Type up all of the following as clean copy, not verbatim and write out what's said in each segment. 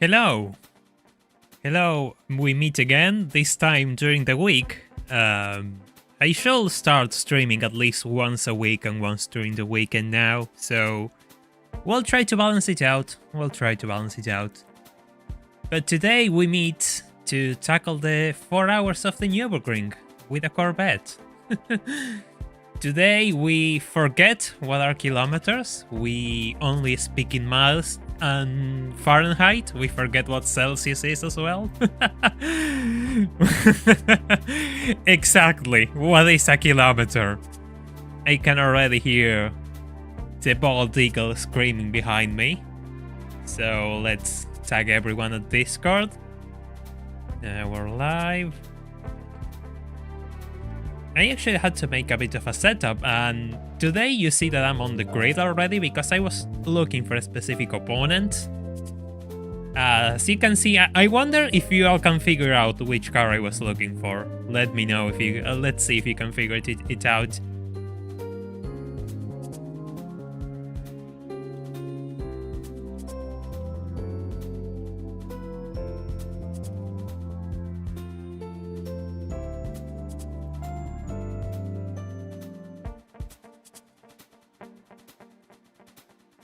Hello. Hello, we meet again, this time during the week. I shall start streaming at least once a week and once during the weekend now, so we'll try to balance it out. But today we meet to tackle the 4 hours of the Nurburgring with a Corvette. Today we forget what are kilometers, we only speak in miles and Fahrenheit, we forget what Celsius is as well. Exactly, what is a kilometer? I can already hear the bald eagle screaming behind me. So let's tag everyone at Discord. We're live. I actually had to make a bit of a setup, and today you see that I'm on the grid already because I was looking for a specific opponent. As you can see, I wonder if you all can figure out which car I was looking for. Let me know if you, let's see if you can figure it out.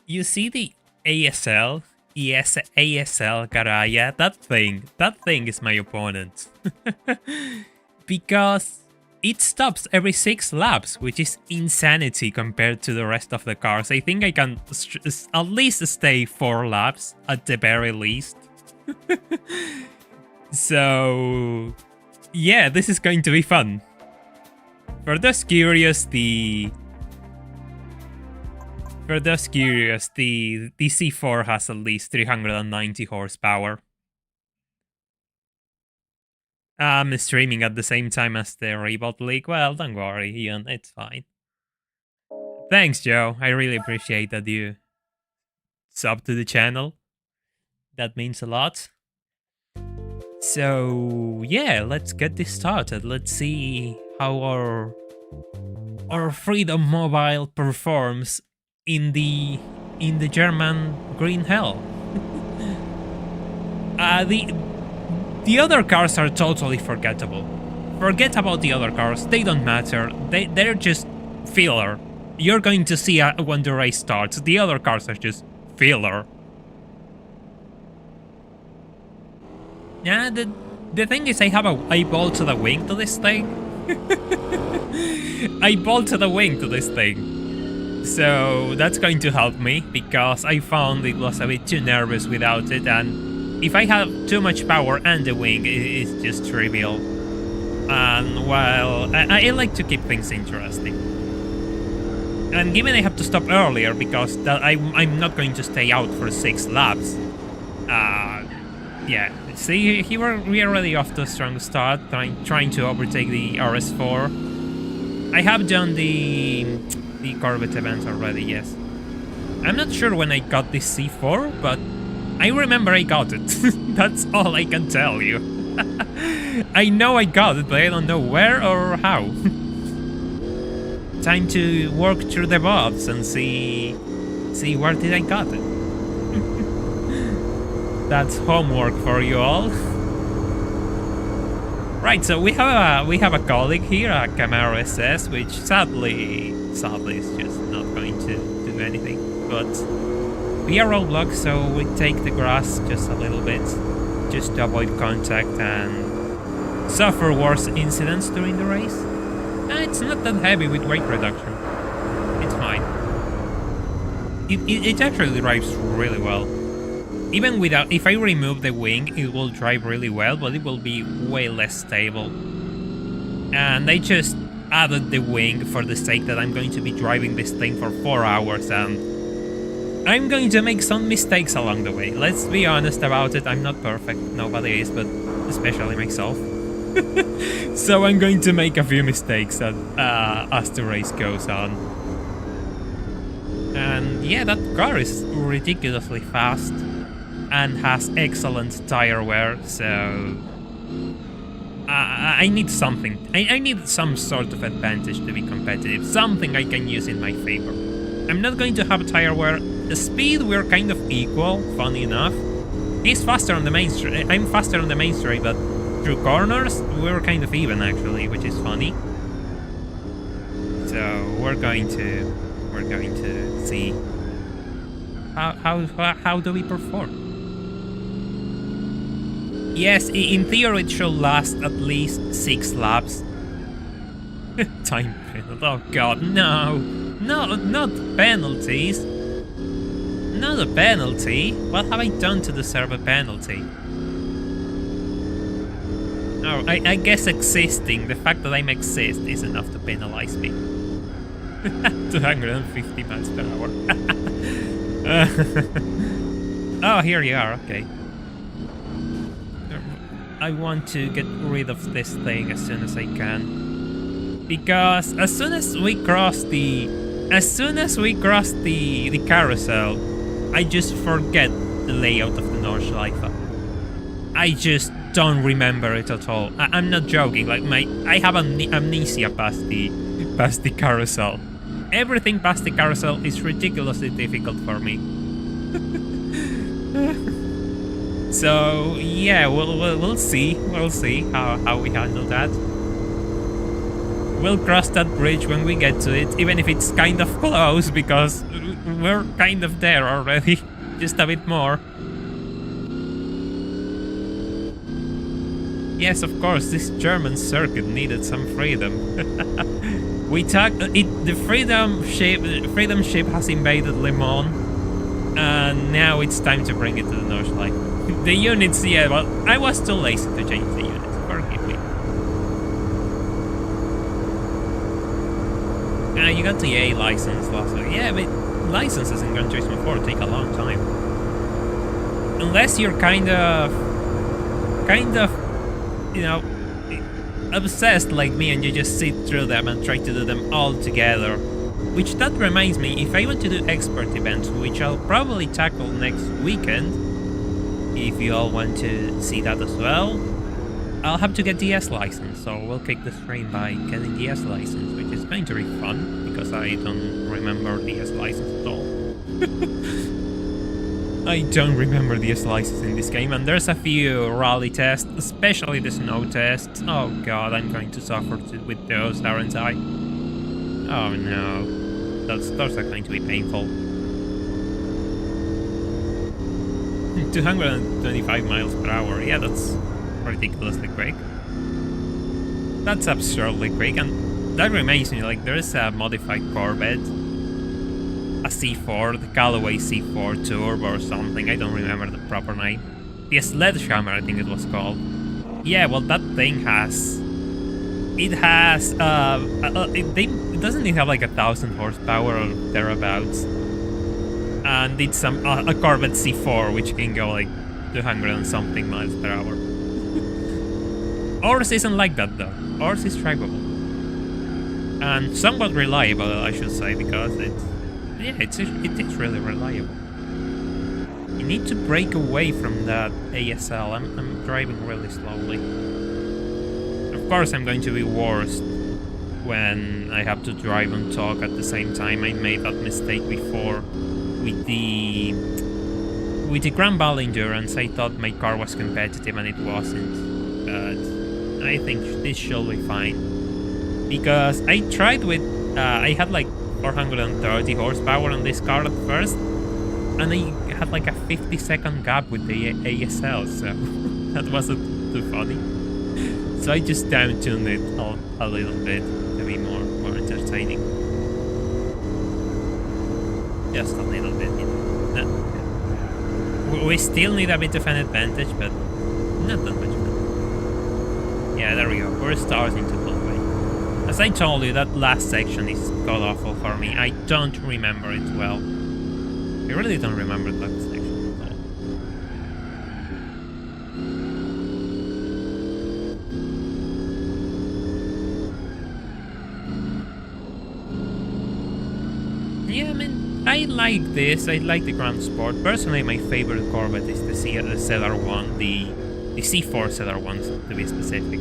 You see the ASL? Yes, ASL Garaya, that thing is my opponent. Because it stops every 6 laps, which is insanity compared to the rest of the cars. I think I can at least stay 4 laps, at the very least. So, yeah, this is going to be fun. For those curious, the C4 has at least 390 horsepower. I'm streaming at the same time as the Rebot League. Well, don't worry, Ian, it's fine. Thanks, Joe. I really appreciate that you sub to the channel. That means a lot. So, yeah, let's get this started. Let's see how our Freedom Mobile performs in the German green hell. The other cars are totally forgettable. Forget about the other cars, they don't matter. They're just filler. You're going to see when the race starts. The other cars are just filler. Yeah, the thing is, I bolted a wing to this thing. I bolted a wing to this thing. So that's going to help me, because I found it was a bit too nervous without it, and if I have too much power and the wing, it's just trivial. And well, I like to keep things interesting. And given I have to stop earlier, because I'm not going to stay out for 6 laps. Yeah, see, we are already off to a strong start, trying to overtake the RS4. I have done the Corvette event already, yes. I'm not sure when I got this C4, but I remember I got it. That's all I can tell you. I know I got it, but I don't know where or how. Time to work through the VODs and see where did I got it. That's homework for you all. Right, so we have a colleague here, a Camaro SS, which sadly is just not going to do anything. But we are roadblocks, so we take the grass just a little bit, just to avoid contact and suffer worse incidents during the race. And it's not that heavy with weight reduction. It's fine. It actually drives really well. Even without, if I remove the wing, it will drive really well, but it will be way less stable. And I just added the wing for the sake that I'm going to be driving this thing for 4 hours, and I'm going to make some mistakes along the way. Let's be honest about it, I'm not perfect, nobody is, but especially myself. So I'm going to make a few mistakes as the race goes on. And yeah, that car is ridiculously fast and has excellent tire wear, so I need something. I need some sort of advantage to be competitive, something I can use in my favor. I'm not going to have tire wear. The speed, we're kind of equal, funny enough. He's faster on the main straight. I'm faster on the main straight, but through corners, we're kind of even actually, which is funny. So we're going to see how do we perform. Yes, in theory it should last at least 6 laps. Time penalty. Oh god, no, not penalties. Not a penalty. What have I done to deserve a penalty? Oh, I guess existing, the fact that I exist is enough to penalize me. 250 miles per hour. Oh, here you are, okay. I want to get rid of this thing as soon as I can. Because as soon as we cross the carousel, I just forget the layout of the Nordschleife. I just don't remember it at all. I'm not joking. Like I have amnesia past the carousel. Everything past the carousel is ridiculously difficult for me. So yeah, we'll see. We'll see how we handle that. We'll cross that bridge when we get to it, even if it's kind of close, because we're kind of there already. Just a bit more. Yes, of course, this German circuit needed some freedom. We talked. The freedom ship has invaded Le Mans, and now it's time to bring it to the Nordschleife. The units, yeah, well, I was too lazy to change the units. Forgive me. You got the A license last week. Yeah, but licenses in Gran Turismo 4 take a long time. Unless you're kind of, you know, obsessed like me and you just sit through them and try to do them all together. Which, that reminds me, if I want to do expert events, which I'll probably tackle next weekend, if you all want to see that as well, I'll have to get the S license, so we'll kick the stream by getting the S license, which is going to be fun, because I don't remember the S license at all. I don't remember the S license in this game, and there's a few rally tests, especially the snow tests. Oh god, I'm going to suffer with those, aren't I? Oh no, those are going to be painful. 225 miles per hour, yeah, that's ridiculously quick. That's absurdly quick, and that reminds me, like, there's a modified Corvette, a C4, the Callaway C4 Turbo or something, I don't remember the proper name. The Sledgehammer, I think it was called. Yeah, well, that thing it doesn't it have like 1,000 horsepower or thereabouts? And it's a Corvette C4, which can go like 200 and something miles per hour. Ours isn't like that though. Ours is drivable. And somewhat reliable, I should say, because it is really reliable. You need to break away from that ASL. I'm driving really slowly. Of course I'm going to be worse when I have to drive and talk at the same time. I made that mistake before. With the Grand Ball Endurance, I thought my car was competitive and it wasn't, but I think this should be fine. Because I tried with, I had like 430 horsepower on this car at first, and I had like a 50-second gap with the ASL, so that wasn't too funny. So I just down-tuned it a little bit to be more entertaining. Just a little bit, you know. No. We still need a bit of an advantage, but not that much fun. Yeah, there we go. We're starting to pull away. As I told you, that last section is god-awful for me. I don't remember it well. I really don't remember that section at all. Yeah, I mean, I like this. I like the Grand Sport. Personally, my favorite Corvette is the CR1, the C4 CR1 to be specific.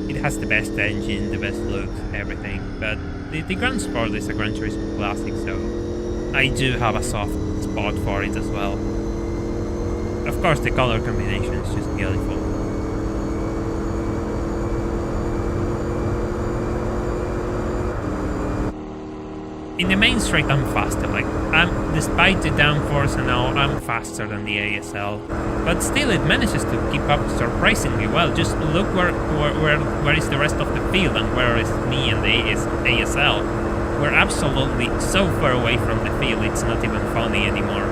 It has the best engine, the best looks, everything. But the Grand Sport is a Gran Turismo classic, so I do have a soft spot for it as well. Of course, the color combination is just beautiful. In the main straight, I'm faster. Like, despite the downforce and all, I'm faster than the ASL. But still, it manages to keep up surprisingly well. Just look where is the rest of the field and where is me and the ASL. We're absolutely so far away from the field, it's not even funny anymore.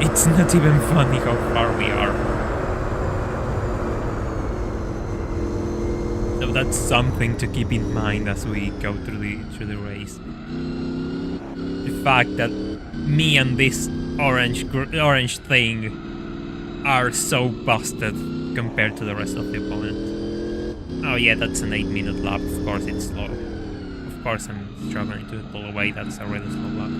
It's not even funny how far we are. So that's something to keep in mind as we go through the race. The fact that me and this orange thing are so busted compared to the rest of the opponent. Oh yeah, that's an 8-minute lap. Of course it's slow. Of course I'm struggling to pull away. That's a really slow lap.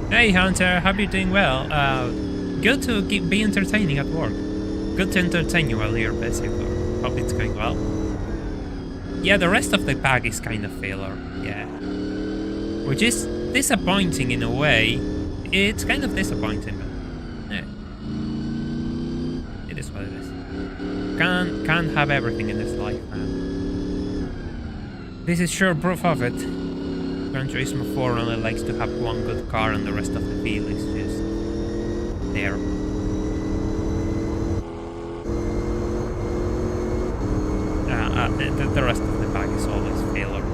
Hey Hunter, hope you're doing well. Good to be entertaining at work. Good to entertain you while you're busy. Hope it's going well. Yeah, the rest of the pack is kind of filler, yeah. Which is disappointing in a way. It's kind of disappointing, but yeah. It is what it is. Can't have everything in this life, man. This is sure proof of it. Gran Turismo 4 only likes to have one good car and the rest of the field is just there. The rest of the pack is always failure.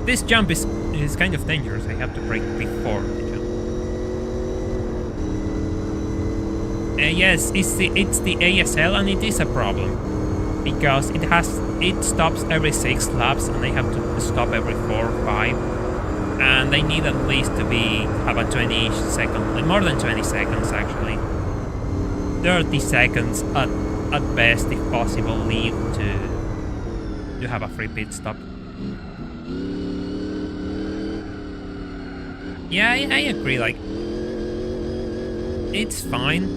This jump is kind of dangerous. I have to brake before the jump. Yes, it's the ASL and it is a problem because it stops every 6 laps and they have to stop every 4 or 5. And they need at least to have a 20 second, more than 20 seconds actually. 30 seconds at best, if possible, leave to have a free pit stop. Yeah, I agree, like, it's fine.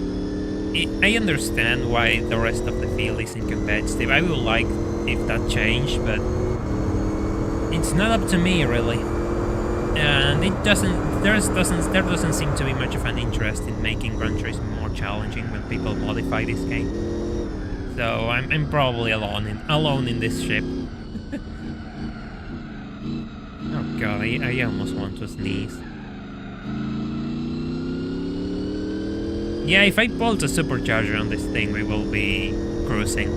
I understand why the rest of the field isn't competitive. I would like if that changed, but it's not up to me really. And there doesn't seem to be much of an interest in making Gran Turismo more challenging when people modify this game. So I'm probably alone in this ship. Oh god, I almost want to sneeze. Yeah, if I bolt a supercharger on this thing, we will be cruising.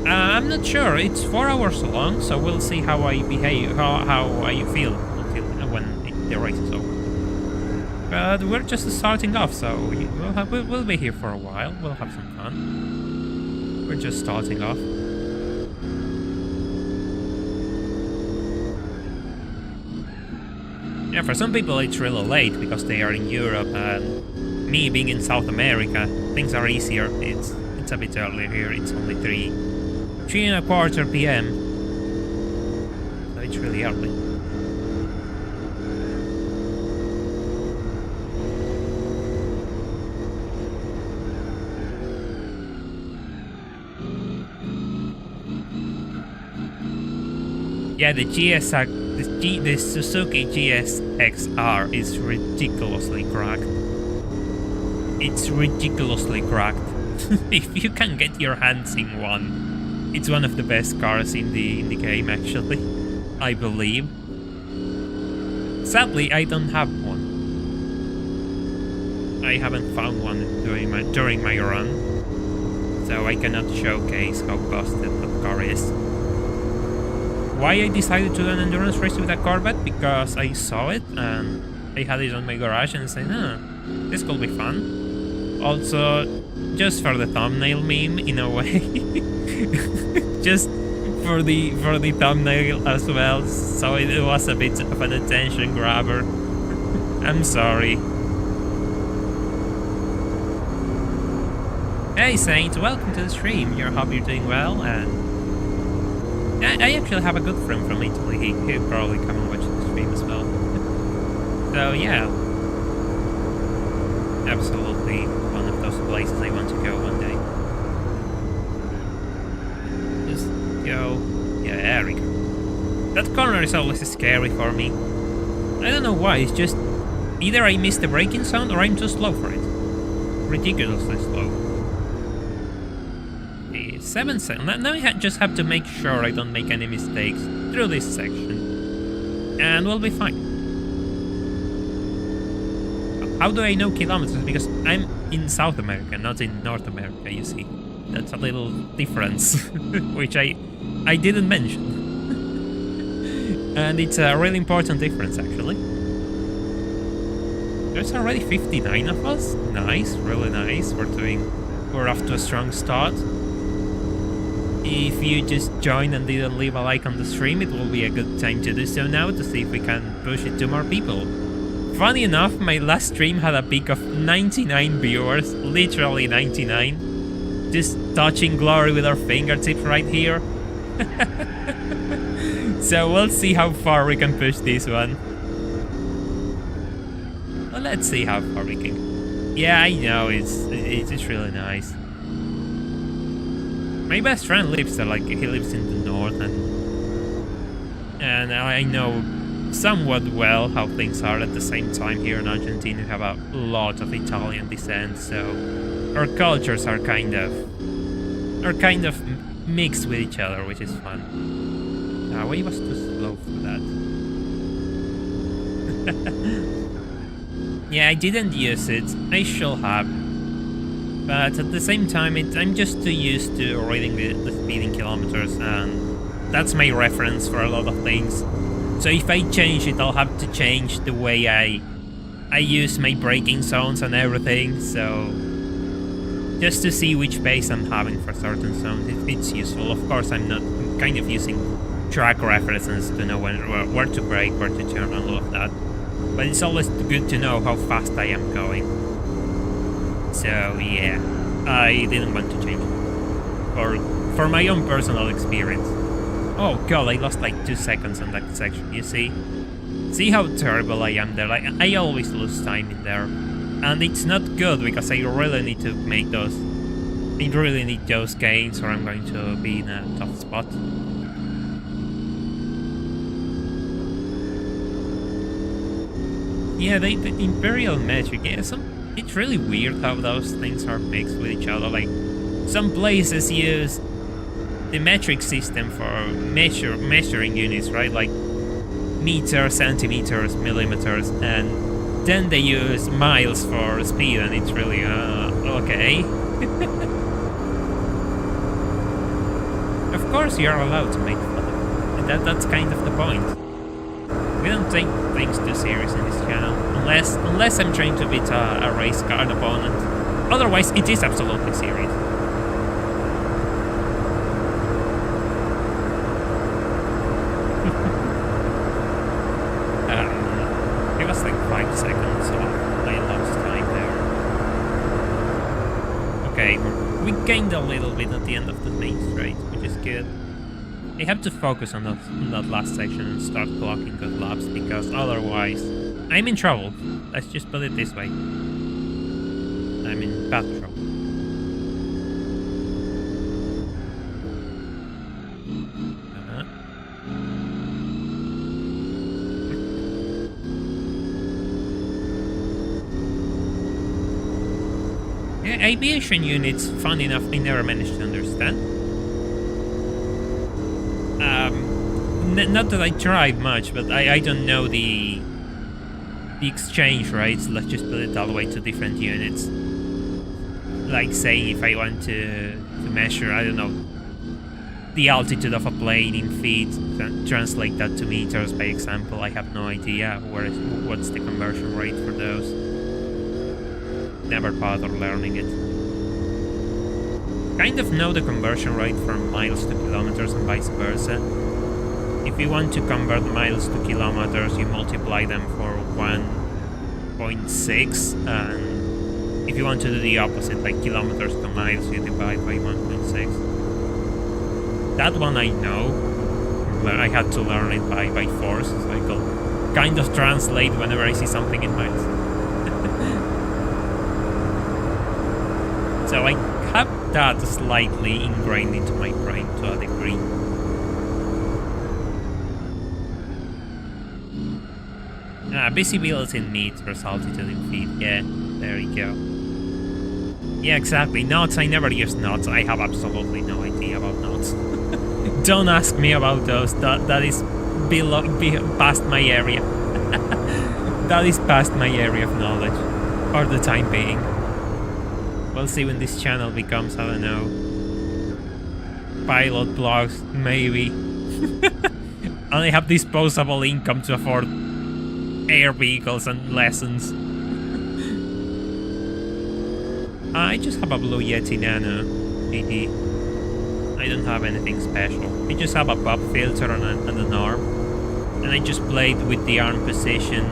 I'm not sure. It's 4 hours long, so we'll see how I behave, how I feel until when the race is over. But we're just starting off, so we'll be here for a while. We'll have some fun. We're just starting off. Yeah, for some people it's really late because they are in Europe, and me being in South America, things are easier. It's a bit earlier here. It's only 3:15 p.m. So it's really early. Yeah, the Suzuki GSX-R is ridiculously cracked. It's ridiculously cracked. If you can get your hands in one, it's one of the best cars in the game, actually, I believe. Sadly, I don't have one. I haven't found one during my run, so I cannot showcase how busted that car is. Why I decided to do an endurance race with a Corvette? Because I saw it and I had it on my garage and said, this could be fun. Also, just for the thumbnail meme in a way. Just for the thumbnail as well, so it was a bit of an attention grabber. I'm sorry. Hey Saint, welcome to the stream. Hope you're doing well, and I actually have a good friend from Italy. He'll probably come and watch the stream as well. So yeah, absolutely one of those places I want to go one day. Just go. Yeah, there we go. That corner is always scary for me. I don't know why, it's just either I miss the braking sound or I'm too slow for it. Ridiculously slow. Okay, 7 seconds. Now I just have to make sure I don't make any mistakes through this section. And we'll be fine. How do I know kilometers? Because I'm in South America, not in North America, you see. That's a little difference, which I didn't mention. And it's a really important difference, actually. There's already 59 of us. Nice, really nice. We're off to a strong start. If you just joined and didn't leave a like on the stream, it will be a good time to do so now to see if we can push it to more people. Funny enough, my last stream had a peak of 99 viewers, literally 99. Just touching glory with our fingertips right here. So we'll see how far we can push this one. Well, let's see how far we can. Yeah, I know, it's really nice. My best friend lives there, like he lives in the north, and I know somewhat well how things are. At the same time, here in Argentina we have a lot of Italian descent, so our cultures are kind of mixed with each other, which is fun. He was too slow for that. Yeah, I didn't use it. I should have. But at the same time, I'm just too used to reading the speeding kilometers, and that's my reference for a lot of things. So if I change it, I'll have to change the way I use my braking zones and everything. So just to see which pace I'm having for certain zones, it's useful. Of course, I'm kind of using track references to know where to brake, where to turn, and all of that. But it's always good to know how fast I am going. So yeah, I didn't want to change it for my own personal experience. Oh god, I lost like 2 seconds on that section, you see? See how terrible I am there? Like, I always lose time in there. And it's not good because I really need to make those... I really need those gains or I'm going to be in a tough spot. Yeah, the Imperial metric, yeah, it's really weird how those things are mixed with each other. Like, some places use the metric system for measuring units, right? Like meters, centimeters, millimeters, and then they use miles for speed, and it's really, okay. Of course you're allowed to make fun of it, and that's kind of the point. We don't take things too serious in this channel, unless I'm trying to beat a race car opponent. Otherwise, it is absolutely serious. It was like 5 seconds, so I lost time there. Okay, we gained a little bit at the end of the main straight, which is good. I have to focus on that last section and start clocking good laps, because otherwise I'm in trouble. Let's just put it this way. I'm in bad trouble. Yeah, aviation units, fun enough, I never managed to understand. Not that I tried much, but I don't know the exchange rates. Let's just put it all the way to different units. Like saying if I want to measure, I don't know, the altitude of a plane in feet, translate that to meters by example. I have no idea what's the conversion rate for those. Never bothered learning it. Kind of know the conversion rate from miles to kilometers and vice versa. If you want to convert miles to kilometers, you multiply them for 1.6, and if you want to do the opposite, like kilometers to miles, you divide by 1.6. That one I know, but I had to learn it by force, so I could kind of translate whenever I see something in miles. So I have that slightly ingrained into my brain to a degree. Busy builds in meters, altitude in feet. Yeah, there you go. Yeah, exactly. Knots, I never use knots. I have absolutely no idea about knots. Don't ask me about those. That is past my area. That is past my area of knowledge. For the time being. We'll see when this channel becomes, I don't know, pilot blogs, maybe. I have disposable income to afford air vehicles and lessons. I just have a Blue Yeti Nano AD. I don't have anything special. I just have a pop filter and an arm. And I just played with the arm position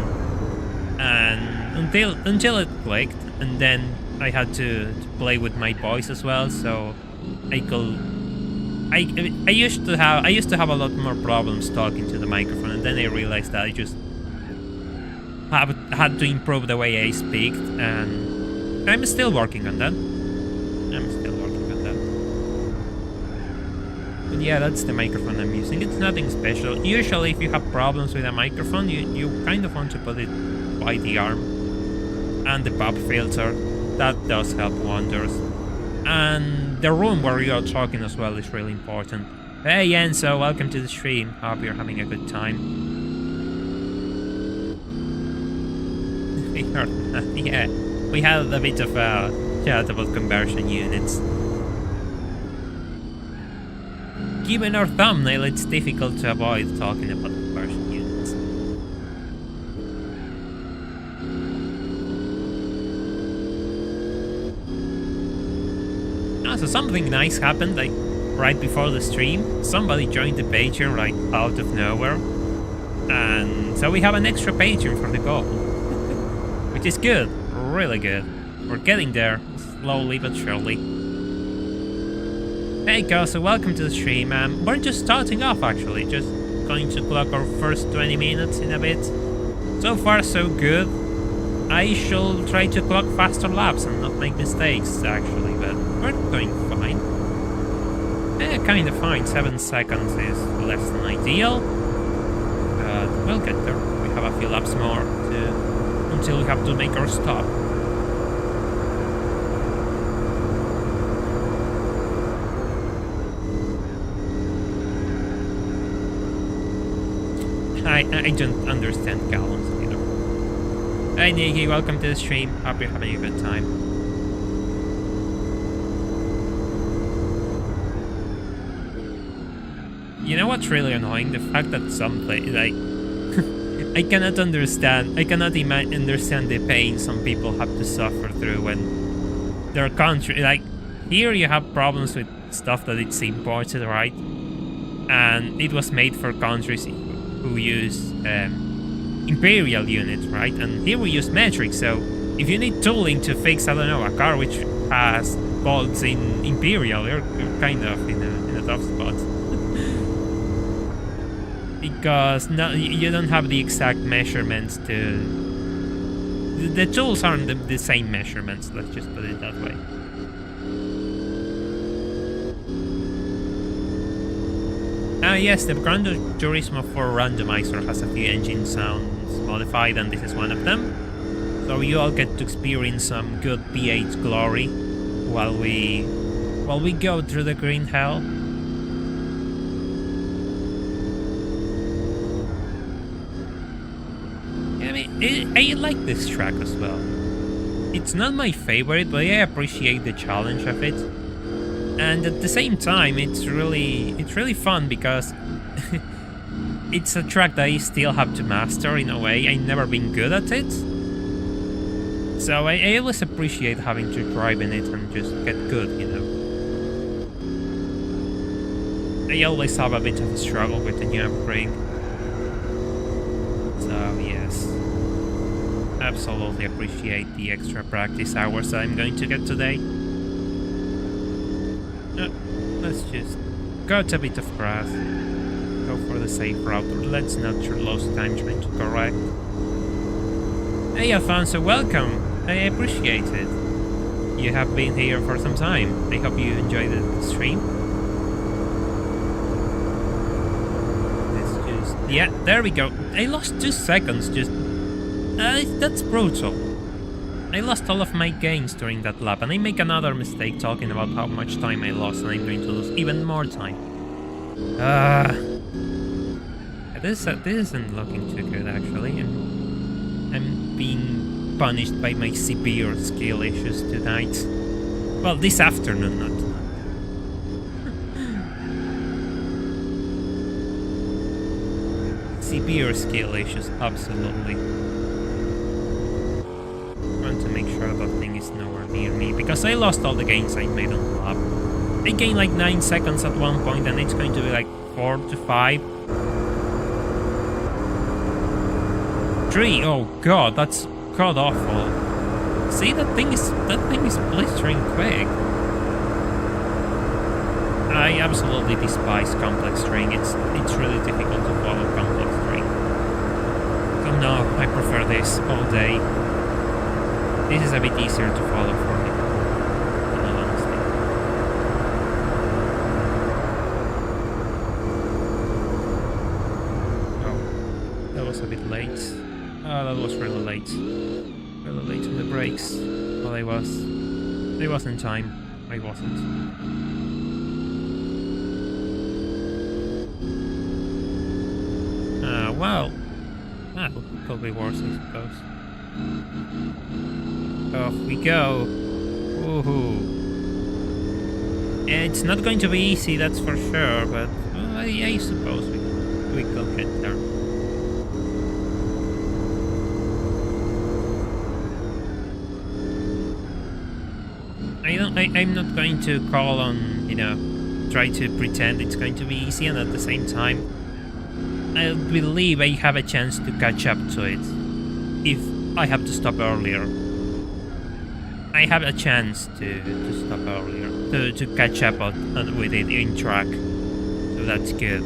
and until it clicked, and then I had to play with my voice as well, so I could. I used to have a lot more problems talking to the microphone, and then I realized that I just had to improve the way I speak, and I'm still working on that. But yeah, that's the microphone I'm using. It's nothing special. Usually, if you have problems with a microphone, you kind of want to put it by the arm, and the pop filter. That does help wonders. And the room where you are talking as well is really important. Hey Enzo, welcome to the stream. Hope you're having a good time. Yeah, we had a bit of a chat about conversion units. Given our thumbnail, it's difficult to avoid talking about conversion units. So something nice happened, like right before the stream. Somebody joined the Patreon like out of nowhere, and so we have an extra Patreon for the goal, which is good, really good. We're getting there, slowly but surely. Hey guys, so welcome to the stream. We're just starting off actually, just going to clock our first 20 minutes in a bit. So far so good. I shall try to clock faster laps and not make mistakes actually, but we're doing fine. Kind of fine. 7 seconds is less than ideal, but we'll get there. We have a few laps more until we have to make our stop. I don't understand gallons either. Hey Nikki, welcome to the stream. Hope you're having a good time. You know what's really annoying? The fact that some like I cannot understand the pain some people have to suffer through when their country, like here you have problems with stuff that it's imported, right? And it was made for countries who use imperial units, right? And here we use metric, so if you need tooling to fix, I don't know, a car which has bolts in imperial, you're kind of in a tough spot. Because you don't have the exact measurements to... The tools aren't the same measurements, let's just put it that way. Yes, the Gran Turismo 4 randomizer has a few engine sounds modified, and this is one of them. So you all get to experience some good V8 glory while we go through the green hell. I mean, I like this track as well. It's not my favorite, but I appreciate the challenge of it. And at the same time, it's really fun because it's a track that I still have to master in a way. I've never been good at it. So I always appreciate having to drive in it and just get good, you know. I always have a bit of a struggle with the Nurburgring. So yes, absolutely appreciate the extra practice hours that I'm going to get today. Let's just cut a bit of grass, go for the safe route, let's not lose time trying to correct. Hey Alfonso, welcome, I appreciate it. You have been here for some time, I hope you enjoyed the stream. Let's just, yeah, there we go. I lost 2 seconds just That's brutal. I lost all of my gains during that lap, and I make another mistake talking about how much time I lost, and I'm going to lose even more time. This isn't looking too good, actually. I'm being punished by my CPU skill issues tonight. Well, this afternoon, not tonight. CPU skill issues, absolutely. I want to make sure that thing is nowhere near me, because I lost all the gains I made on the lap. I gained like 9 seconds at one point, and it's going to be like 4 to 5. 3. Oh god, that's god awful. See, that thing is blistering quick. I absolutely despise complex string. It's really difficult to follow complex string. So no, I prefer this all day. This is a bit easier to follow for me, in all honesty. Oh, that was a bit late. Oh, that was really late. Really late on the brakes. Well, I was in time. I wasn't. Well, that could be worse, I suppose. Off we go. Woohoo. It's not going to be easy, that's for sure, but well, I suppose we could get there. I'm not going to call on, try to pretend it's going to be easy, and at the same time, I believe I have a chance to catch up to it if I have to stop earlier. I have a chance to stop earlier, to catch up with it in track, so that's good.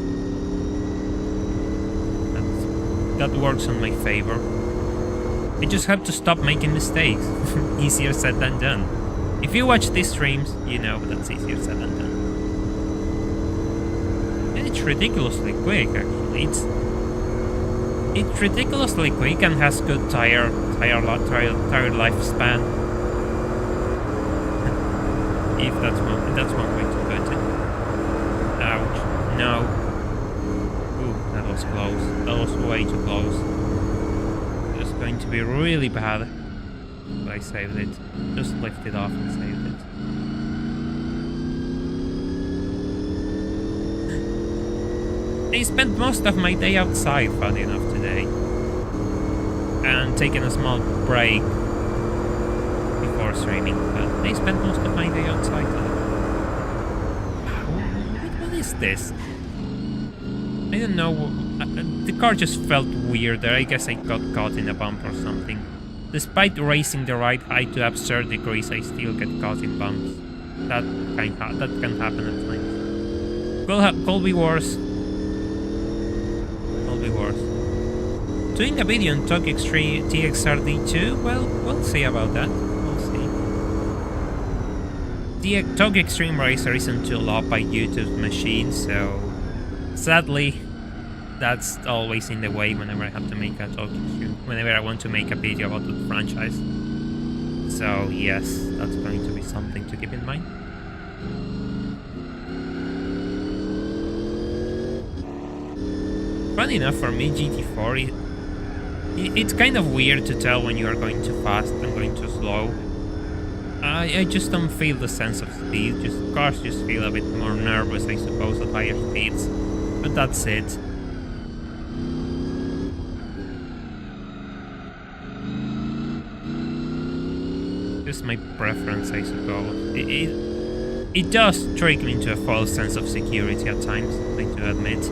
That works on my favor. I just have to stop making mistakes. Easier said than done. If you watch these streams, you know that's easier said than done. And it's ridiculously quick, actually. It's ridiculously quick and has good tire lifespan. If that's one way to put it. Ouch! No. Ooh, that was close. That was way too close. It's going to be really bad. But I saved it. Just lift it off and saved it. I spent most of my day outside, funny enough, today. And taking a small break before streaming, but I spent most of my day outside today. What is this? I don't know. The car just felt weird there. I guess I got caught in a bump or something. Despite racing the right height to absurd degrees, I still get caught in bumps. That can happen at times. Could be worse. Could be worse. Doing a video on Tog Extreme TXRD2? Well, we'll see about that. We'll see. The Tog Extreme Racer isn't too loved by YouTube's machine, so sadly, that's always in the way whenever I have to make a Tog Extreme. Whenever I want to make a video about the franchise. So yes, that's going to be something to keep in mind. Funny enough, for me, GT4, it's kind of weird to tell when you are going too fast and going too slow. I just don't feel the sense of speed. Cars just feel a bit more nervous, I suppose, at higher speeds. But that's it. Just my preference, I suppose. It does trick me into a false sense of security at times, I do admit.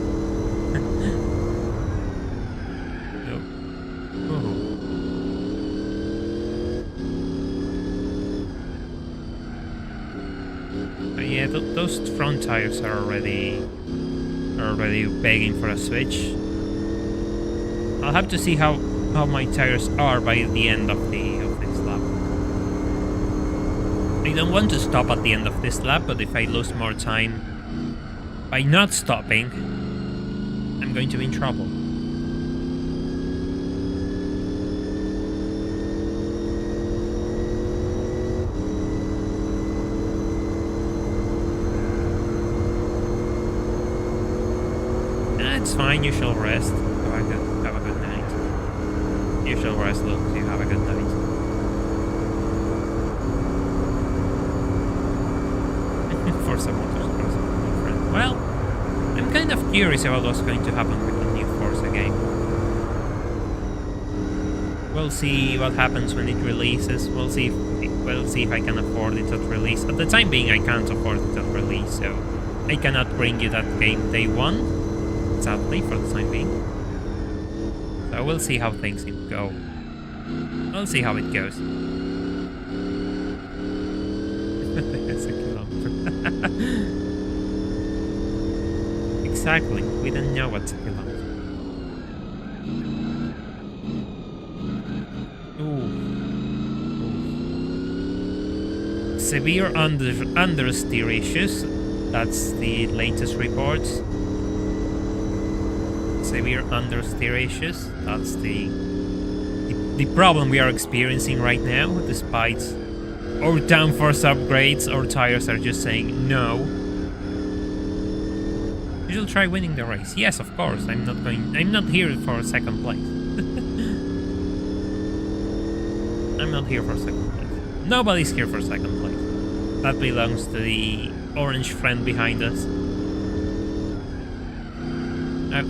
Yeah, those front tires are already begging for a switch. I'll have to see how my tires are by the end of this lap. I don't want to stop at the end of this lap, but if I lose more time by not stopping, I'm going to be in trouble. It's fine, you shall rest. Have a good night. You shall rest, Luke. You have a good night. Forza Motorsport, my friend. Well, I'm kind of curious about what's going to happen with the new Forza game. We'll see what happens when it releases. We'll see if I can afford it at release. At the time being, I can't afford it at release, so I cannot bring you that game day one, sadly, for the time being. So we'll see how things go. We'll see how it goes. That's a kilometer. Exactly, we don't know what's a kilometer. Severe understeer issues. That's the latest report. Severe understeer issues. That's the problem we are experiencing right now. Despite our downforce upgrades, our tires are just saying no. You should try winning the race. Yes, of course. I'm not here for second place. I'm not here for second place. Nobody's here for second place. That belongs to the orange friend behind us.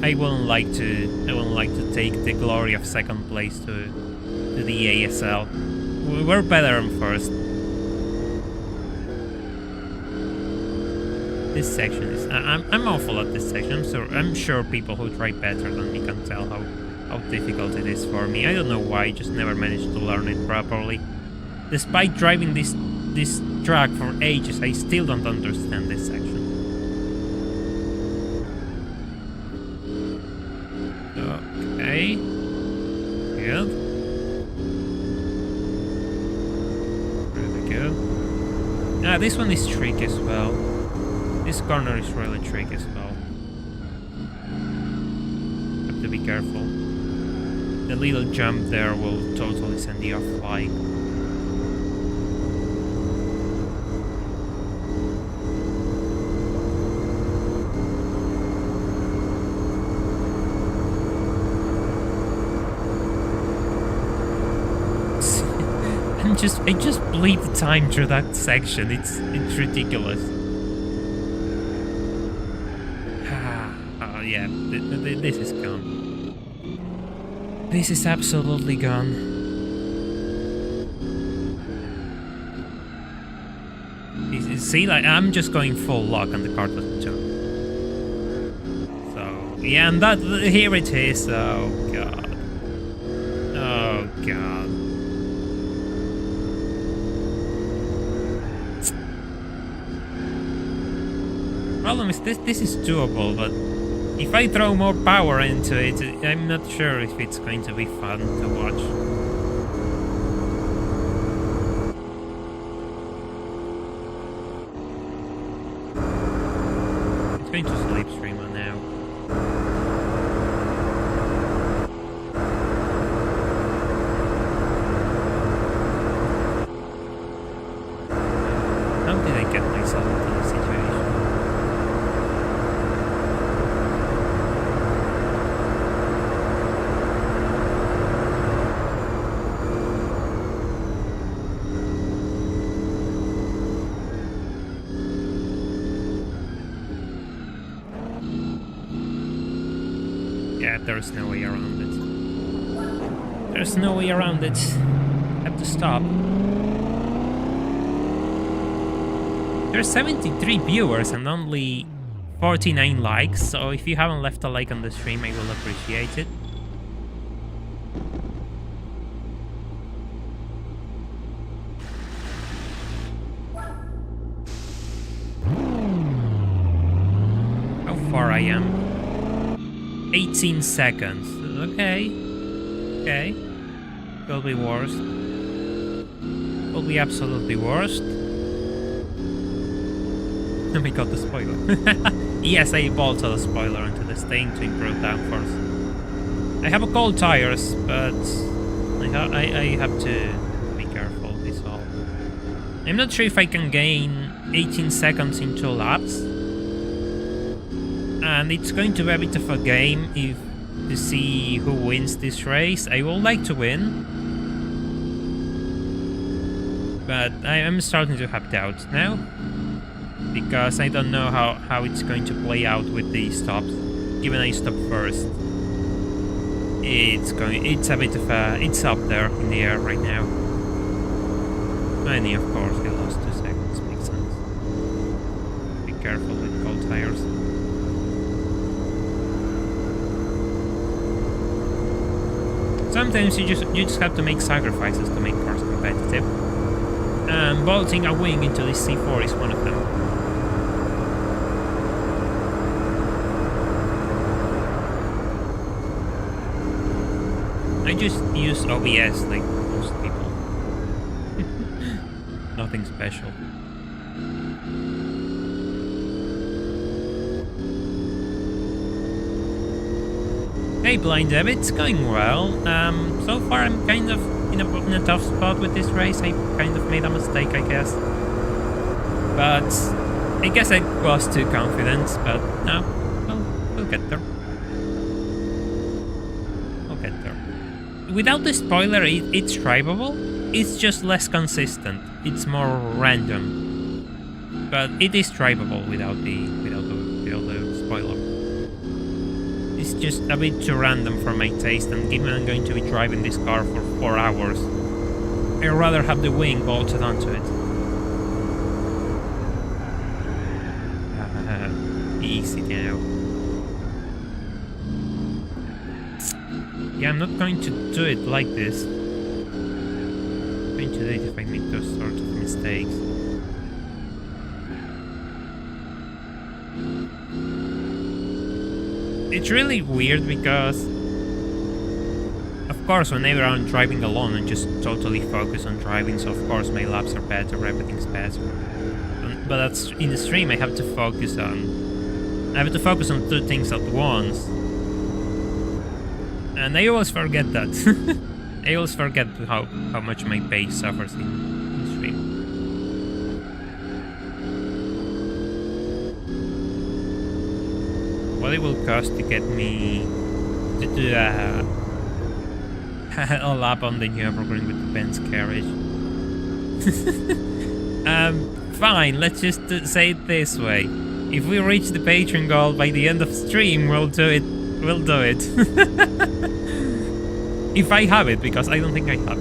I wouldn't like to take the glory of second place to the ASL. We're better on first. This section is I'm awful at this section. I'm sure people who try better than me can tell how difficult it is for me. I don't know why, I just never managed to learn it properly. Despite driving this track for ages, I still don't understand this section. Okay. Good. Really good. Ah, this one is tricky as well. This corner is really tricky as well. Have to be careful. The little jump there will totally send you off flying. I just bleed the time through that section. It's ridiculous. Oh yeah, this is gone. This is absolutely gone. See, like, I'm just going full lock and the car doesn't jump. So yeah, and that here it is. Oh god. Oh god. Problem is this is doable, but if I throw more power into it, I'm not sure if it's going to be fun to watch. It's going to slipstream on now. How did I get myself into this situation? There's no way around it. There's no way around it. I have to stop. There's 73 viewers and only 49 likes, so if you haven't left a like on the stream, I will appreciate it. How far I am? 18 seconds. Okay. Okay. Will be worse. Will be absolutely worst. And we got the spoiler. Yes, I bolted a spoiler into this thing to improve downforce. I have a cold tires, but I have to be careful, is all. I'm not sure if I can gain 18 seconds in 2 laps. And it's going to be a bit of a game if to see who wins this race. I would like to win, but I am starting to have doubts now because I don't know how it's going to play out with the stops. Given I stop first, it's a bit of a, it's up there in the air right now. And of course he lost 2 seconds, makes sense. Be careful with cold tires. Sometimes you just have to make sacrifices to make cars competitive. And bolting a wing into the C4 is one of them. I just use OBS like most people. Nothing special. Hey Blind Dev, it's going well. So far I'm kind of in a tough spot with this race. I kind of made a mistake, I guess. But I guess I was too confident, but no, we'll get there. We'll get there. Without the spoiler, it's drivable. It's just less consistent. It's more random. But it is drivable without the spoiler. It's just a bit too random for my taste, and given I'm going to be driving this car for 4 hours, I'd rather have the wing bolted onto it. Easy now. Yeah, I'm not going to do it like this. I'm going to do it if I make those sort of mistakes. It's really weird because, of course, whenever I'm driving alone, I'm just totally focused on driving, so of course my laps are better, everything's better. But that's in the stream. I have to focus on 2 things at once, and I always forget that. I always forget how much my pace suffers in stream. What it will cost to get me to do a lap on the Nurburgring with the Benz carriage. Fine, let's just say it this way. If we reach the Patreon goal by the end of stream, we'll do it. We'll do it. If I have it, because I don't think I have.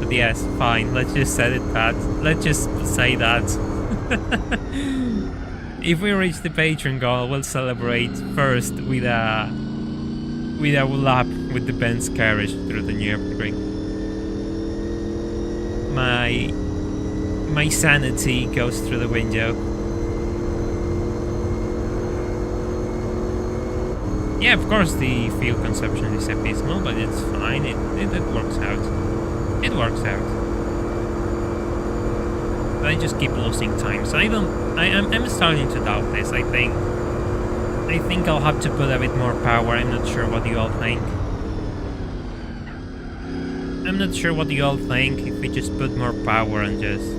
But yes, fine, let's just set it that. Let's just say that. If we reach the Patreon goal, we'll celebrate first with a lap with the Benz carriage through the Nurburgring. My sanity goes through the window. Yeah, of course the fuel consumption is abysmal, but it's fine. It works out. It works out. But I just keep losing time, so I'm starting to doubt this. I think I'll have to put a bit more power. I'm not sure what you all think. I'm not sure what you all think if we just put more power and just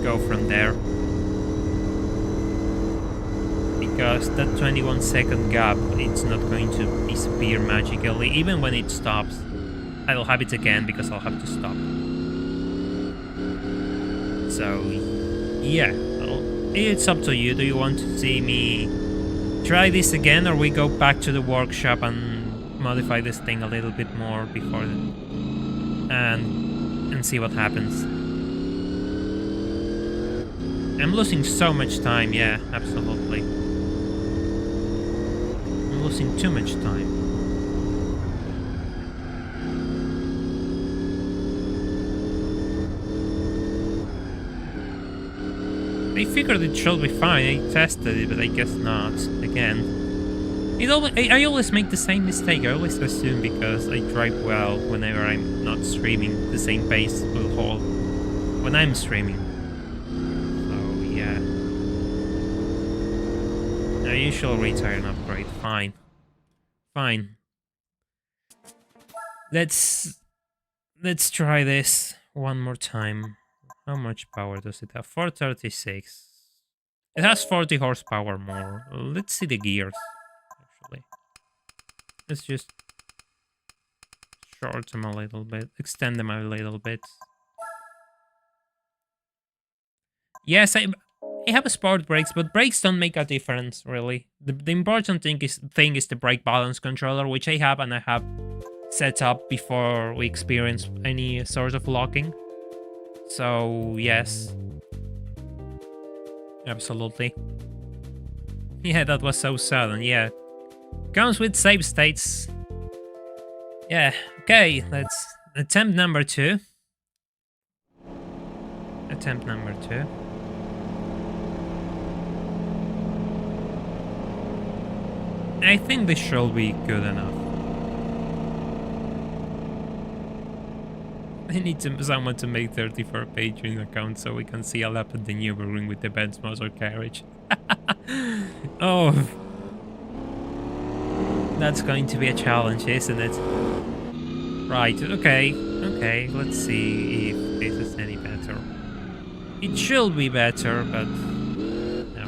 go from there. Because that 21-second gap, it's not going to disappear magically. Even when it stops, I'll have it again because I'll have to stop. So, yeah, well, it's up to you. Do you want to see me try this again, or we go back to the workshop and modify this thing a little bit more before and see what happens? I'm losing so much time, yeah, absolutely. I'm losing too much time. I figured it should be fine. I tested it, but I guess not. Again, I always make the same mistake. I always assume because I drive well whenever I'm not streaming, the same pace will hold when I'm streaming. So yeah. A usual retire and upgrade. Fine. Fine. Let's try this one more time. How much power does it have? 436. It has 40 horsepower more. Let's see the gears, actually. Let's just short them a little bit, extend them a little bit. Yes, I have sport brakes, but brakes don't make a difference, really. The important thing is the brake balance controller, which I have, and I have set up before we experience any sort of locking. So, yes. Absolutely. Yeah, that was so sudden, yeah. Comes with save states. Yeah, okay, let's attempt number 2. Attempt number 2. I think this should be good enough. I need someone to make 34 Patreon accounts so we can see a lap at the Nurburgring with the Benz motor carriage. Oh, that's going to be a challenge, isn't it? Right, okay, let's see if this is any better. It should be better, but no.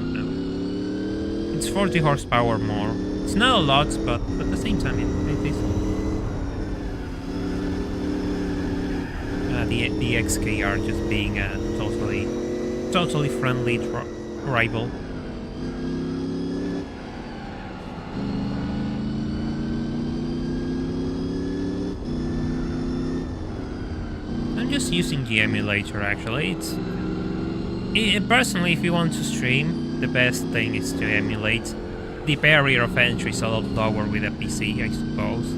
It's 40 horsepower more. It's not a lot, but at the same time it is. The XKR just being a totally friendly rival. I'm just using the emulator, actually. Personally, if you want to stream, the best thing is to emulate. The barrier of entry is a lot lower with a PC, I suppose.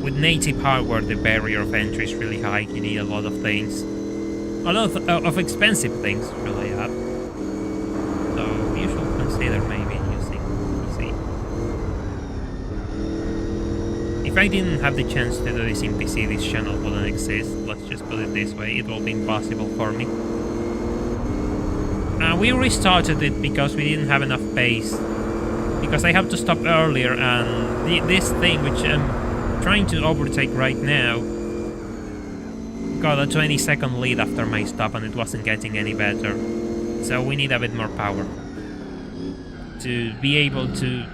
With native hardware, the barrier of entry is really high. You need a lot of things. A lot of expensive things, really, up. So you should consider maybe using PC. If I didn't have the chance to do this in PC, this channel wouldn't exist. Let's just put it this way. It will be impossible for me. We restarted it because we didn't have enough pace. Because I have to stop earlier, and this thing, which I'm trying to overtake right now, got a 20-second lead after my stop, and it wasn't getting any better. So we need a bit more power to be able to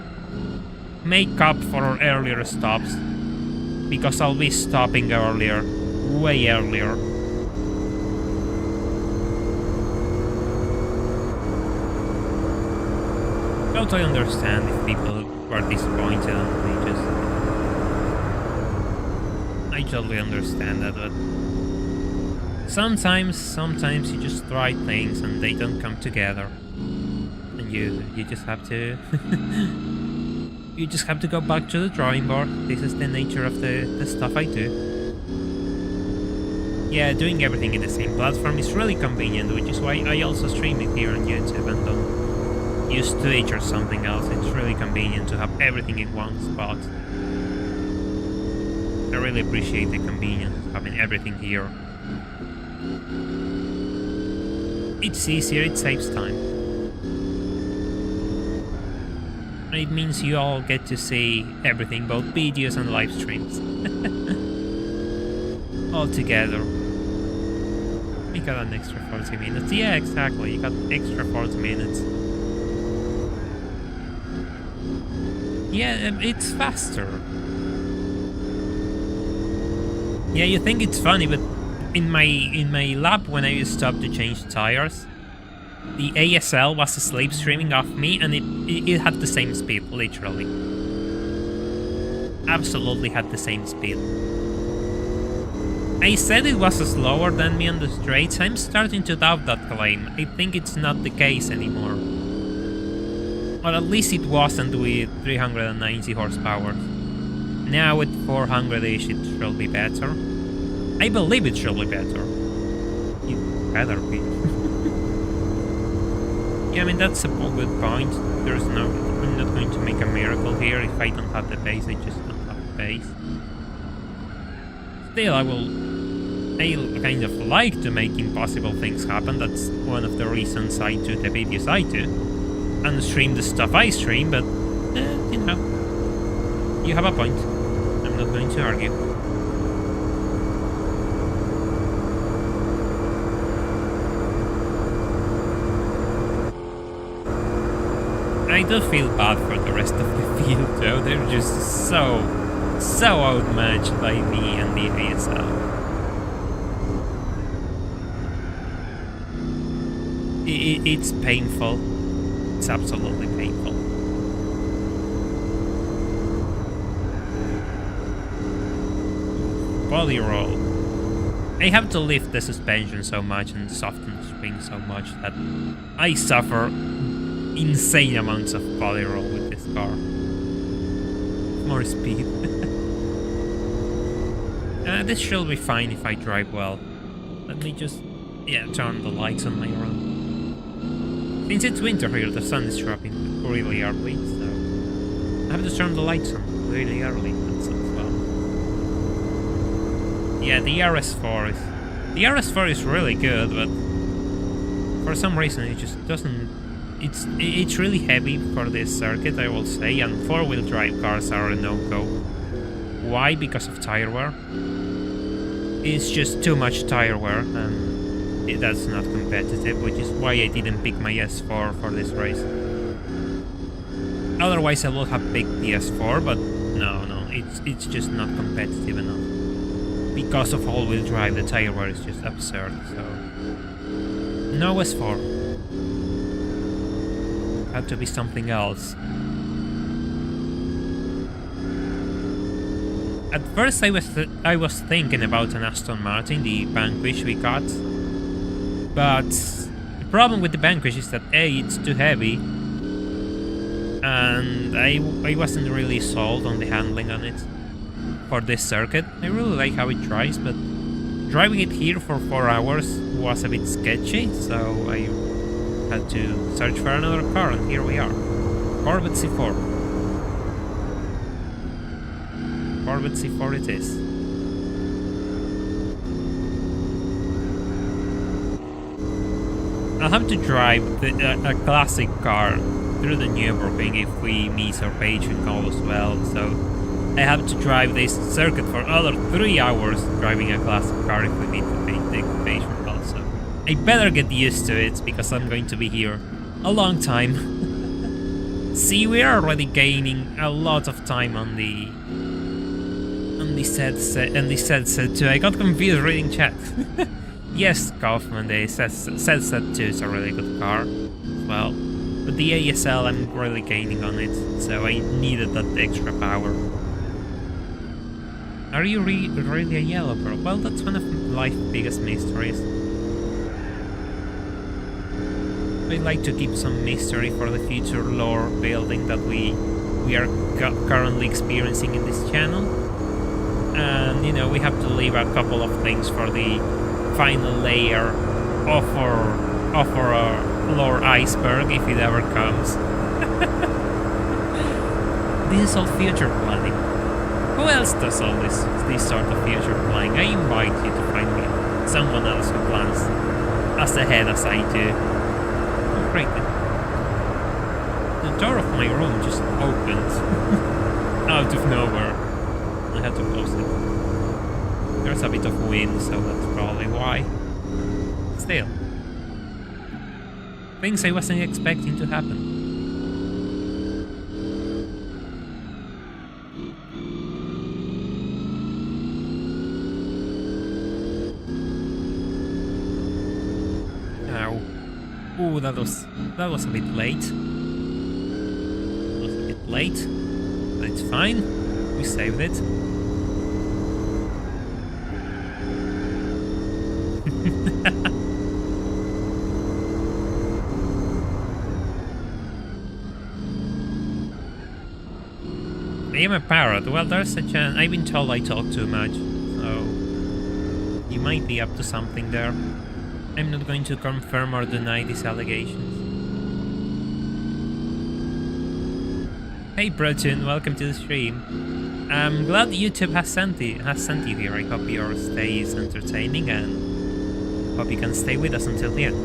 make up for our earlier stops, because I'll be stopping earlier, way earlier. Totally understand if people were disappointed and they just... I totally understand that, but sometimes you just try things and they don't come together, and you just have to you just have to go back to the drawing board. This is the nature of the stuff I do. Yeah, doing everything in the same platform is really convenient, which is why I also stream it here on YouTube and don't use Twitch or something else. It's really convenient to have everything in one spot. I really appreciate the convenience of having everything here. It's easier, it saves time. And it means you all get to see everything, both videos and live streams. All together. We got an extra 40 minutes. Yeah, exactly, you got extra 40 minutes. Yeah, it's faster. Yeah, you think it's funny, but in my lap when I stopped to change tires, the ASL was slave streaming off me, and it had the same speed, literally. Absolutely had the same speed. I said it was slower than me on the straights. I'm starting to doubt that claim. I think it's not the case anymore. Or at least it wasn't with 390 horsepower. Now with 400-ish it should be better. I believe it should be better. It better be. Yeah, I mean, that's a good point. I'm not going to make a miracle here. If I don't have the base, I just don't have the base. Still, I kind of like to make impossible things happen. That's one of the reasons I do the videos I do. And stream the stuff I stream, but, you know, you have a point. I'm not going to argue. I do feel bad for the rest of the field though, they're just so outmatched by me and the ASL. It's painful. It's absolutely painful. Body roll. I have to lift the suspension so much and soften the spring so much that I suffer insane amounts of body roll with this car. More speed. This should be fine if I drive well. Let me just, turn the lights on my run. Since it's winter here, the sun is dropping really early, so I have to turn the lights on really early. That's well. Yeah, the RS4 is really good, but for some reason it just doesn't. It's really heavy for this circuit, I will say, and 4-wheel drive cars are a no-go. Why? Because of tire wear. It's just too much tire wear, and that's not competitive, which is why I didn't pick my S4 for this race. Otherwise I would have picked the S4, but no, it's just not competitive enough. Because of all-wheel drive, the tire wear is just absurd, so... No S4. Had to be something else. At first I was thinking about an Aston Martin, the Vanquish we got. But the problem with the Vanquish is that A, it's too heavy, and I wasn't really sold on the handling on it for this circuit. I really like how it drives, but driving it here for 4 hours was a bit sketchy, so I had to search for another car, and here we are. Corvette C4. Corvette C4 it is. I'll have to drive a classic car through the Nurburgring if we meet our patron goal as well, so I have to drive this circuit for another 3 hours driving a classic car if we meet the patron goal, so I better get used to it because I'm going to be here a long time. See, we are already gaining a lot of time on the set too. I got confused reading chat. Yes, Kaufman, the set 2 is a really good car as well, but the ASL I'm really gaining on it, so I needed that extra power. Are you really a yellow girl? Well, that's one of life's biggest mysteries. I'd like to keep some mystery for the future lore building that we are currently experiencing in this channel. And, you know, we have to leave a couple of things for the final layer of our lore iceberg, if it ever comes. This is all future planning. Who else does all this sort of future planning? I invite you to find me someone else who plans as ahead as I do. Oh, great. The door of my room just opened out of nowhere. I had to close it. There's a bit of wind, so that's probably why. Still. Things I wasn't expecting to happen. Ow. Ooh, that was a bit late. That was a bit late. But it's fine. We saved it. I am a parrot. Well, there's a chance. I've been told I talk too much, so you might be up to something there. I'm not going to confirm or deny these allegations. Hey Proton, welcome to the stream. I'm glad YouTube has sent you here. I hope your stay is entertaining and hope you can stay with us until the end.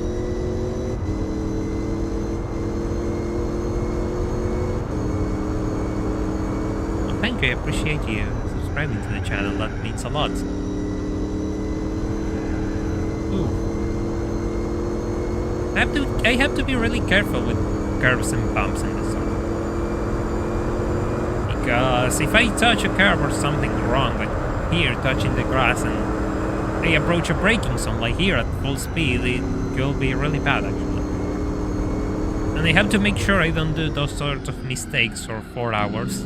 Well, thank you, I appreciate you subscribing to the channel, that means a lot. Ooh. I have to be really careful with curves and bumps in this sort of because if I touch a curb or something wrong, like here touching the grass, and I approach a braking zone like here at full speed, it will be really bad actually. And I have to make sure I don't do those sorts of mistakes for 4 hours.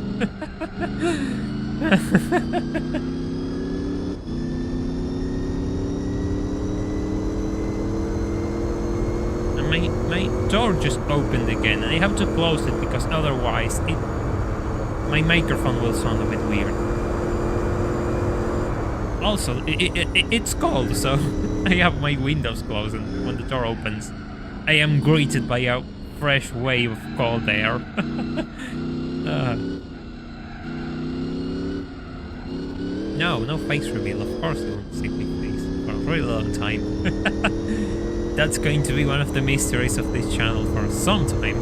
My door just opened again, and I have to close it because otherwise my microphone will sound a bit weird. Also, it's cold, so I have my windows closed, and when the door opens, I am greeted by a fresh wave of cold air. No face reveal. Of course you won't see my face for a really long time. That's going to be one of the mysteries of this channel for some time.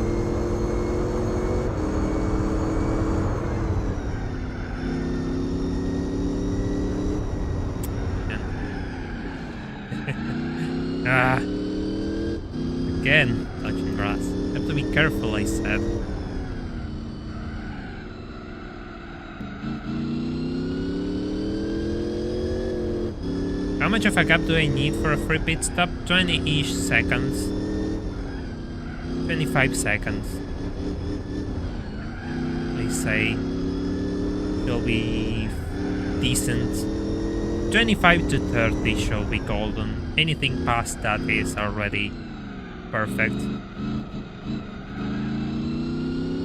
Again, touching grass. Have to be careful, I said. How much of a gap do I need for a free pit stop? 20-ish seconds. 25 seconds. I say. It'll be decent. 25 to 30 shall be golden. Anything past that is already perfect.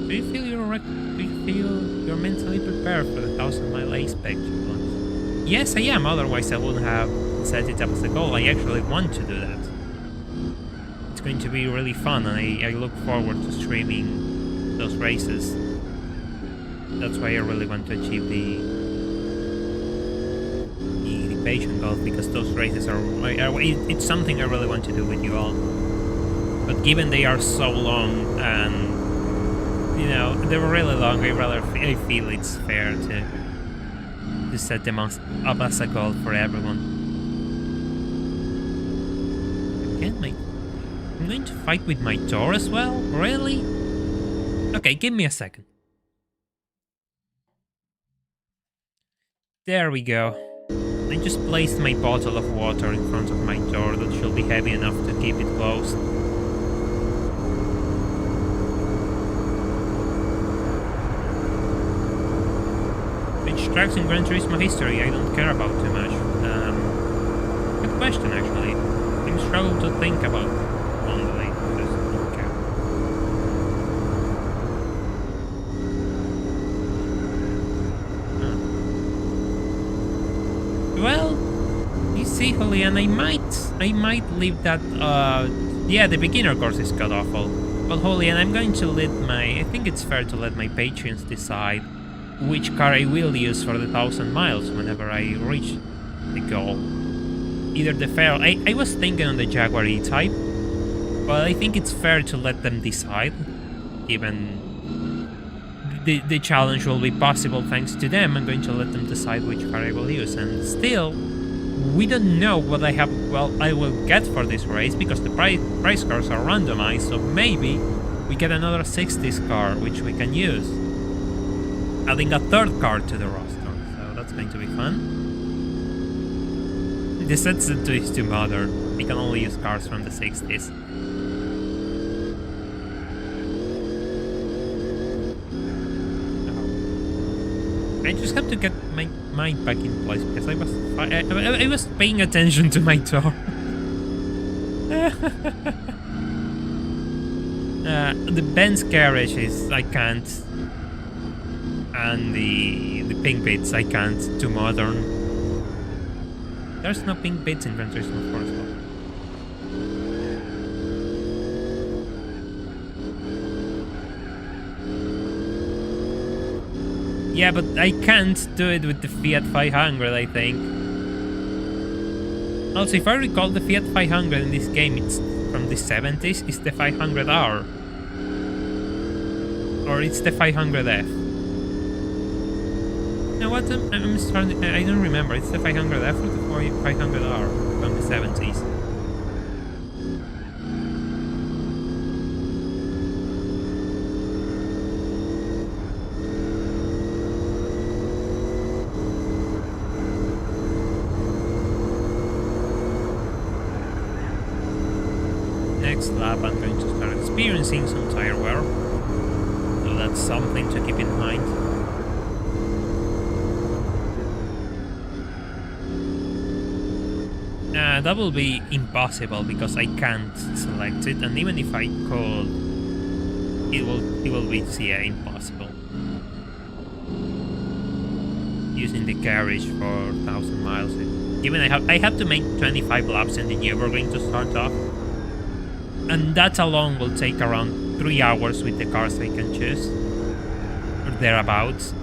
Do you feel you're mentally prepared for the 1,000-mile apex challenge? Yes, I am. Otherwise, I wouldn't have set it up as a goal. I actually want to do that. It's going to be really fun, and I look forward to streaming those races. That's why I really want to achieve the patient goal, because those races are it's something I really want to do with you all. But given they are so long, and you know they're really long, I feel it's fair to set them up as a goal for everyone. Again, I'm going to fight with my door as well? Really? Okay, give me a second. There we go. I just placed my bottle of water in front of my door. That should be heavy enough to keep it closed. Which tracks in Gran Turismo history I don't care about too much. Good question, actually. I'm struggling to think about one that I just don't care. Well, you see, Julian, I might leave that. Yeah, the beginner course is god awful. Well, Julian, I'm going to let I think it's fair to let my patrons decide which car I will use for the 1,000 miles whenever I reach the goal. Either the fair. I was thinking on the Jaguar E-Type, but I think it's fair to let them decide, given the challenge will be possible thanks to them. I'm going to let them decide which car I will use, and still, we don't know what I will get for this race, because the price cars are randomized, so maybe we get another 60s car, which we can use. Adding a third car to the roster, so that's going to be fun. The set is too modern. We can only use cars from the 60s. I just have to get my mind back in place, because I was paying attention to my door. The Benz carriage is I can't, and the pink bits I can't. Too modern. There's no pink bits in Gran Turismo, of course. Yeah, but I can't do it with the Fiat 500, I think. Also, if I recall, the Fiat 500 in this game, it's from the 70s. It's the 500R. Or it's the 500F. No, what? I'm starting. I don't remember. It's the 500F or the 500R from the 70s. next lap I'm going to start experiencing some tire wear. So that's something to keep in mind. That will be impossible because I can't select it, and even if I could, it will be impossible. Using the carriage for 1,000 miles. Given I have to make 25 laps in the Nurburgring to start off, and that alone will take around 3 hours with the cars I can choose, or thereabouts.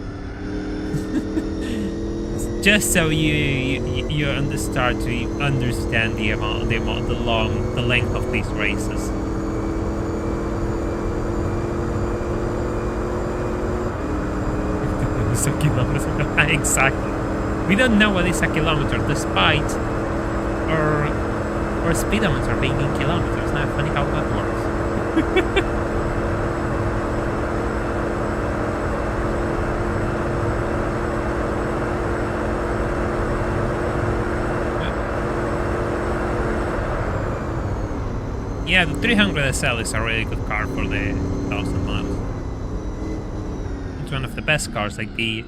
Just so you start to understand the length of these races. So kilometers. Exactly. We don't know what is a kilometer, despite our speedometer being in kilometers. Now, funny how that works. Yeah, the 300 SL is a really good car for the 1,000 miles. It's one of the best cars, like the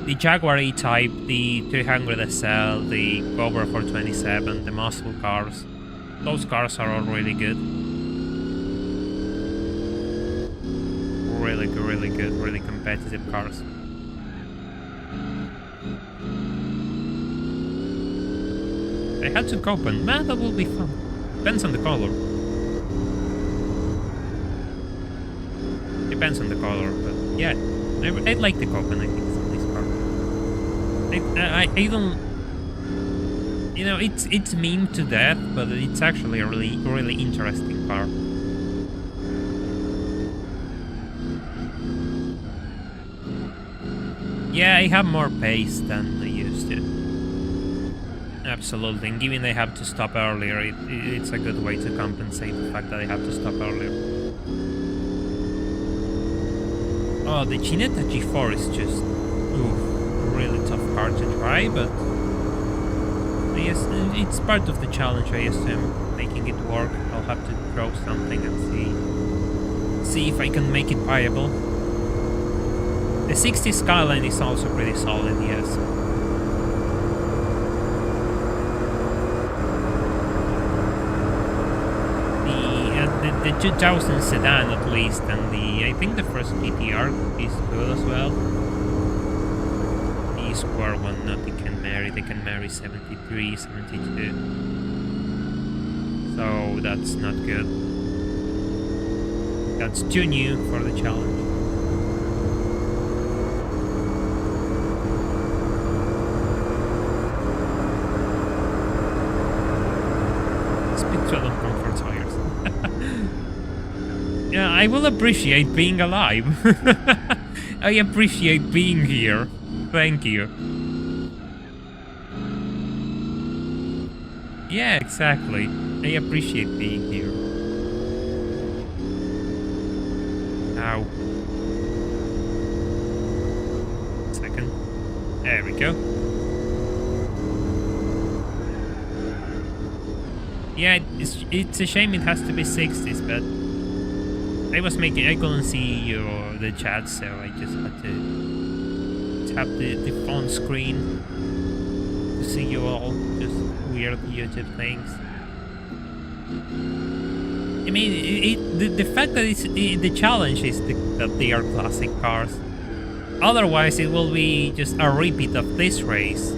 Jaguar E-Type, the 300 SL, the Cobra 427, the muscle cars. Those cars are all really good. Really good, really competitive cars. I had to Copen. Man, that will be fun. Depends on the color. Depends on the color, but yeah, I like the Copen. I think it's a nice car. I don't, you know, it's meme to death, but it's actually a really interesting car. Yeah, I have more pace than I used to. Absolutely, and given I have to stop earlier, it's a good way to compensate the fact that I have to stop earlier. Oh, the Ginetta G4 is just a really tough car to try, but I guess it's part of the challenge, I assume, making it work. I'll have to throw something and see if I can make it viable. The 60 Skyline is also pretty solid, yes. The 2000 sedan at least, and I think the first GTR is good as well. The Square one, not the Canary. The Canary 73, 72. So that's not good. That's too new for the challenge. Speak to them comfort tires. Yeah, I will appreciate being alive. I appreciate being here. Thank you. Yeah, exactly. I appreciate being here. Ow. Second. There we go. Yeah, it's a shame it has to be 60s, but I couldn't see the chat, so I just had to tap the phone screen to see you all, just weird YouTube things. I mean, the fact that the challenge is that they are classic cars. Otherwise, it will be just a repeat of this race.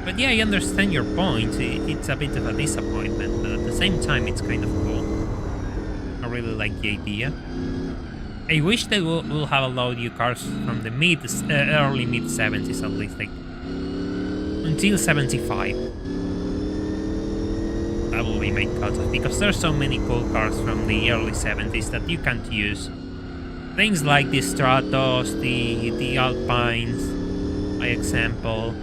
But yeah, I understand your point. It's a bit of a disappointment, but at the same time, it's kind of cool. I really like the idea. I wish they will have allowed you cars from the early mid 70s at least, like until 75. That will be my cutoff, because there's so many cool cars from the early 70s that you can't use. Things like the Stratos, the Alpines, by example.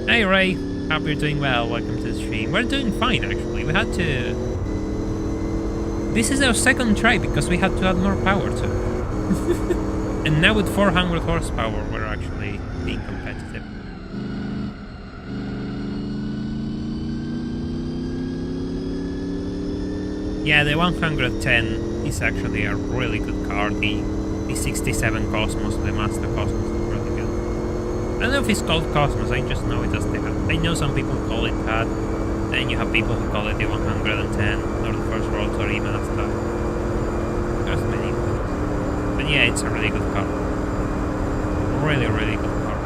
Hey Ray, hope you're doing well, welcome to the stream. We're doing fine actually, we had to... This is our second try because we had to add more power to it. And now with 400 horsepower we're actually being competitive. Yeah, the 110 is actually a really good car. The 67 Cosmos, the Master Cosmos, is really good. I don't know if it's called Cosmos, I just know it as the... I know some people call it that. Then you have people who call it the 110, or the first world, or even as that. There's many things. But yeah, it's a really good car. Really, really good car.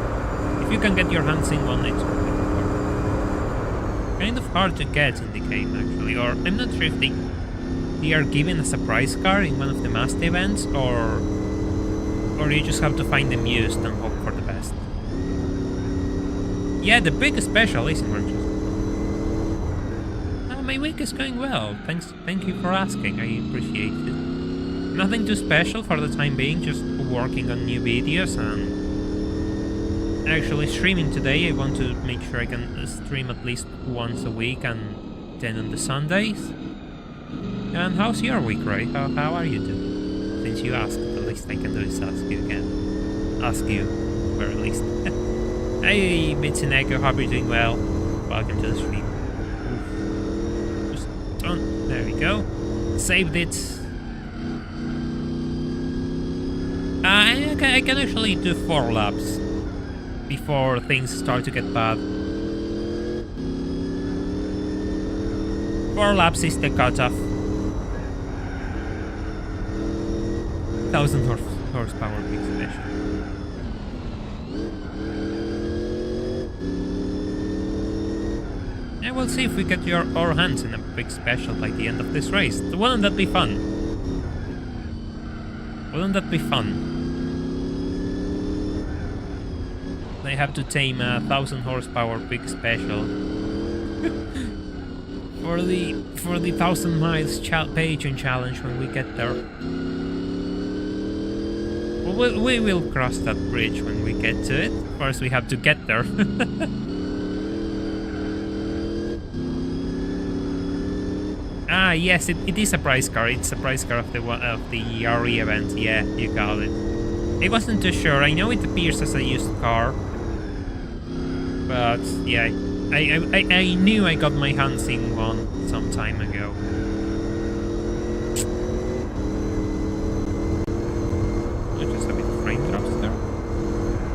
If you can get your hands in one, it's a really good car. Kind of hard to get in the game, actually. Or, I'm not sure if they are given a surprise car in one of the master events, or you just have to find them used and hope for the best. Yeah, the big special is in Manchester. My week is going well. Thank you for asking. I appreciate it. Nothing too special for the time being, just working on new videos and actually streaming today. I want to make sure I can stream at least once a week and then on the Sundays. And how's your week, Ray? How are you doing? Since you asked, the least I can do is ask you again. Ask you, or at least. Hey, Mitsuneko, hope you're doing well. Welcome to the stream. There we go. Saved it. I can actually do 4 laps before things start to get bad. 4 laps is the cutoff. 1000 horsepower big special. And we'll see if we get our hands in a big special by the end of this race. Wouldn't that be fun? Wouldn't that be fun? They have to tame a 1000 horsepower big special for the 1000 miles Patreon challenge when we get there. We will cross that bridge when we get to it. First, we have to get there. Ah, yes, it is a prize car. It's a prize car of the RE event. Yeah, you got it. I wasn't too sure. I know it appears as a used car, but yeah, I knew I got my hands in one some time ago. Just a bit of frame drops there.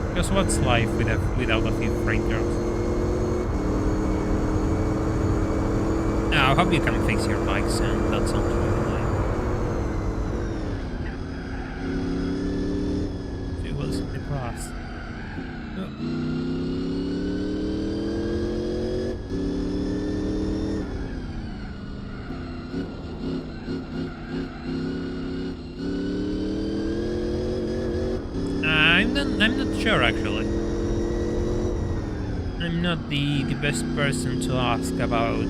Because what's life without a few frame drops? I hope you can fix your bike soon. That sounds really nice. Fuels in the grass. Oh. I'm not sure actually. I'm not the best person to ask about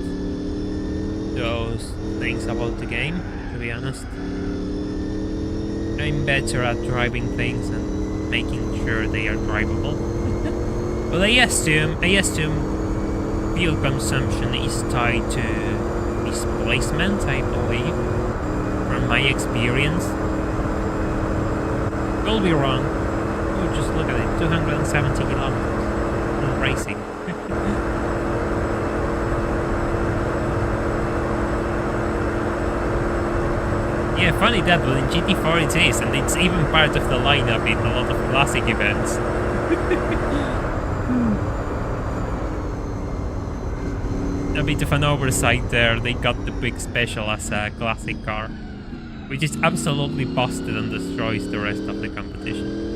those things about the game, to be honest. I'm better at driving things and making sure they are drivable. But I assume fuel consumption is tied to displacement, I believe, from my experience. Could be wrong. Oh, just look at it, 270 kilometers in racing. Yeah, funny that, but in GT4 it is, and it's even part of the lineup in a lot of classic events. A bit of an oversight there, they got the big special as a classic car, which is absolutely busted and destroys the rest of the competition.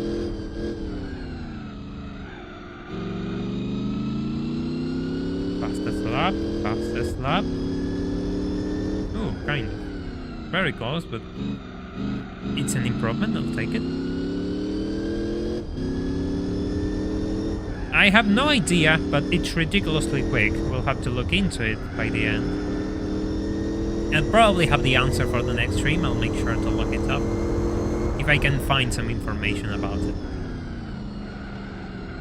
Fastest lap. Oh, kind of. Very close, but it's an improvement, I'll take it. I have no idea, but it's ridiculously quick. We'll have to look into it by the end. I'll probably have the answer for the next stream. I'll make sure to look it up if I can find some information about it.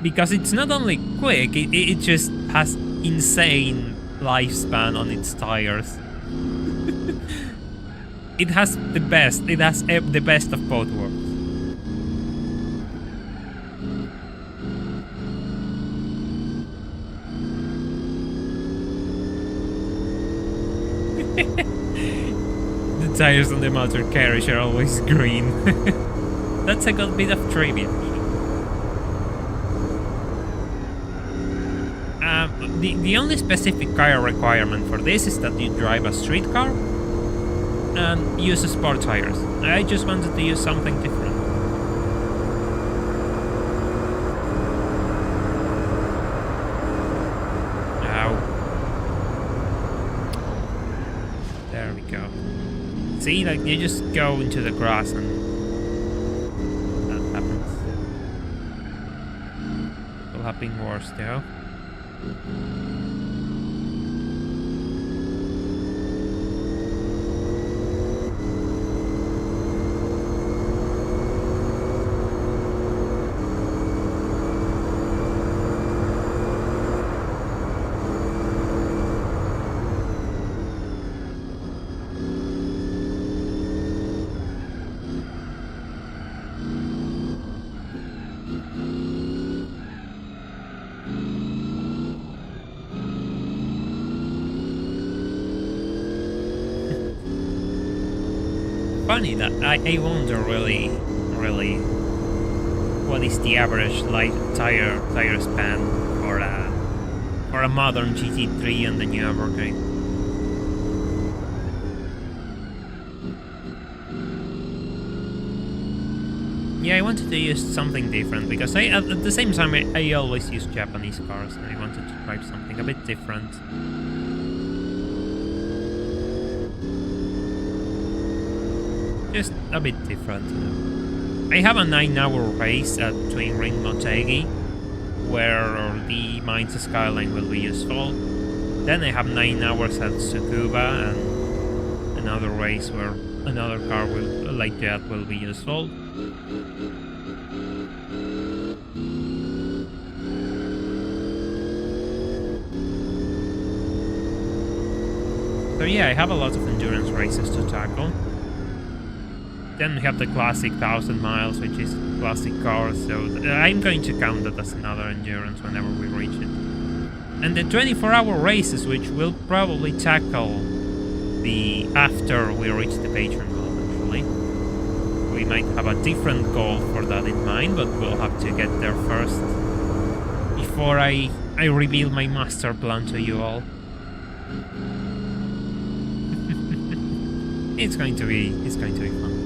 Because it's not only quick, it just has insane lifespan on its tires. It has the best. It has the best of both worlds. The tires on the motor carriage are always green. That's a good bit of trivia. The only specific car requirement for this is that you drive a street car and use sport tires. I just wanted to use something different. Ow. There we go. See, like you just go into the grass and that happens. Will happen worse though. Funny that I wonder really what is the average tire span for a modern GT3 and the Nurburgring. Yeah, I wanted to use something different because at the same time I always use Japanese cars and I wanted to try something a bit different. Just a bit different, you know. I have a 9-hour race at Twin Ring Motegi, where the Mainz Skyline will be useful. Then I have 9 hours at Tsukuba and another race where another car like that will be useful. So yeah, I have a lot of endurance races to tackle. Then we have the classic 1000 miles, which is classic cars, so I'm going to count that as another endurance whenever we reach it. And the 24-hour races, which we'll probably tackle after we reach the patron goal, actually. We might have a different goal for that in mind, but we'll have to get there first before I reveal my master plan to you all. It's going to be fun.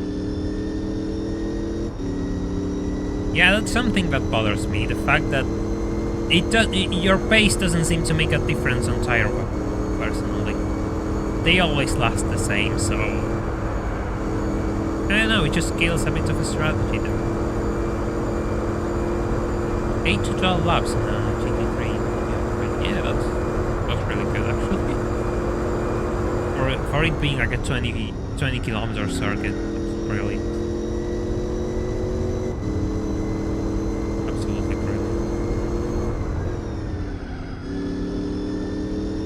Yeah, that's something that bothers me, the fact that your pace doesn't seem to make a difference on tire wear, personally. They always last the same, so I don't know, it just kills a bit of a strategy there. 8 to 12 laps in a GT3. Yeah, that's really good actually. For it being like a 20 kilometer circuit, that's brilliant.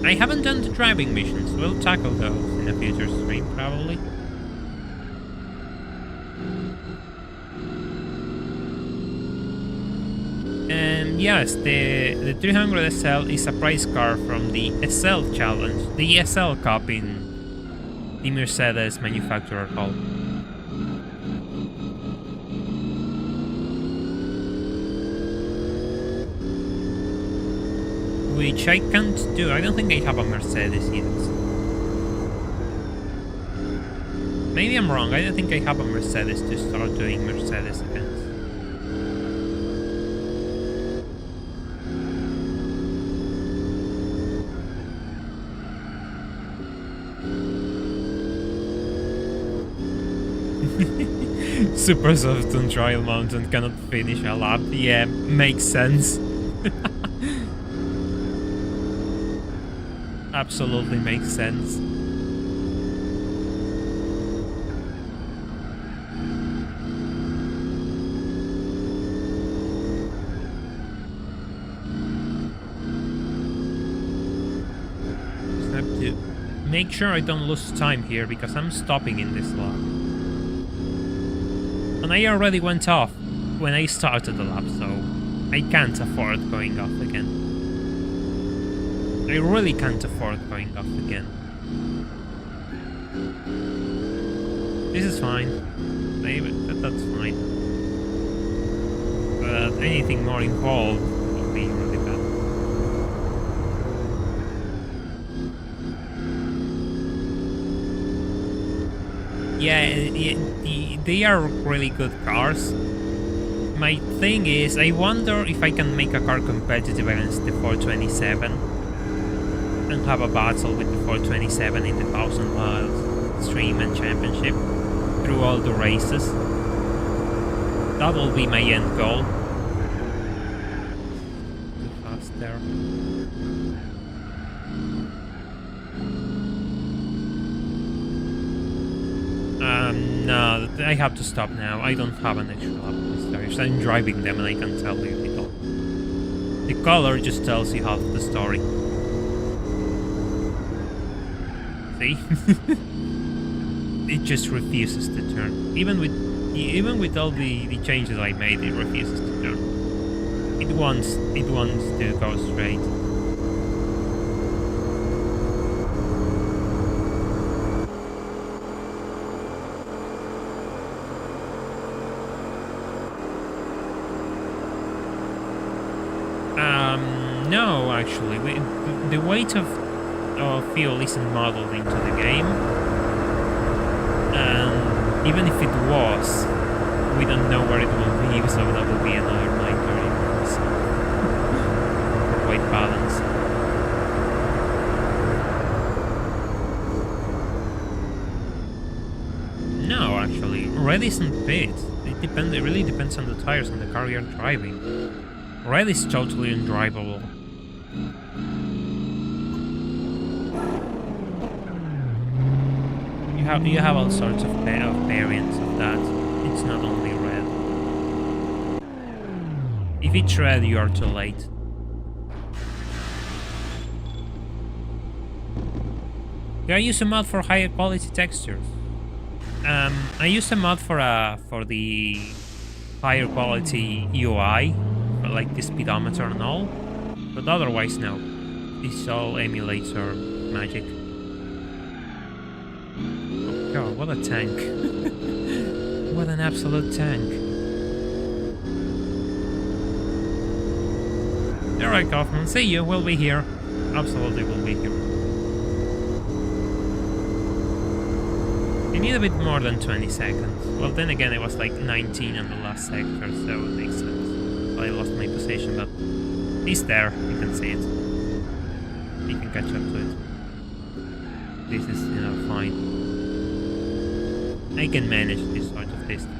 I haven't done the driving missions. We'll tackle those in a future stream, probably. And yes, the 300 SL is a prize car from the SL challenge, the SL Cup in the Mercedes manufacturer hall. Which I can't do. I don't think I have a Mercedes yet. Maybe I'm wrong. I don't think I have a Mercedes to start doing Mercedes events. Super soft on trial mount and cannot finish a lap. Yeah, makes sense. Absolutely makes sense. Just have to make sure I don't lose time here because I'm stopping in this lap. And I already went off when I started the lap, so I can't afford going off again. I really can't afford going off again. This is fine. Maybe that's fine. But anything more involved will be really bad. Yeah, they are really good cars. My thing is, I wonder if I can make a car competitive against the 427 and have a battle with the 427 in the 1,000 miles stream and championship through all the races. That will be my end goal. Too fast there. No, I have to stop now. I don't have an extra lap on these tires. I'm driving them and I can tell you it all. The color just tells you half the story. See? It just refuses to turn. Even with all the changes I made, it refuses to turn. It wants to go straight. No, actually, the weight of fuel isn't modeled into the game, and even if it was, we don't know where it will be, so that will be another nightmare. Weight balance. No, actually, red isn't bit. It really depends on the tires and the car you're driving. Red is totally undrivable. You have all sorts of variants of that. It's not only red. If it's red, you are too late. Do I use a mod for higher quality textures? I used a mod for the higher quality UI, like the speedometer and all, but otherwise no. It's all emulator magic. Oh god, what a tank. What an absolute tank. Alright, Kaufman, see you, we'll be here. Absolutely, we'll be here. I need a bit more than 20 seconds. Well, then again, it was like 19 on the last sector, so it makes sense. I lost my position, but he's there. You can see it. You can catch up to it. This is, fine. I can manage this sort of distance.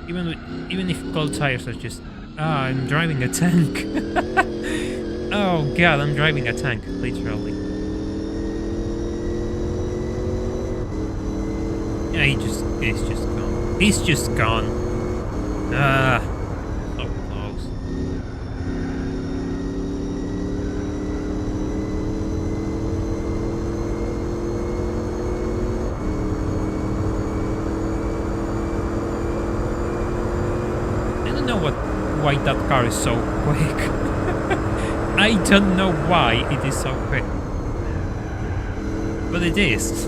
Even if cold tires are just... Ah, I'm driving a tank. Oh god, I'm driving a tank, literally. Yeah, he's just gone. He's just gone. Ah. Why that car is so quick. I don't know why it is so quick. But it is. It's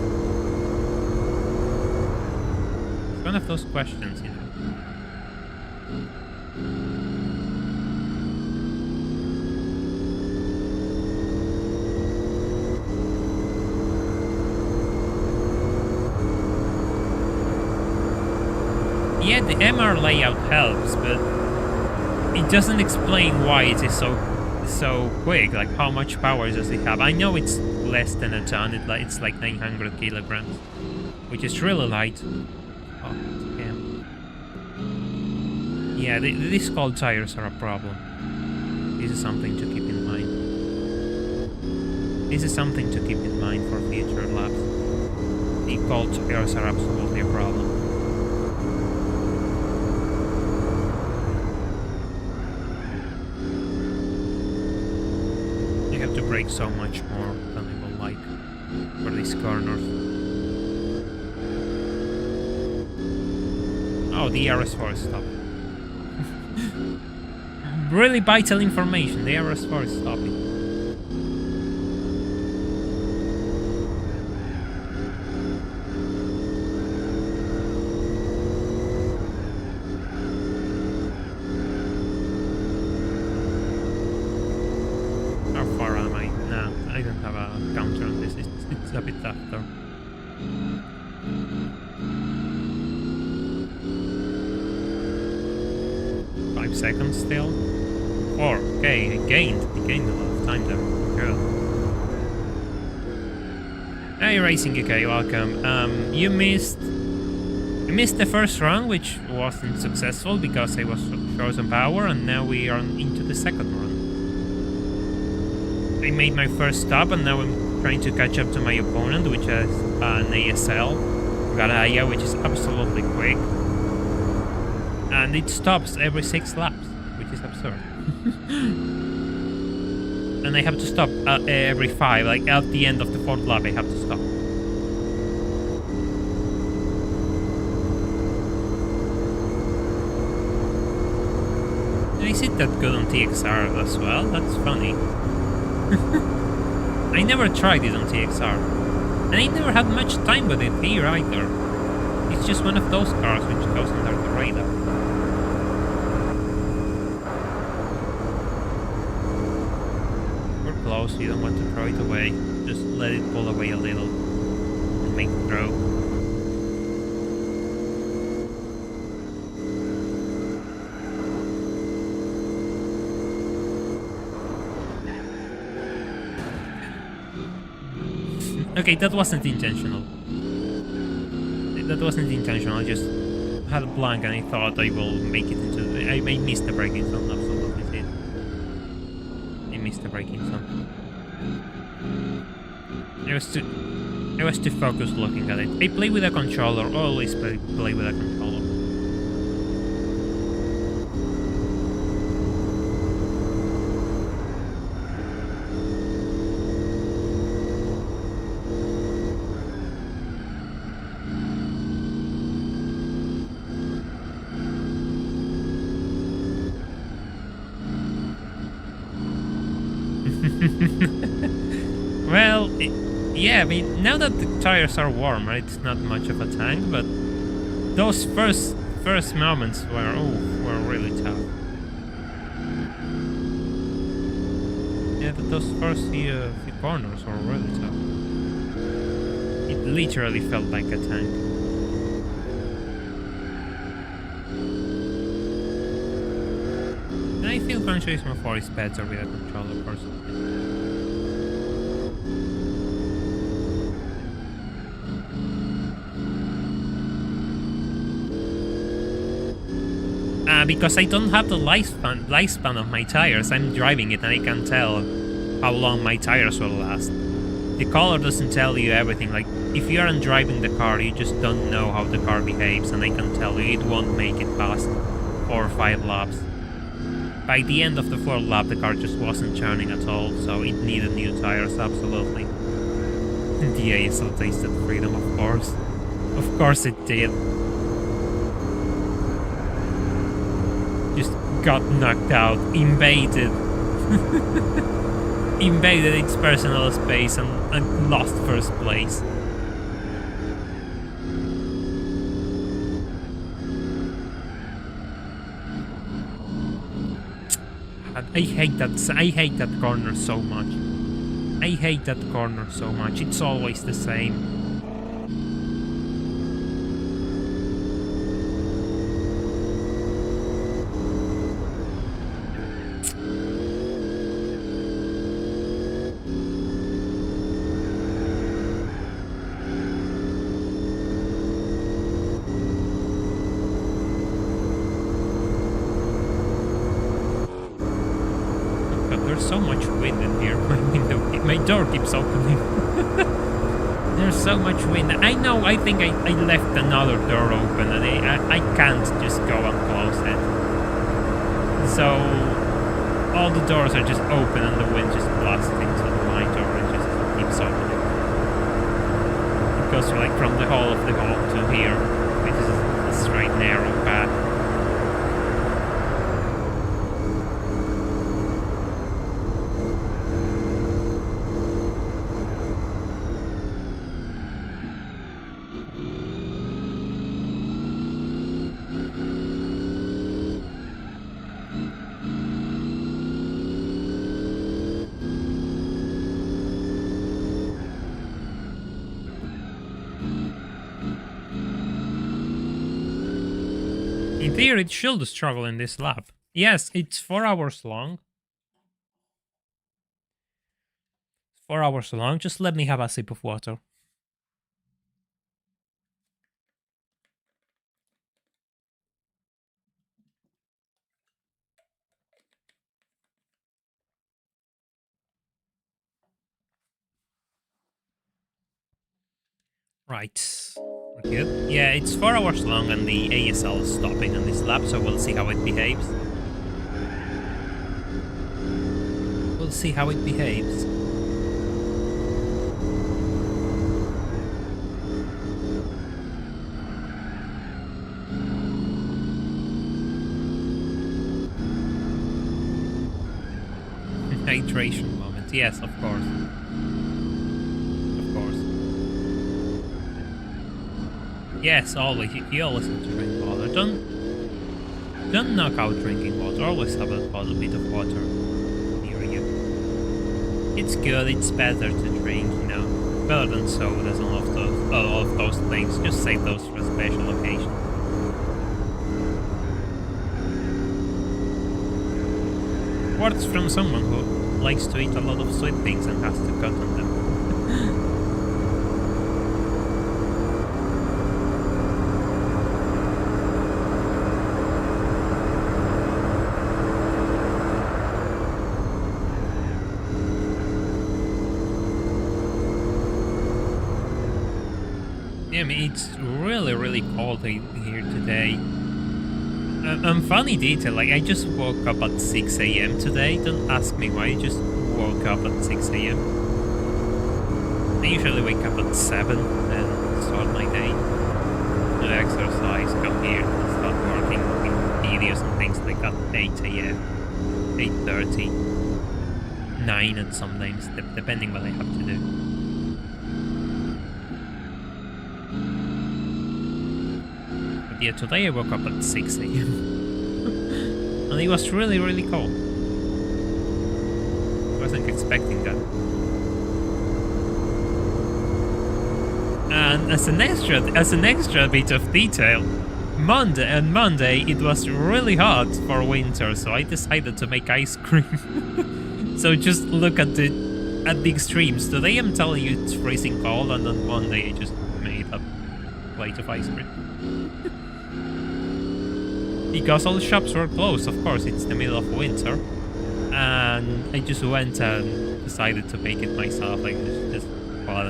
one of those questions, Yeah, the MR layout helps, but it doesn't explain why it is so quick. Like, how much power does it have? I know it's less than a ton. It's like 900 kilograms, which is really light. Oh, damn. Yeah, these cold tires are a problem. This is something to keep in mind. This is something to keep in mind for future laps. The cold tires are absolutely a problem. To brake so much more than I would like for these corners. Oh, the RS4 is stopping. Really vital information, the RS4 is stopping. How far am I? No, I don't have a counter on this. It's a bit after. Five seconds still. 4. Okay, I gained a lot of time there. Good. Hey, Racing UK, welcome. You missed the first run, which wasn't successful because I was short on power, and now we are into the second run. I made my first stop, and now I'm trying to catch up to my opponent, which has an ASL, Garaya, which is absolutely quick. And it stops every 6 laps, which is absurd. And I have to stop every 5, like at the end of the 4th lap I have to stop. Is it that good on TXR as well? That's funny. I never tried it on TXR. And I never had much time with it here either. It's just one of those cars which goes under the radar. We're close, you don't want to throw it away. Just let it pull away a little and make the throw. Okay, that wasn't intentional. That wasn't intentional, I just had a blank and I thought I will make it into the... I missed the braking zone, absolutely did. I missed the braking zone. I was too focused looking at it. I play with a controller, always play with a controller. Well, yeah, I mean, now that the tires are warmer, it's not much of a tank, but those first moments were really tough. Yeah, those first few corners were really tough. It literally felt like a tank. And I feel Gran Turismo 4 is better with a controller personally. Because I don't have the lifespan of my tires, I'm driving it and I can tell how long my tires will last. The color doesn't tell you everything, like if you aren't driving the car you just don't know how the car behaves, and I can tell you it won't make it past 4 or 5 laps. By the end of the 4th lap the car just wasn't turning at all, so it needed new tires, absolutely. The ASL tasted freedom, of course. Of course it did. Just got knocked out, invaded. Invaded its personal space and lost first place. I hate that corner so much. I hate that corner so much. It's always the same. So much wind in here. My door keeps opening. There's so much wind. I know, I think I left another door open and I can't just go and close it. So all the doors are just open and the wind just blasts into my door and just keeps opening. It goes like from the hall of the hall to here, which is a straight narrow path. theory, it should struggle in this lap. Yes, it's 4 hours long. 4 hours long. Just let me have a sip of water. Right. We're good. Yeah, it's 4 hours long and the ASL is stopping on this lap, so we'll see how it behaves. We'll see how it behaves. Hydration moment. Yes, of course. Of course. Yes, always. You always have to drink water. Don't knock out drinking water. Always have a bit of water near you. It's good. It's better to drink, you know. Better than sodas and all of those things. Just save those for special occasions. Words from someone who likes to eat a lot of sweet things and has to cut on them. Yeah, I mean, it's really cold here today. Funny detail, like I just woke up at 6 a.m. today. Don't ask me why, I just woke up at 6 a.m. I usually wake up at 7 and start my day. Do exercise, come here, and start working in videos and things like that at 8 a.m., 8:30, 9 and sometimes, depending what I have to do. Yeah, today I woke up at 6 a.m. and it was really cold. I wasn't expecting that. And as an extra bit of detail, Monday it was really hot for winter, so I decided to make ice cream. So just look at the extremes. Today I'm telling you it's freezing cold, and on Monday I just made a plate of ice cream. Because all the shops were closed, of course, it's the middle of winter. And I just went and decided to make it myself. Like, it's just quite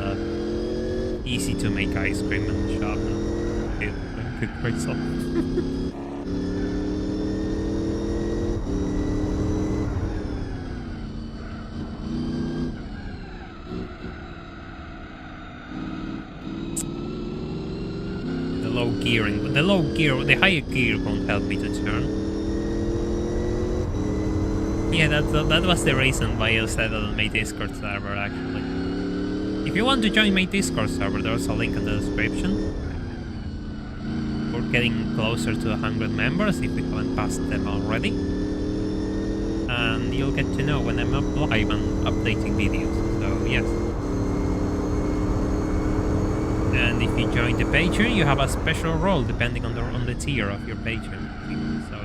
easy to make ice cream in the shop and cook myself. Gearing, but the higher gear won't help me to turn. Yeah, that was the reason why I said on my Discord server, actually. If you want to join my Discord server, there's a link in the description. We're getting closer to 100 members, if we haven't passed them already. And you'll get to know when I'm live and updating videos, so yes. And if you join the Patreon, you have a special role depending on the tier of your Patreon. So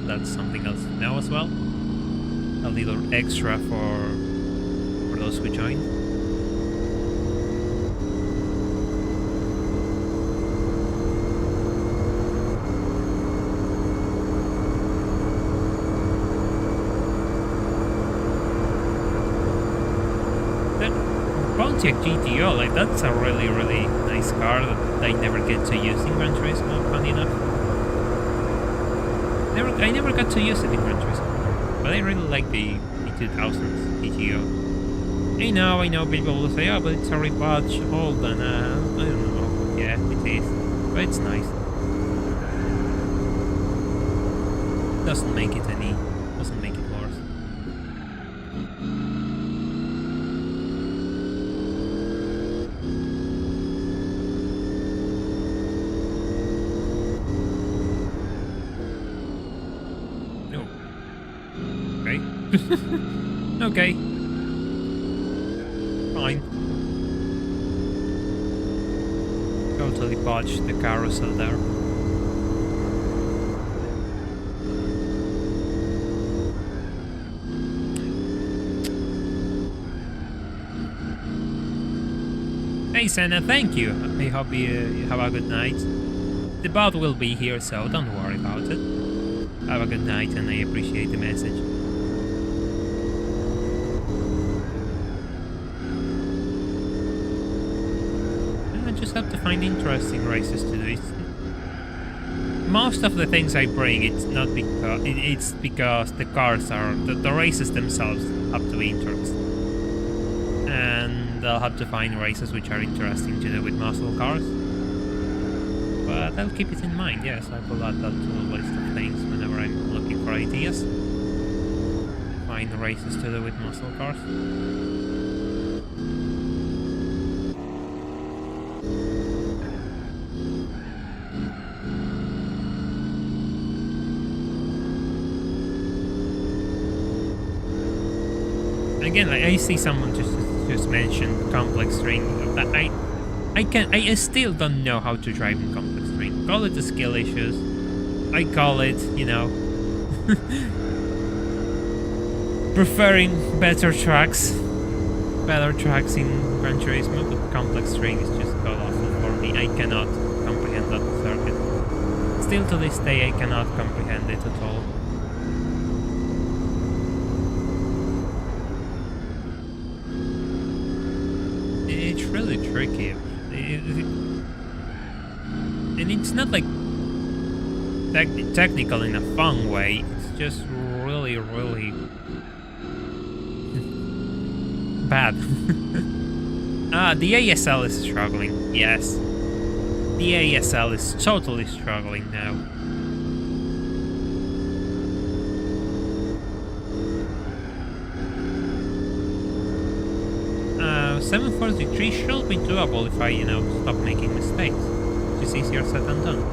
that's something else to know as well. A little extra for those who join. Pontiac GTO, like that's a really nice car that I never get to use in Gran Turismo, funny enough. I never got to use it in Gran Turismo, but I really like the 2000s GTO. I know people will say, oh, but it's a rebadge old, and I don't know. Yeah, it is, but it's nice. Doesn't make it worse. Okay. Fine. Totally botched the carousel there. Hi Senna, thank you. I hope you have a good night. The bot will be here, so don't worry about it. Have a good night, and I appreciate the message. I just have to find interesting races to do. Most of the things I bring, it's not because it's because the cars are the races themselves have to be interesting, and I'll have to find races which are interesting to do with muscle cars. But I'll keep it in mind. Yes, I will add that to the list of things whenever I'm looking for ideas. Find races to do with muscle cars. Again, I see someone just mentioned complex string. I still don't know how to drive in complex string. Call it the skill issues. I call it, you know, preferring better tracks in Gran Turismo, but complex string is just colossal for me. I cannot comprehend that circuit. Still to this day, I cannot comprehend it at all. It's really tricky, and it's not like technical in a fun way. It's just really bad. The ASL is struggling. Yes, the ASL is totally struggling now. 743 should be doable if I, you know, stop making mistakes. It's easier said than done.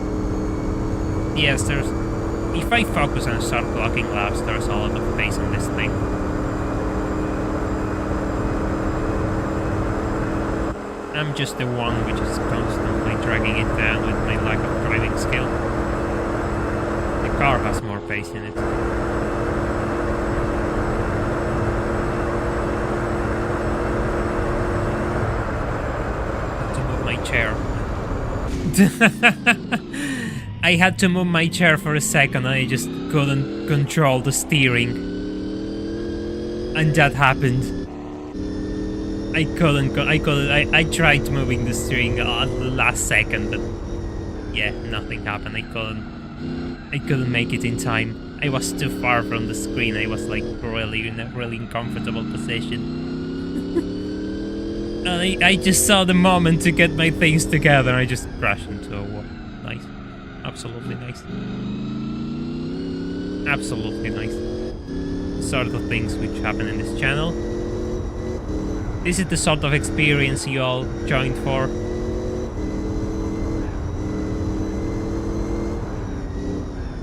Yes, if I focus and start blocking laps, there's a lot of pace on this thing. I'm just the one which is constantly dragging it down with my lack of driving skill. The car has more pace in it. Chair. I had to move my chair for a second. I just couldn't control the steering, and that happened. I couldn't. I tried moving the steering at the last second, but yeah, nothing happened. I couldn't make it in time. I was too far from the screen. I was like really in a really uncomfortable position. And I just saw the moment to get my things together, and I just crashed into a wall. Nice. Absolutely nice. Absolutely nice. Sort of things which happen in this channel. This is the sort of experience you all joined for.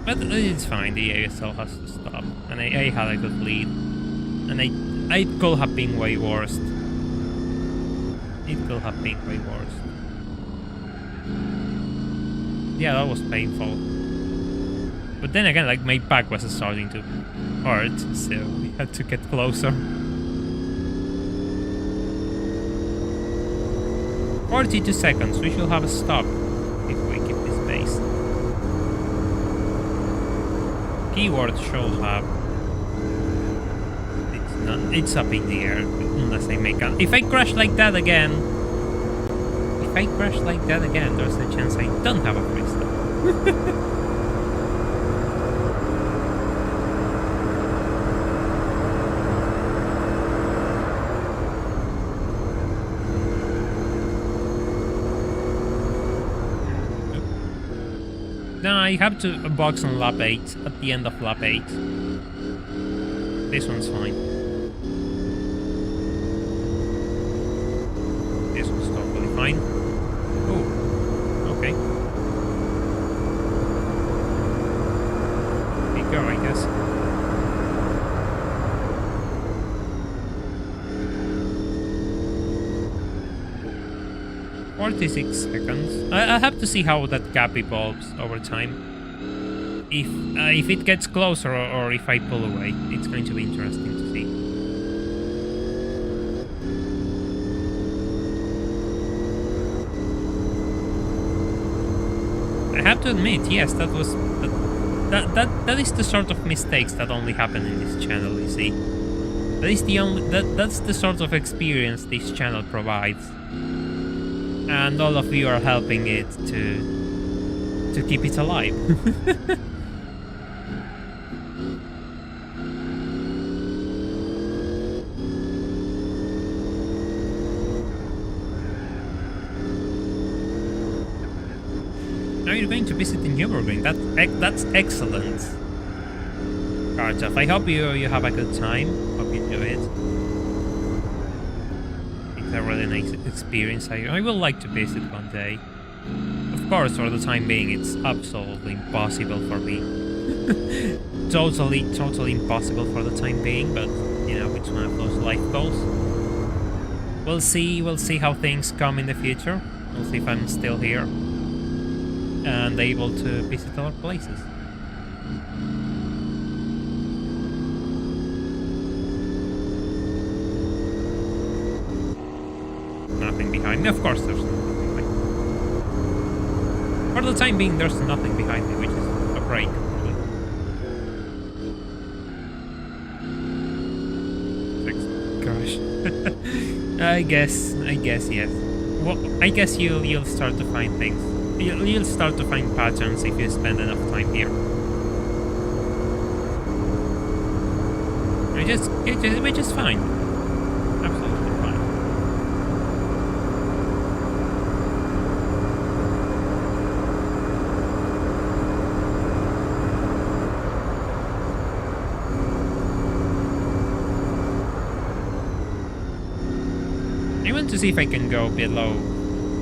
But it's fine, the ASL has to stop. And I had a good lead. And I could have been way worse. It could have been way worse. Yeah, that was painful. But then again, like, my back was starting to hurt, so we had to get closer. 42 seconds, we should have a stop if we keep this pace. Keyword should have. It's up in the air unless I make a. If I crash like that again, there's a chance I don't have a free stop. Then I have to box on lap 8 at the end of lap 8. This one's fine. This one's totally fine. Oh, okay. Here we go, I guess. "46 seconds. I have to see how that gap evolves over time. If it gets closer or if I pull away, it's going to be interesting to see. 「to admit, yes, that is the sort of mistakes that only happen in this channel, you see. That's the sort of experience this channel provides. And all of you are helping it to keep it alive. Now you're going to visit the Nurburgring. That's excellent. Kartov, I hope you have a good time. Hope you enjoy it. It's a really nice experience. I will like to visit one day. Of course, for the time being, it's absolutely impossible for me. totally impossible for the time being, but you know, it's one of those life goals. We'll see how things come in the future. We'll see if I'm still here and able to visit other places. Nothing behind me. Of course there's nothing behind me. For the time being, there's nothing behind me, which is a break. Gosh. I guess yes. Well, I guess you'll start to find things. You'll start to find patterns if you spend enough time here. Which is fine. Absolutely fine. I want to see if I can go below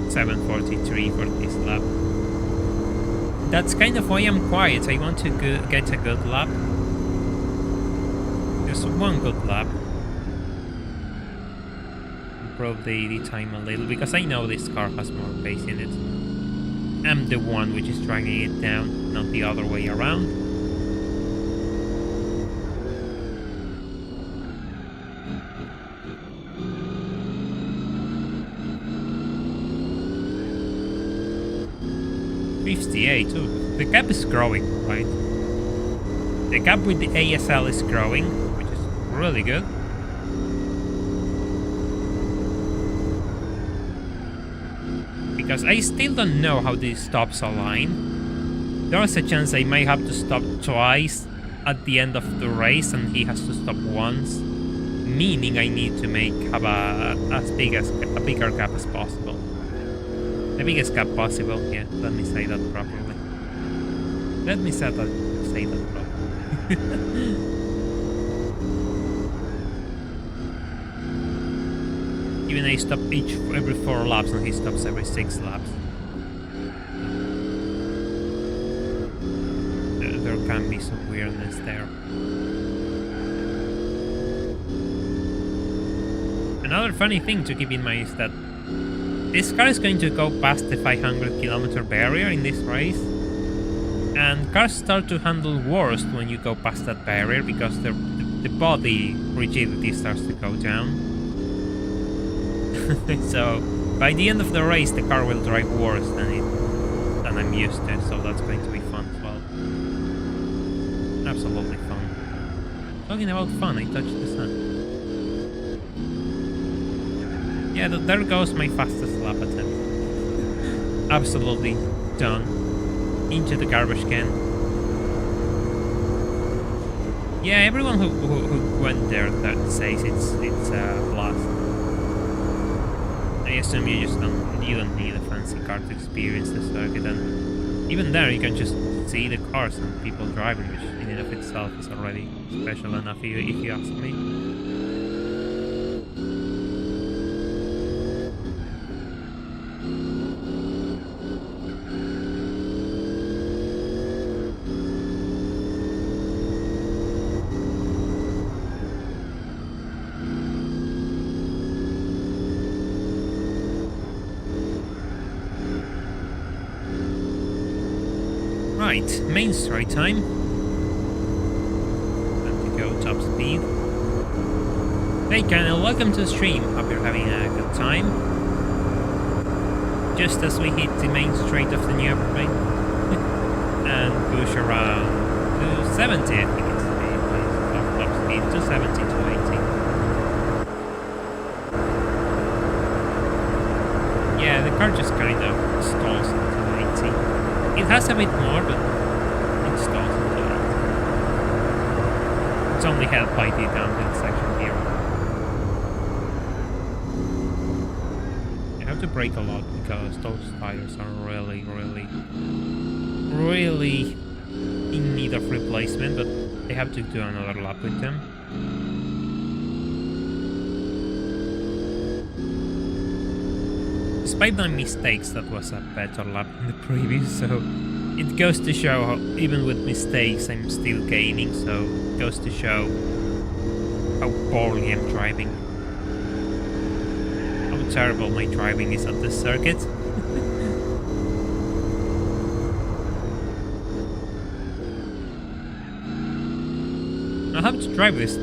743 for this lap. That's kind of why I'm quiet. I want to get a good lap. Just one good lap. Improve the time a little, because I know this car has more pace in it. I'm the one which is dragging it down, not the other way around. Too. The gap is growing, right? The gap with the ASL is growing, which is really good. Because I still don't know how these stops align. There's a chance I might have to stop twice at the end of the race and he has to stop once. Meaning I need to have a bigger gap as possible. The biggest gap possible, yeah, let me say that properly. Let me say that properly. Even I stop every 4 laps and he stops every 6 laps. There can be some weirdness there. Another funny thing to keep in mind is that this car is going to go past the 500-kilometer barrier in this race, and cars start to handle worse when you go past that barrier because the body rigidity starts to go down. So by the end of the race, the car will drive worse than I'm used to, so that's going to be fun as well. Absolutely fun. Talking about fun, I touched the sun. Yeah, there goes my fastest lap attempt. Absolutely done. Into the garbage can. Yeah, everyone who went there that says it's a blast. I assume you don't need a fancy car to experience the circuit, and even there you can just see the cars and people driving, which in and of itself is already special enough if you ask me. Right, main straight time. Time to go top speed. Hey Kennel, welcome to the stream. Hope you're having a good time. Just as we hit the main straight of the Nurburgring. and push around to 70, I think it's the top speed, to 70 to 80. Yeah, the car just kind of stalls into 80. It has a bit more, but it stalls into 80. It's only helped by the downhill section here. I have to brake a lot because those tires are really in need of replacement, but they have to do another lap with them. Despite my mistakes, that was a better lap than the previous, so it goes to show how even with mistakes I'm still gaining, so it goes to show how poorly I'm driving. How terrible my driving is at this circuit. I'll have to drive this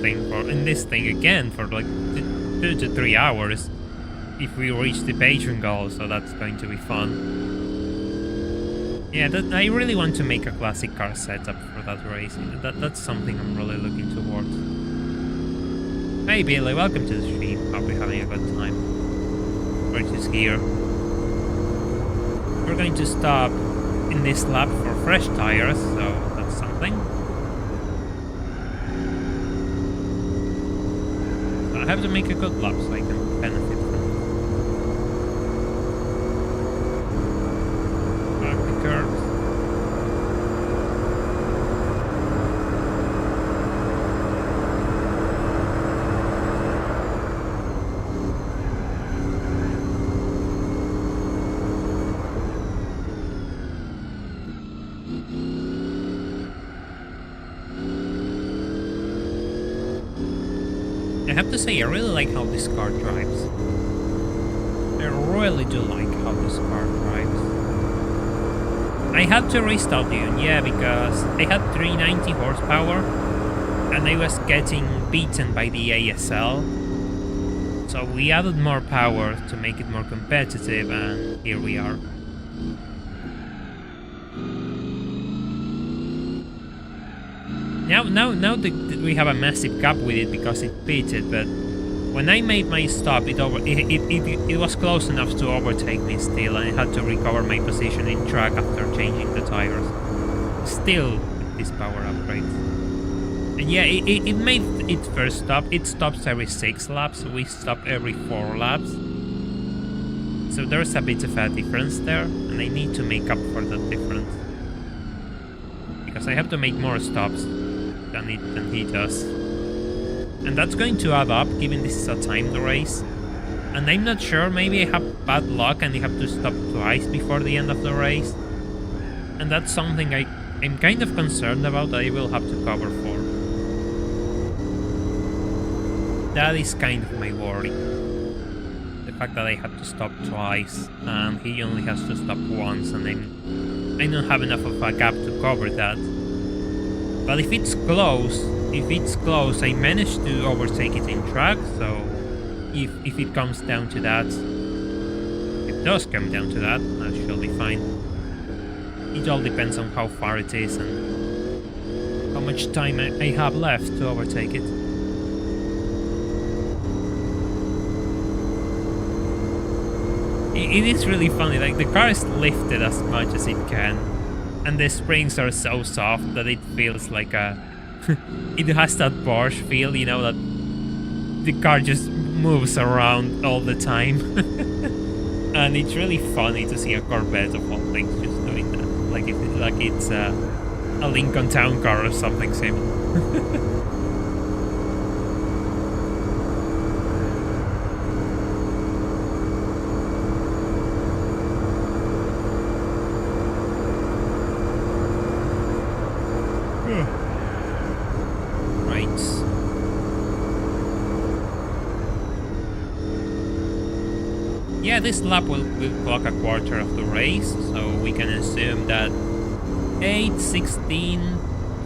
thing again for like 2 to 3 hours if we reach the Patreon goal, so that's going to be fun. Yeah, I really want to make a classic car setup for that race. That's something I'm really looking towards. Hey Billy, welcome to the stream. Hope you're having a good time. Rich is here. We're going to stop in this lap for fresh tires, so that's something. So I have to make a good lap so I can benefit from it. Curves. I have to say, I really like how this car drives. I really do like how this car drives. I had to restart the unit, yeah, because I had 390 horsepower and I was getting beaten by the ASL. So we added more power to make it more competitive, and here we are. Now we have a massive gap with it because it pitted, but when I made my stop, it was close enough to overtake me still, and I had to recover my position in track after changing the tires. Still with this power upgrade. And yeah, it made its first stop. It stops every 6 laps, we stop every 4 laps. So there's a bit of a difference there, and I need to make up for that difference. Because I have to make more stops than he does. And that's going to add up, given this is a timed race. And I'm not sure, maybe I have bad luck and I have to stop twice before the end of the race. And that's something I'm kind of concerned about that I will have to cover for. That is kind of my worry. The fact that I have to stop twice and he only has to stop once, and I don't have enough of a gap to cover that. But if it's close, I manage to overtake it in track, so if it comes down to that, if it does come down to that, I shall be fine. It all depends on how far it is and how much time I have left to overtake it. It is really funny, like the car is lifted as much as it can, and the springs are so soft that it feels like a... it has that Porsche feel, you know, that the car just moves around all the time. And it's really funny to see a Corvette of all things just doing that. Like it's a Lincoln Town Car or something similar. Yeah, this lap will clock a quarter of the race, so we can assume that 8, 16,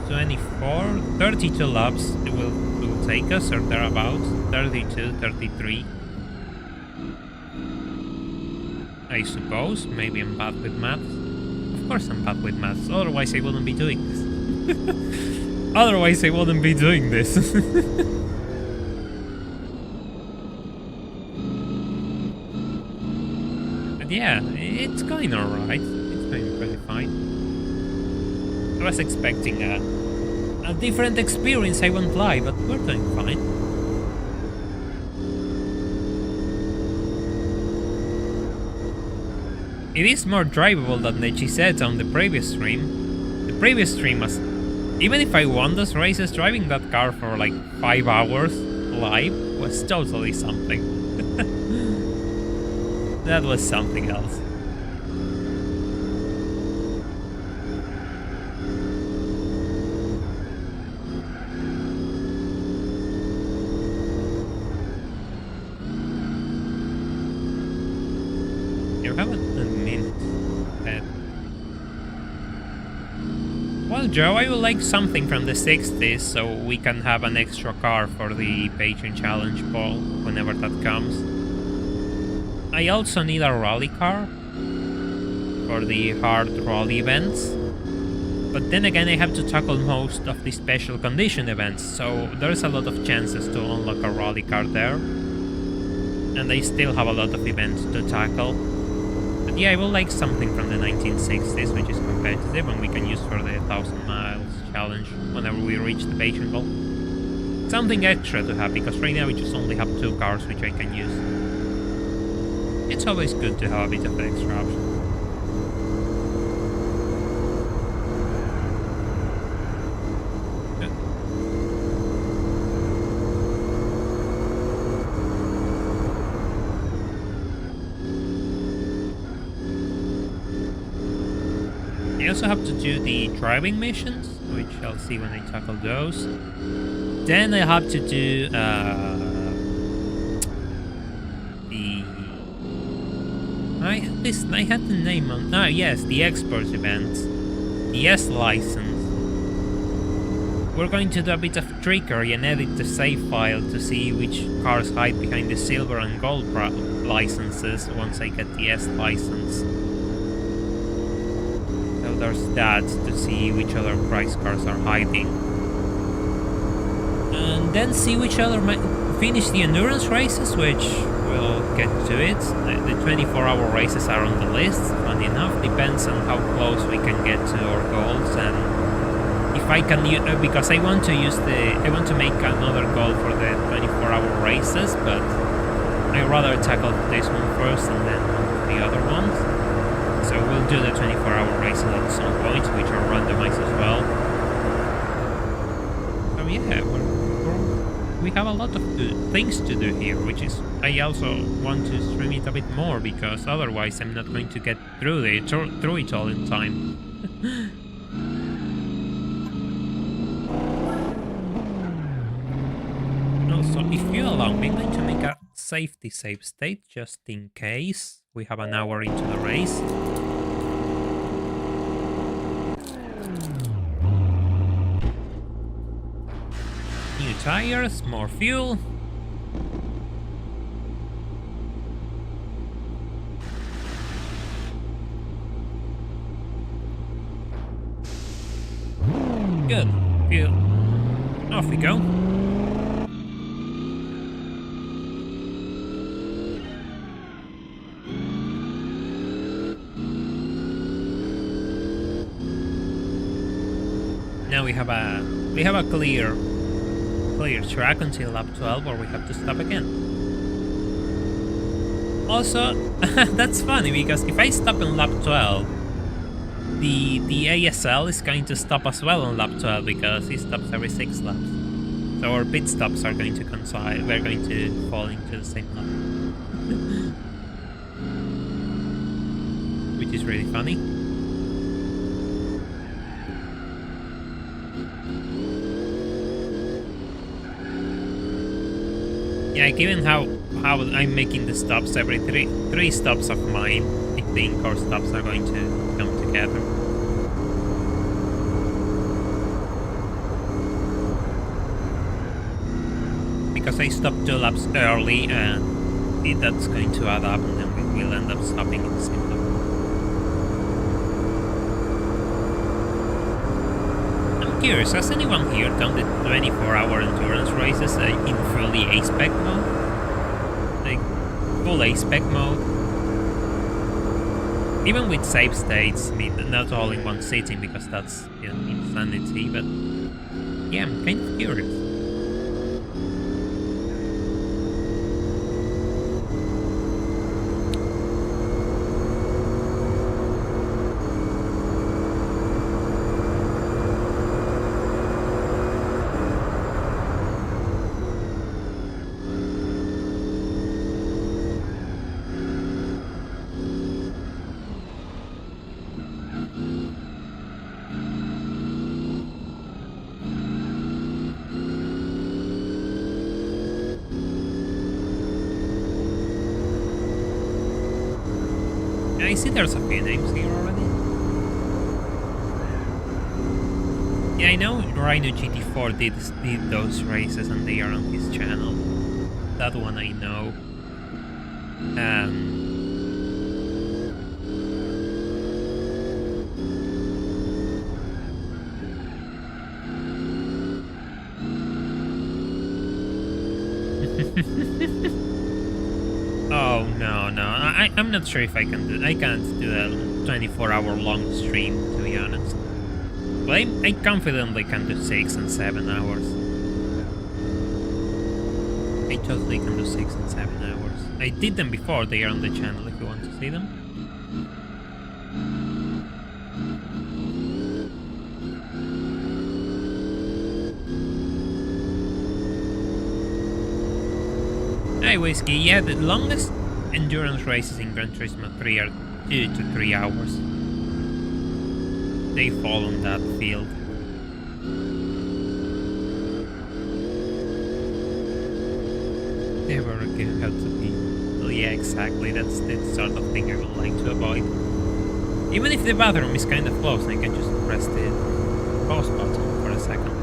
24, 32 laps it will take us, or thereabouts, 32, 33. I suppose, maybe I'm bad with maths. Of Of course I'm bad with maths, otherwise I wouldn't be doing this. Otherwise I wouldn't be doing this. But yeah, it's going alright. It's going pretty fine. I was expecting a different experience, I won't lie, but we're doing fine. It is more drivable than the Gisette on the previous stream. The previous stream was... Even if I won those races, driving that car for like 5 hours live was totally something. That was something else. You haven't admitted. Well, Joe, I would like something from the 60s so we can have an extra car for the Patreon Challenge poll whenever that comes. I also need a rally car for the hard rally events. But then again, I have to tackle most of the special condition events, so there's a lot of chances to unlock a rally car there. And I still have a lot of events to tackle. But yeah, I would like something from the 1960s, which is competitive and we can use for the 1,000 miles challenge whenever we reach the Patreon goal. Something extra to have, because right now we just only have 2 cars which I can use. It's always good to have a bit of an extra option. I also have to do the driving missions, which I'll see when I tackle those. Then I have to do I had the name on... Ah, yes, the export event. The S license. We're going to do a bit of trickery and edit the save file to see which cars hide behind the silver and gold licenses once I get the S license. So there's that, to see which other price cars are hiding. And then see which other... finish the endurance races, which we'll get to it. The 24-hour races are on the list, funny enough. Depends on how close we can get to our goals, and if I can, because I want to make another goal for the 24-hour races, but I'd rather tackle this one first and then the other ones. So we'll do the 24-hour races at some point, which are randomized as well. So yeah, we have a lot of things to do here, which is, I also want to stream it a bit more, because otherwise I'm not going to get through it all in time. Also, if you allow me, I'm going to make a safety save state, just in case we have an hour into the race. New tires, more fuel. Good. Fuel. Off we go. Now we have a clear track until lap 12, or we have to stop again. Also, that's funny, because if I stop in lap 12, the ASL is going to stop as well on lap 12, because it stops every 6 laps. So our pit stops are going to coincide, we're going to fall into the same lap. Which is really funny. Yeah, given how I'm making the stops every three stops of mine, I think our stops are going to come together. Because I stopped 2 laps early, and that's going to add up, and then we will end up stopping in the same lap. curious, has anyone here done the 24-hour endurance races in fully A-spec mode? Like, full A-spec mode? Even with save states, I mean, not all in one sitting because that's, you know, insanity, but yeah, I'm kind of curious. I see there's a few names here already. Yeah, I know Rhino GT4 did those races and they are on his channel. That one I know. Oh no, I'm not sure if I can do. I can't do a 24-hour long stream, to be honest. But I confidently can do 6 and 7 hours. I totally can do 6 and 7 hours. I did them before. They are on the channel if you want to see them. Hey Whiskey, yeah, the longest endurance races in Gran Turismo 3 are 2 to 3 hours. They fall on that field. They were going out to be. Well, yeah, exactly. That's the sort of thing I would like to avoid. Even if the bathroom is kind of close, I can just press the pause button for a second.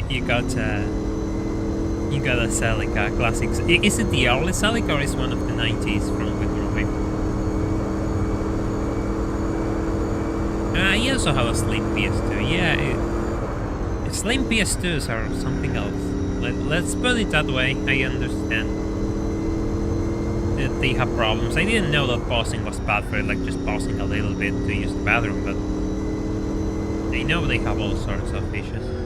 You got a Celica classic. Is it the early Celica or is one of the 90s from With Drive? You also have a Slim PS2. Yeah, Slim PS2s are something else. Let's put it that way. I understand that they have problems. I didn't know that pausing was bad for it, like just pausing a little bit to use the bathroom, but I know they have all sorts of issues.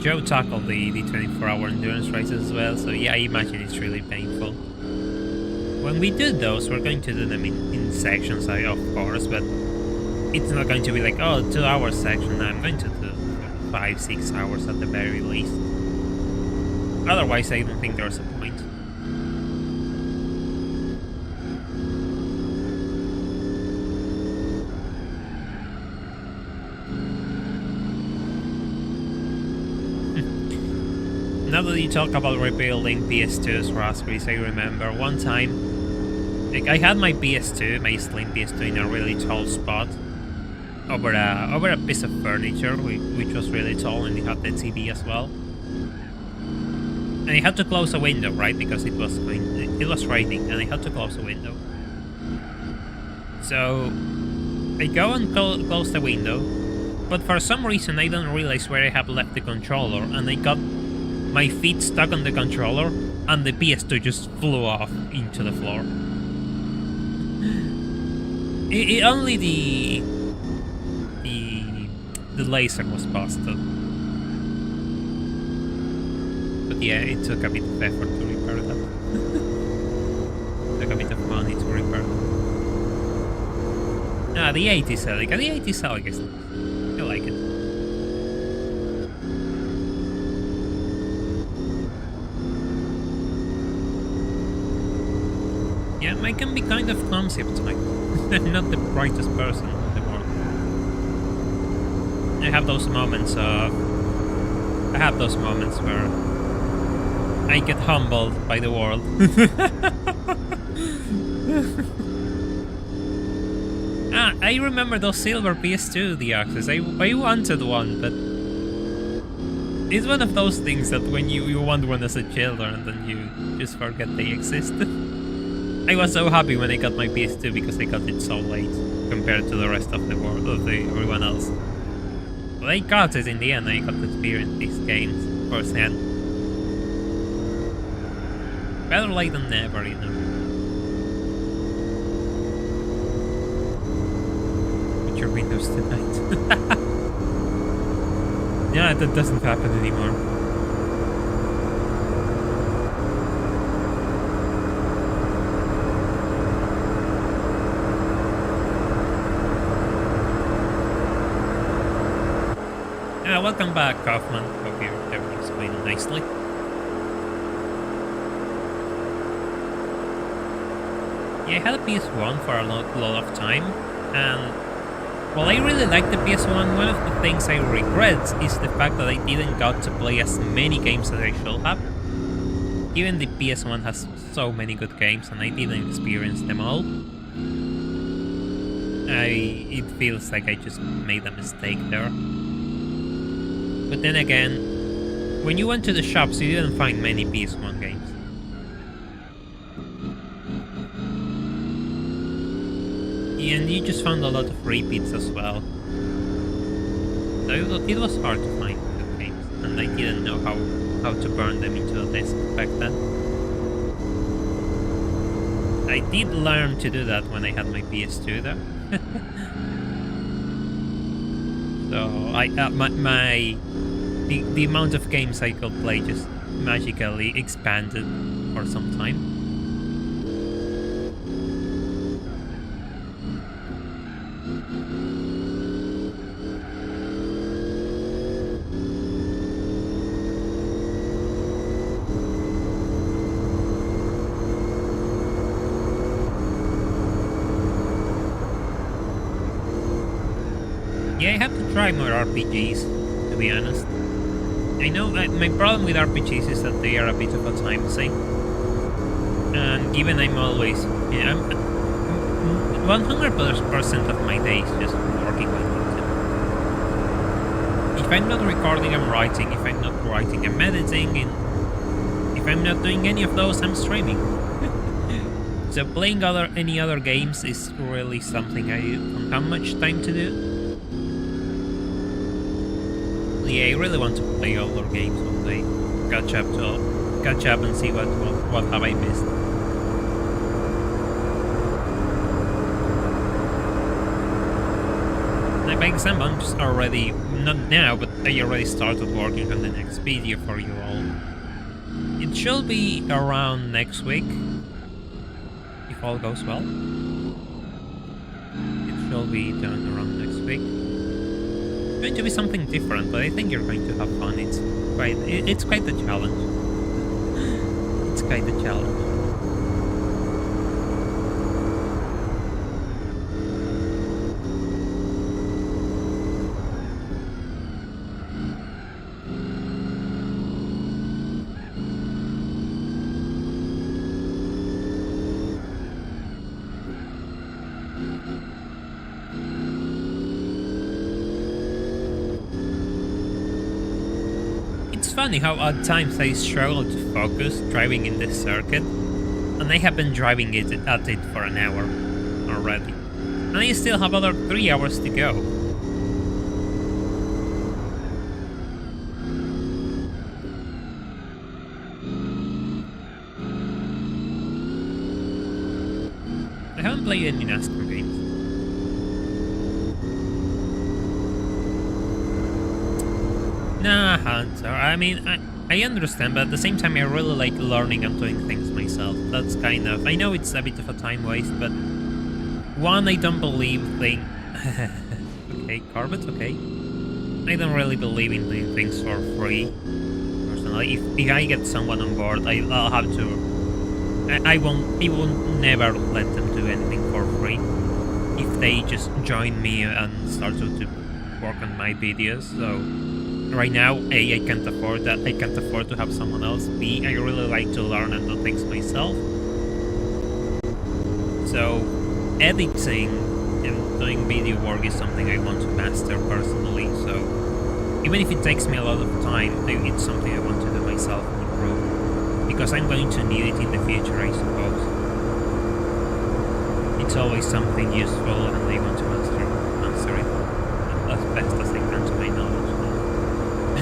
Joe tackled the 24-hour endurance races as well, so yeah, I imagine it's really painful. When we do those, we're going to do them in sections, of course, but it's not going to be like, oh, 2-hour section. I'm going to do 5-6 hours at the very least. Otherwise, I don't think there's a point. Now that you talk about rebuilding PS2's raspberries, I remember one time, like I had my PS2, my Slim PS2, in a really tall spot over a piece of furniture, which was really tall, and it had the TV as well. And I had to close a window, right, because it was raining, and I had to close a window. So I go and close the window, but for some reason I don't realize where I have left the controller, and I got my feet stuck on the controller, and the PS2 just flew off into the floor. Only the laser was busted. But yeah, it took a bit of effort to repair that. Took a bit of money to repair that. The 80 Celica. The 80 Celica is nice. I like it. I can be kind of clumsy at times. I'm not the brightest person in the world. I have those moments where I get humbled by the world. I remember those silver PS2 Deoxys. I wanted one, but it's one of those things that when you want one as a child and then you just forget they exist. I was so happy when I got my PS2 because I got it so late compared to the rest of the world, everyone else. But I got it in the end. I got to experience these games firsthand. Better late than never, you know. Put your windows tonight. Yeah, that doesn't happen anymore. Welcome back, Kaufman. Hope everything's going nicely. Yeah, I had a PS1 for a lot of time, and while I really like the PS1, one of the things I regret is the fact that I didn't got to play as many games as I should have. Even the PS1 has so many good games, and I didn't experience them all. It feels like I just made a mistake there. But then again, when you went to the shops, you didn't find many PS1 games. And you just found a lot of repeats as well. So it was hard to find good games, and I didn't know how to burn them into a disc back then. I did learn to do that when I had my PS2 though. So the amount of games I could play just magically expanded for some time. Yeah, I have to try more RPGs, to be honest. I know my problem with RPGs is that they are a bit of a time sink. And given I'm always, I'm 100% of my days just working on it. If I'm not recording, I'm writing. If I'm not writing, I'm editing. And if I'm not doing any of those, I'm streaming. So playing any other games is really something I don't have much time to do. Yeah, I really want to play other games one day. Catch up and see what have I missed. Like, by example, I'm just already, not now, but I already started working on the next video for you all. It should be around next week, if all goes well. It should be done around next week. Going to be something different, but I think you're going to have fun. It's quite a challenge. It's quite a challenge. It's funny how at times I struggle to focus driving in this circuit, and I have been driving at it for an hour already, and I still have another 3 hours to go. I haven't played any NASCAR games. Nah, Hunter. I mean, I understand, but at the same time, I really like learning and doing things myself. That's kind of... I know it's a bit of a time waste, but... One, I don't believe okay, Corvette, okay. I don't really believe in doing things for free. Personally, if I get someone on board, I'll have to I won't never let them do anything for free. If they just join me and start to work on my videos. So right now, A, I can't afford that. I can't afford to have someone else. B, I really like to learn and do things myself. So editing and doing video work is something I want to master personally. So even if it takes me a lot of time, it's something I want to do myself and improve. Because I'm going to need it in the future, I suppose. It's always something useful and I want to master it as best as I can to my knowledge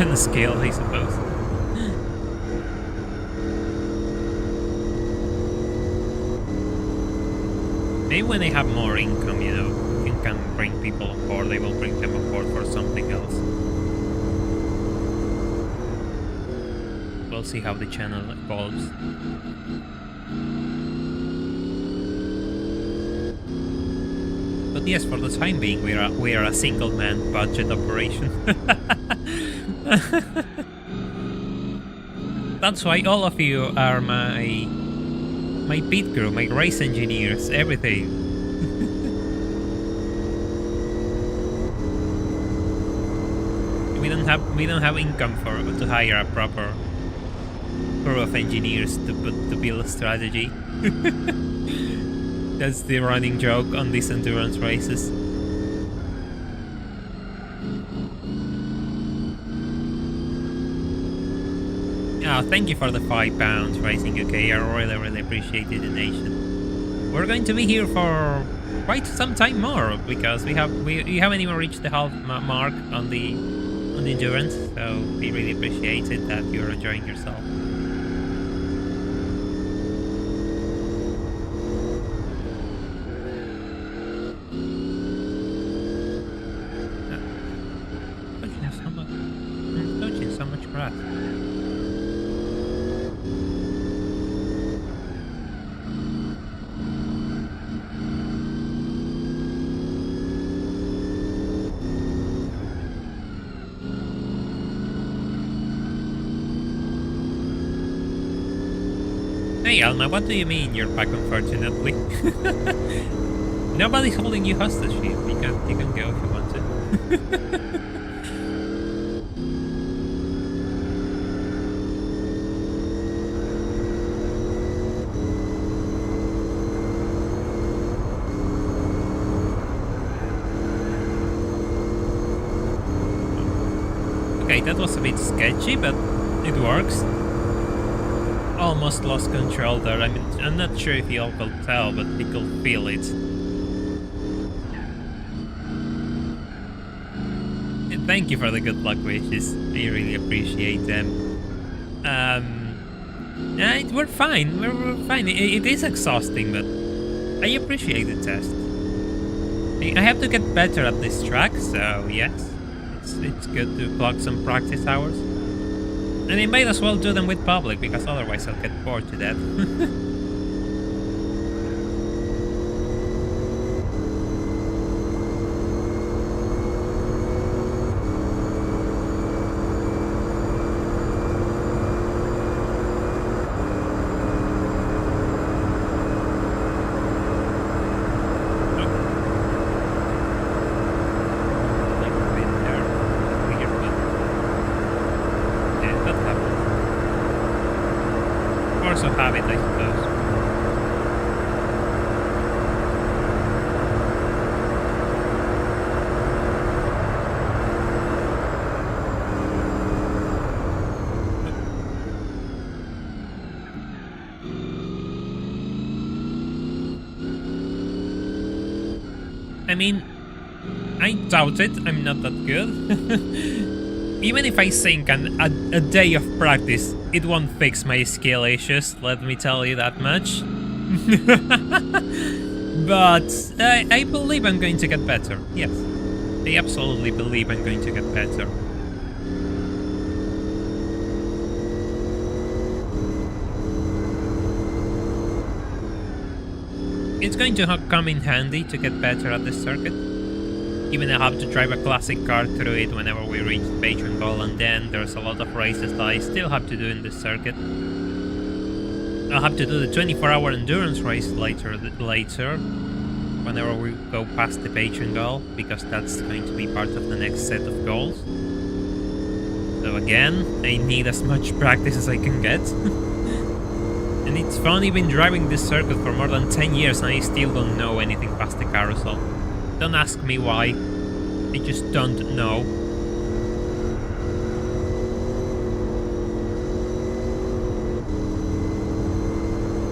and skill, I suppose. Maybe when I have more income, you know, you can bring people on board, I will bring them on board for something else. We'll see how the channel evolves. But yes, for the time being, we are a single-man budget operation. That's why all of you are my pit crew, my race engineers, everything. we don't have income to hire a proper crew of engineers to build a strategy. That's the running joke on these endurance races. Oh, thank you for the £5, Racing UK. I really appreciate the donation. We're going to be here for quite some time more because we haven't even reached the half mark on the endurance. So we really appreciate it that you're enjoying yourself. Hey Alma, what do you mean you're back unfortunately? Nobody's holding you hostage here. You can go if you want to. Okay, that was a bit sketchy, but it works. Almost lost control there. I mean, I'm not sure if you all could tell, but you could feel it. And thank you for the good luck wishes. I really appreciate them. We're fine. We're fine. It is exhausting, but I appreciate the test. I have to get better at this track, so yes, it's good to clock some practice hours. And I might as well do them with public, because otherwise I'll get bored to death. I mean, I doubt it. I'm not that good. Even if I sink a day of practice, it won't fix my skill issues, let me tell you that much. But I believe I'm going to get better. Yes, I absolutely believe I'm going to get better. It's going to come in handy to get better at this circuit. Even I have to drive a classic car through it whenever we reach the patron goal, and then there's a lot of races that I still have to do in this circuit. I'll have to do the 24-hour endurance race later, whenever we go past the Patreon goal, because that's going to be part of the next set of goals. So again, I need as much practice as I can get. And it's funny, been driving this circuit for more than 10 years and I still don't know anything past the carousel. Don't ask me why, I just don't know.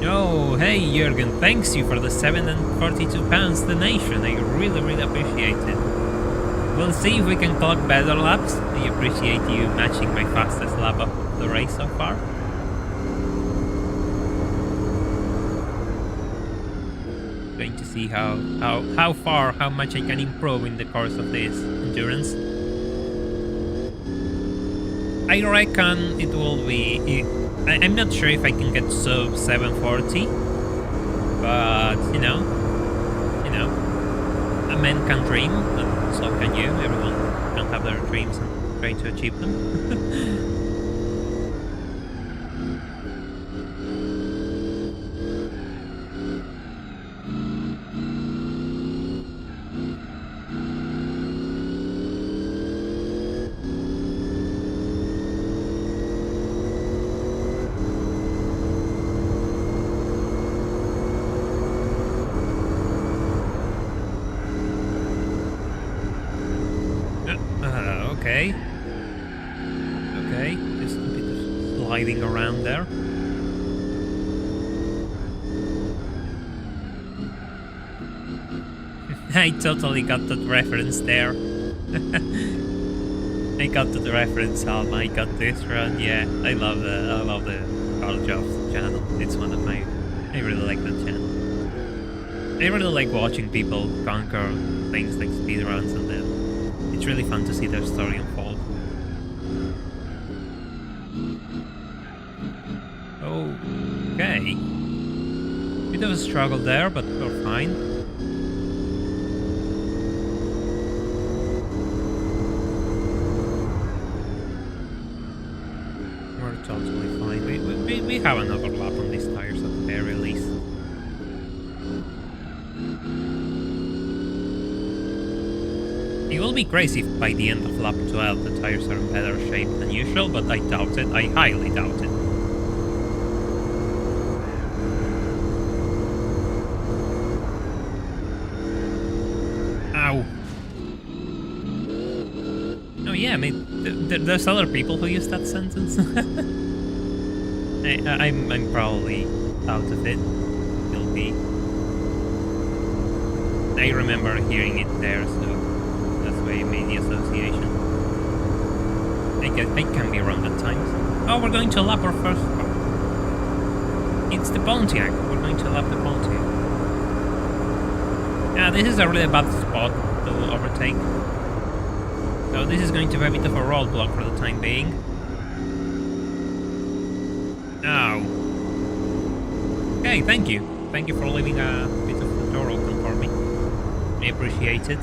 Oh, hey Jürgen, thanks you for the 742 pounds donation. I really, really appreciate it. We'll see if we can clock better laps. I appreciate you matching my fastest lap of the race so far. Going to see how much I can improve in the course of this endurance. I reckon it will be... I'm not sure if I can get sub 740, but you know, a man can dream, and so can you. Everyone can have their dreams and try to achieve them. Okay, just a bit of sliding around there. I totally got that reference there. I got that reference, Alma. I got this run. Yeah, I love the Carl Jobs channel. It's one of my... I really like that channel. I really like watching people conquer things like speedruns and that. It's really fun to see their story unfold. Okay. Bit of a struggle there, but we're fine. We're totally fine. We have another lap on these tires at the very least. It will be crazy if by the end of lap 12 the tires are in better shape than usual, but I doubt it. I highly doubt it. Ow. Oh yeah, I mean, there's other people who use that sentence. I'm probably out of it. Will be. I remember hearing it there, so... I made the association. I can be wrong at times. Oh, we're going to lap our first car. It's the Pontiac. We're going to lap the Pontiac. Yeah, this is a really bad spot to overtake. So this is going to be a bit of a roadblock for the time being. Ow. Okay, thank you. Thank you for leaving a bit of the door open for me. I appreciate it.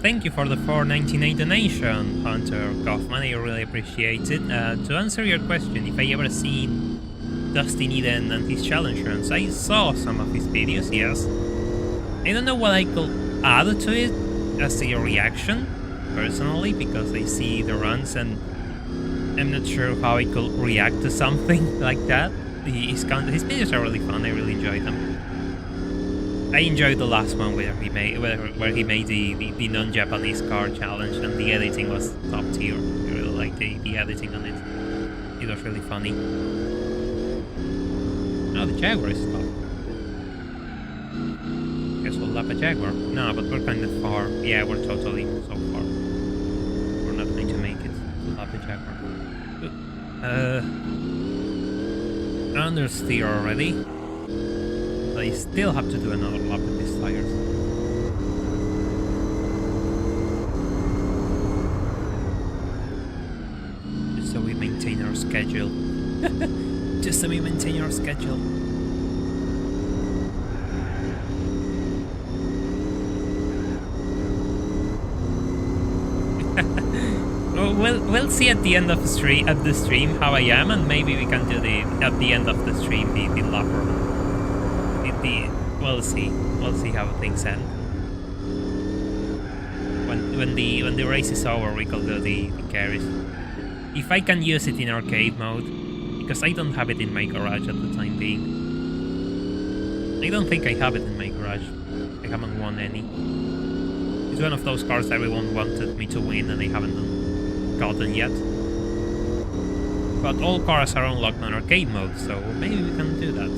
Thank you for the $4.99 donation, Hunter Kaufman. I really appreciate it. To answer your question, if I ever seen Dustin Eden and his challenge runs, I saw some of his videos, yes. I don't know what I could add to it as a reaction, personally, because I see the runs and I'm not sure how I could react to something like that. His videos are really fun. I really enjoy them. I enjoyed the last one where he made the non-Japanese car challenge, and the editing was top tier. I really liked the editing on it. It was really funny. Oh, the Jaguar is stopped. guess we'll lap a Jaguar. No, but we're kind of far. Yeah, we're totally so far. We're not going to make it to lap a Jaguar. Understeer already. I still have to do another lap with these tires. Just so we maintain our schedule. Just so we maintain our schedule. We'll see at the end of the stream how I am, and maybe we can do at the end of the stream the lap run. We'll see how things end. When the race is over, we can do the carries. If I can use it in arcade mode, because I don't have it in my garage at the time being. I don't think I have it in my garage. I haven't won any. It's one of those cars everyone wanted me to win, and I haven't gotten yet. But all cars are unlocked on arcade mode, so maybe we can do that.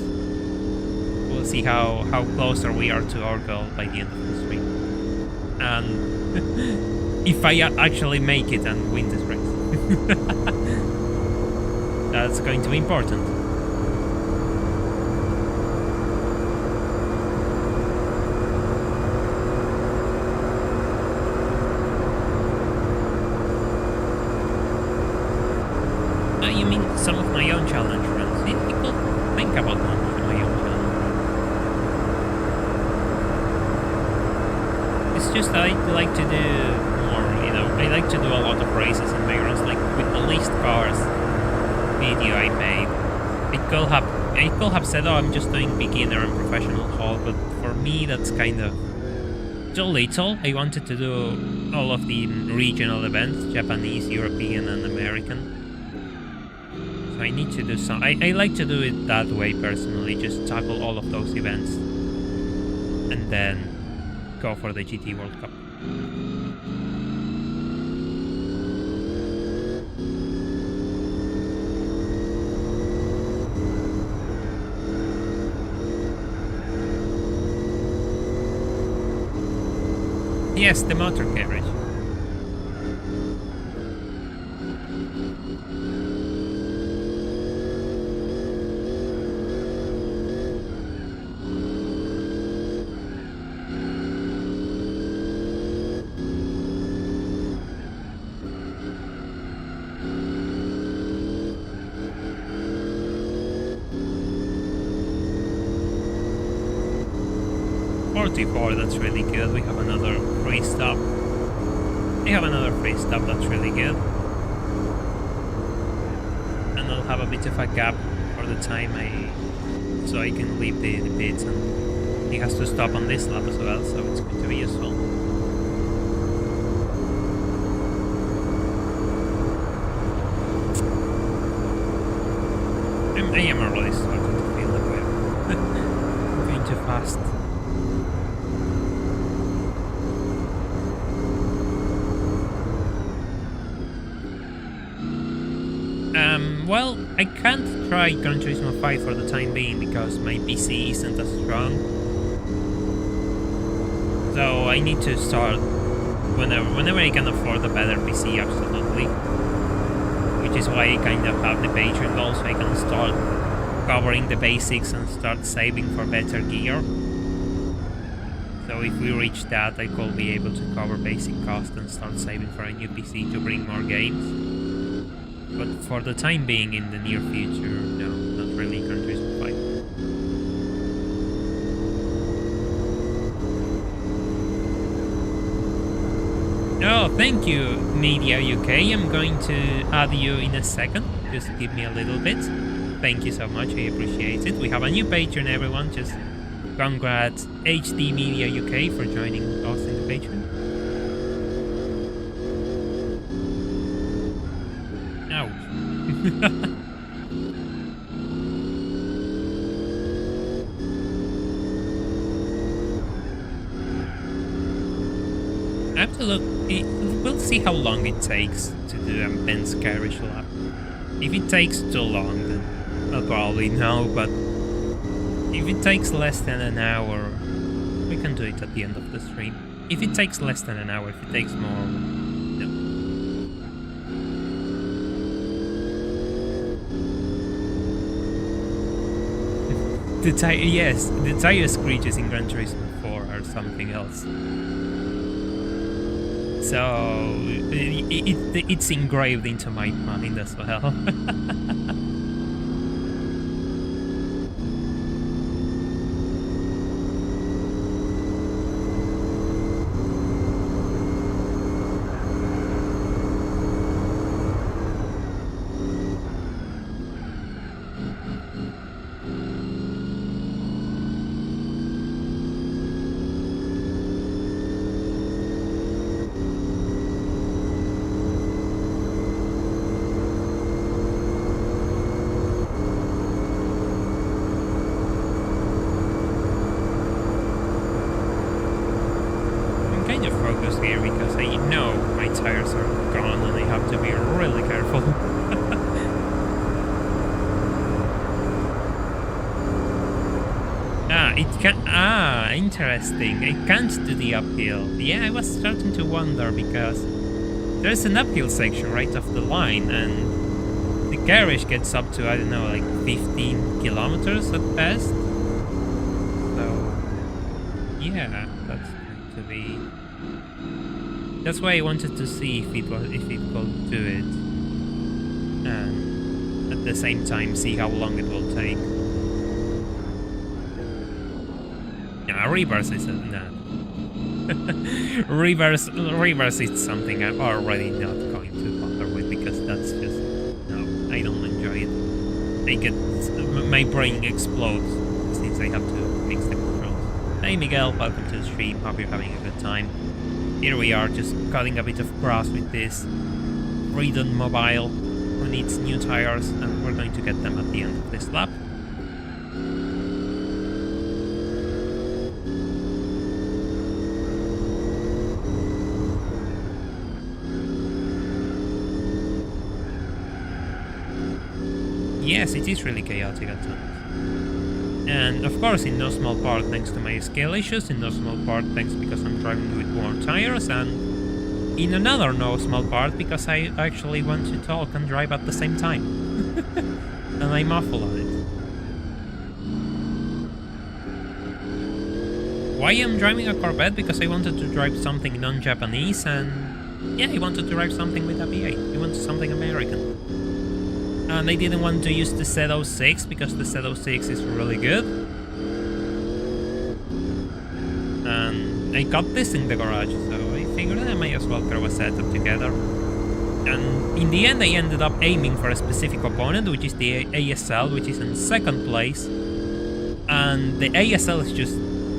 We'll see how closer we are to our goal by the end of the stream. And if I actually make it and win this race. That's going to be important. You mean some of my own challenge runs? People think about my own challenge. It's just I like to do more, you know. I like to do a lot of races in my runs, like with the least cars video I made. I could have said, oh, I'm just doing beginner and professional haul, but for me that's kind of too little. I wanted to do all of the regional events, Japanese, European, and American. So I need to do some. I like to do it that way personally, just tackle all of those events and then go for the GT World Cup. Yes, the motor carriage. 44, that's really good. We have another free stop. That's really good. And I'll have a bit of a gap for the time so I can leave the pits, and he has to stop on this lap as well, so it's going to be useful. I am already starting to feel that way. Going too fast. Well, I can't try Gran Turismo 5 for the time being because my PC isn't as strong. So I need to start whenever I can afford a better PC, absolutely. Which is why I kind of have the Patreon goal, so I can start covering the basics and start saving for better gear. So if we reach that, I could be able to cover basic costs and start saving for a new PC to bring more games. But for the time being, in the near future, no, not really Gran Turismo 5. Oh, thank you, Media UK. I'm going to add you in a second. Just give me a little bit. Thank you so much, I appreciate it. We have a new Patreon, everyone. Just congrats HD Media UK for joining us in the Patreon. I have to look. We'll see how long it takes to do a Benz carriage lap. If it takes too long, then I'll probably know, but if it takes less than an hour, we can do it at the end of the stream. If it takes less than an hour, if it takes more, no. Yes, the tire screeches in Gran Turismo 4 are something else. So it's engraved into my mind as well. Here because I know my tires are gone and I have to be really careful. Interesting. It can't do the uphill. Yeah, I was starting to wonder because there's an uphill section right off the line and the garage gets up to, I don't know, like 15 kilometers at best. So, yeah, that's going to be... That's why I wanted to see if it could do it, and at the same time see how long it will take. Yeah, reverse is nah. reverse is something I'm already not going to bother with because that's just no. I don't enjoy it. My brain explodes since I have to fix the controls. Hey Miguel, welcome to the stream. Hope you're having a good time. Here we are, just cutting a bit of grass with this Freedom Mobile, who needs new tires, and we're going to get them at the end of this lap. Yes, it is really chaotic at times. And of course, in no small part thanks to my scale issues, in no small part thanks because I'm driving with worn tires, and in another no small part because I actually want to talk and drive at the same time. And I'm awful at it. Why I'm driving a Corvette? Because I wanted to drive something non-Japanese, and yeah, I wanted to drive something with a V8. I wanted something American. And I didn't want to use the Z06 because the Z06 is really good. And I got this in the garage, so I figured I might as well throw a setup together. And in the end I ended up aiming for a specific opponent, which is the ASL, which is in second place. And the ASL is just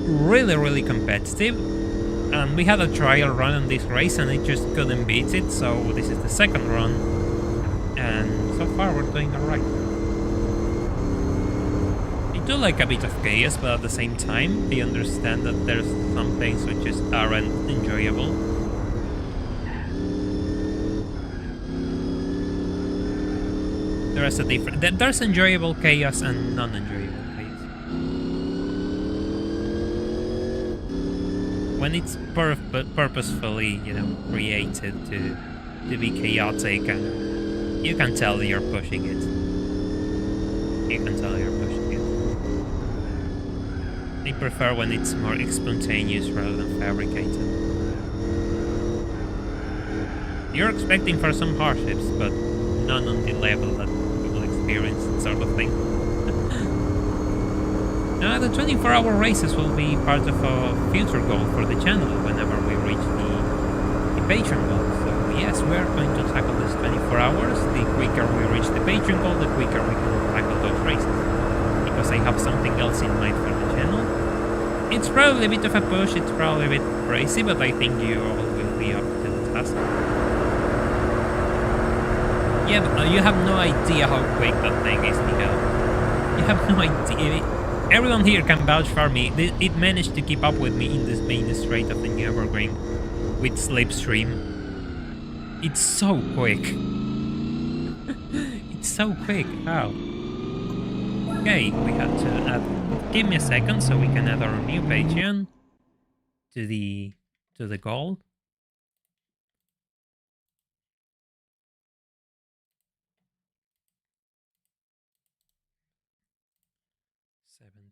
really competitive. And we had a trial run on this race and I just couldn't beat it, so this is the second run. And so far we're doing alright. I do like a bit of chaos, but at the same time I understand that there's some things which just aren't enjoyable. There's a difference. There's enjoyable chaos and non-enjoyable chaos. When it's purposefully, you know, created to be chaotic, and you can tell you're pushing it. You can tell you're pushing it. I prefer when it's more spontaneous rather than fabricated. You're expecting for some hardships, but none on the level that we will experience, sort of thing. Now, the 24-hour races will be part of a future goal for the channel whenever we reach the Patreon goal. So yes, we are going to tackle this 24 hours. The quicker we reach the Patreon goal, the quicker we can tackle those races. Because I have something else in mind for the channel. It's probably a bit of a push, it's probably a bit crazy, but I think you all will be up to the task. Yeah, but you have no idea how quick that thing is, Miguel. You have no idea. Everyone here can vouch for me. It managed to keep up with me in this main straight of the Nurburgring with slipstream. It's so quick. It's so quick. How? Okay, we have to add... Give me a second so we can add our new Patreon. to the goal.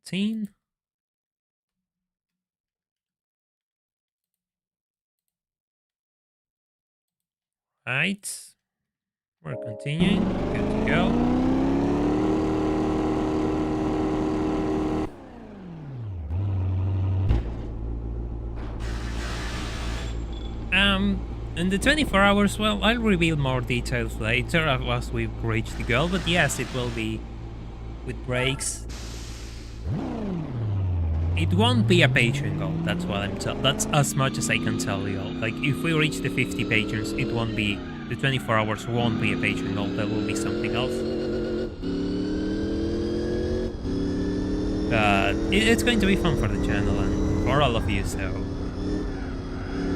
$17. Right. We're continuing. Good to go. In the 24 hours, well, I'll reveal more details later as we reach the goal, but yes, it will be with brakes. It won't be a Patreon goal, that's what that's as much as I can tell you all. Like, if we reach the 50 patrons, it won't be, the 24 hours won't be a Patreon goal, there will be something else. But it's going to be fun for the channel and for all of you, so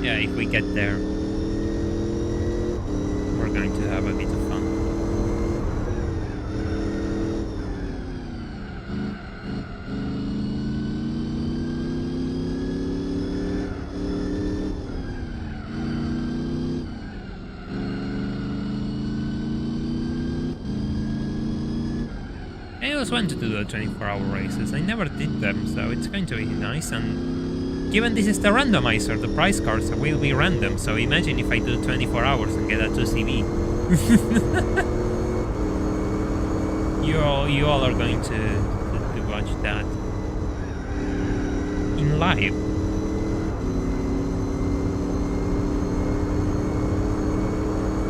yeah, if we get there, we're going to have a bit of fun. I always wanted to do the 24-hour races. I never did them, so it's going to be nice. And given this is the randomizer, the prize cards will be random. So imagine if I do 24 hours and get a 2CV. you all are going to watch that in live.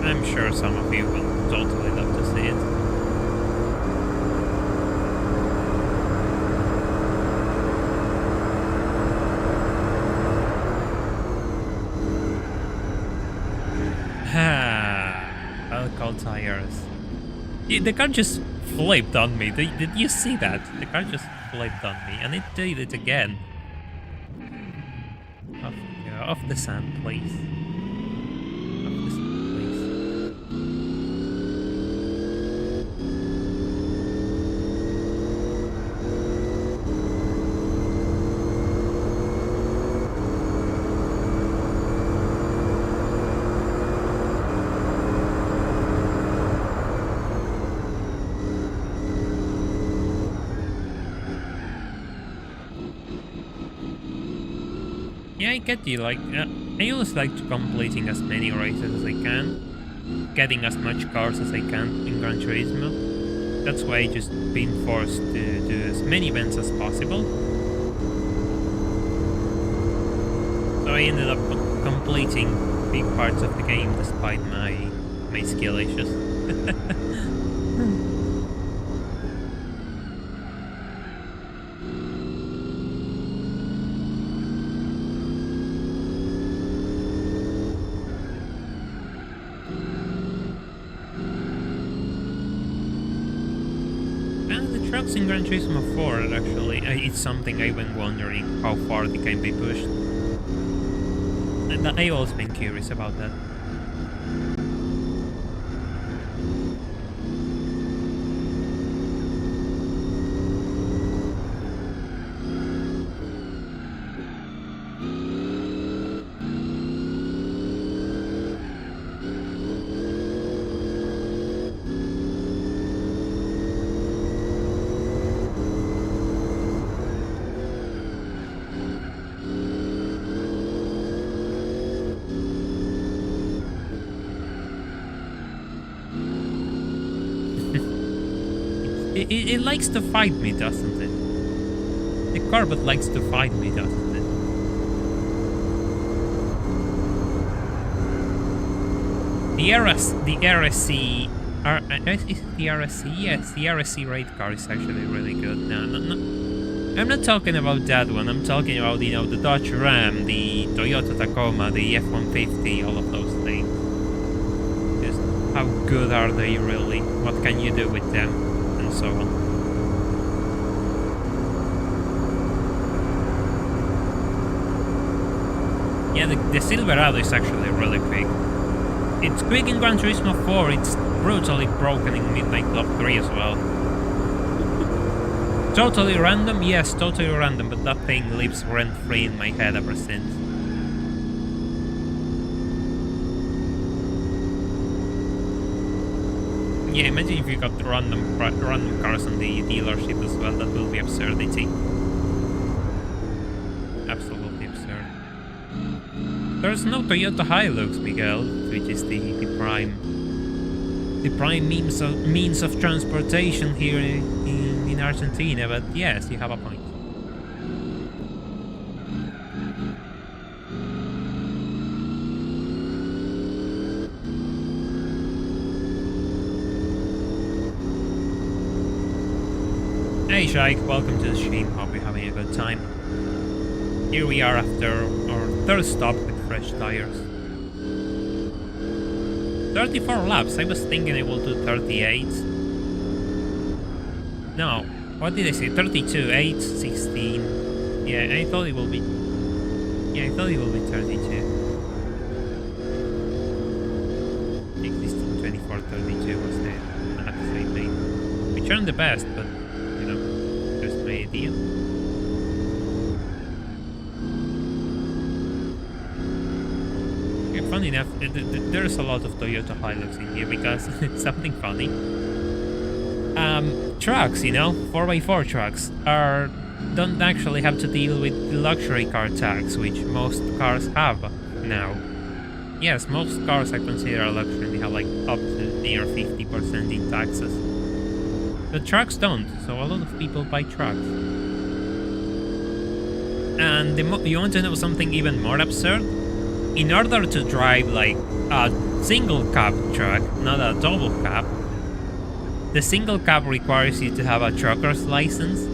I'm sure some of you will totally love to see it. Alcohol tires. The car just flipped on me. Did you see that? The car just flipped on me, and it did it again. Off the sand, please. Off the sand, please. Yeah, I get you. Like, I always like to completing as many races as I can, getting as much cars as I can in Gran Turismo. That's why I just been forced to do as many events as possible. So I ended up completing big parts of the game despite my skill issues. Trucks in Gran Turismo 4 actually, it's something I've been wondering how far they can be pushed. And I've always been curious about that. It likes to fight me, doesn't it? The Corvette likes to fight me, doesn't it? The RSC... is it the RSC? Yes, the RSC raid car is actually really good. No, I'm not talking about that one. I'm talking about, you know, the Dodge Ram, the Toyota Tacoma, the F-150, all of those things. Just how good are they really? What can you do with them? And so on. Yeah, the Silverado is actually really quick. It's quick in Gran Turismo 4, it's brutally broken in Midnight Club 3 as well. Totally random? Yes, totally random, but that thing lives rent-free in my head ever since. Yeah, imagine if you got random cars on the dealership as well. That will be absurdity. Absolutely absurd. There's no Toyota Hilux, Miguel, which is the prime means of transportation here in Argentina. But yes, you have a point. Hey Shaik, welcome to the stream. Hope you're having a good time. Here we are after our third stop with fresh tires. 34 laps. I was thinking I will do 38. No, what did I say? 32, 8, 16. Yeah, I thought it will be. Yeah, I thought it will be 32. Existing 24, 32 was the max I made. Which aren't the best, but you know, just my idea. Funny enough, there's a lot of Toyota Hilux in here because it's something funny. Trucks, you know, 4x4 trucks don't actually have to deal with the luxury car tax, which most cars have now. Yes, most cars I consider are luxury. They have like up to near 50% in taxes. But trucks don't, so a lot of people buy trucks. And you want to know something even more absurd? In order to drive like a single cab truck, not a double cab, the single cab requires you to have a trucker's license,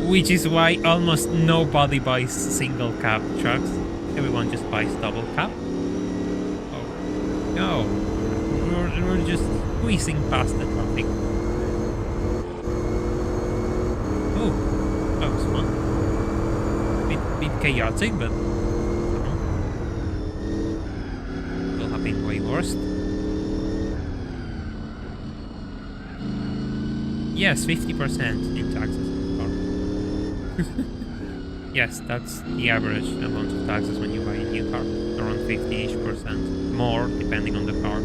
which is why almost nobody buys single cab trucks. Everyone just buys double cab. Oh no, we're just squeezing past the traffic. Oh, that was fun. Bit chaotic, but. Way worse. Yes, 50% in taxes. Yes, that's the average amount of taxes when you buy a new car. Around 50-ish%. More, depending on the car.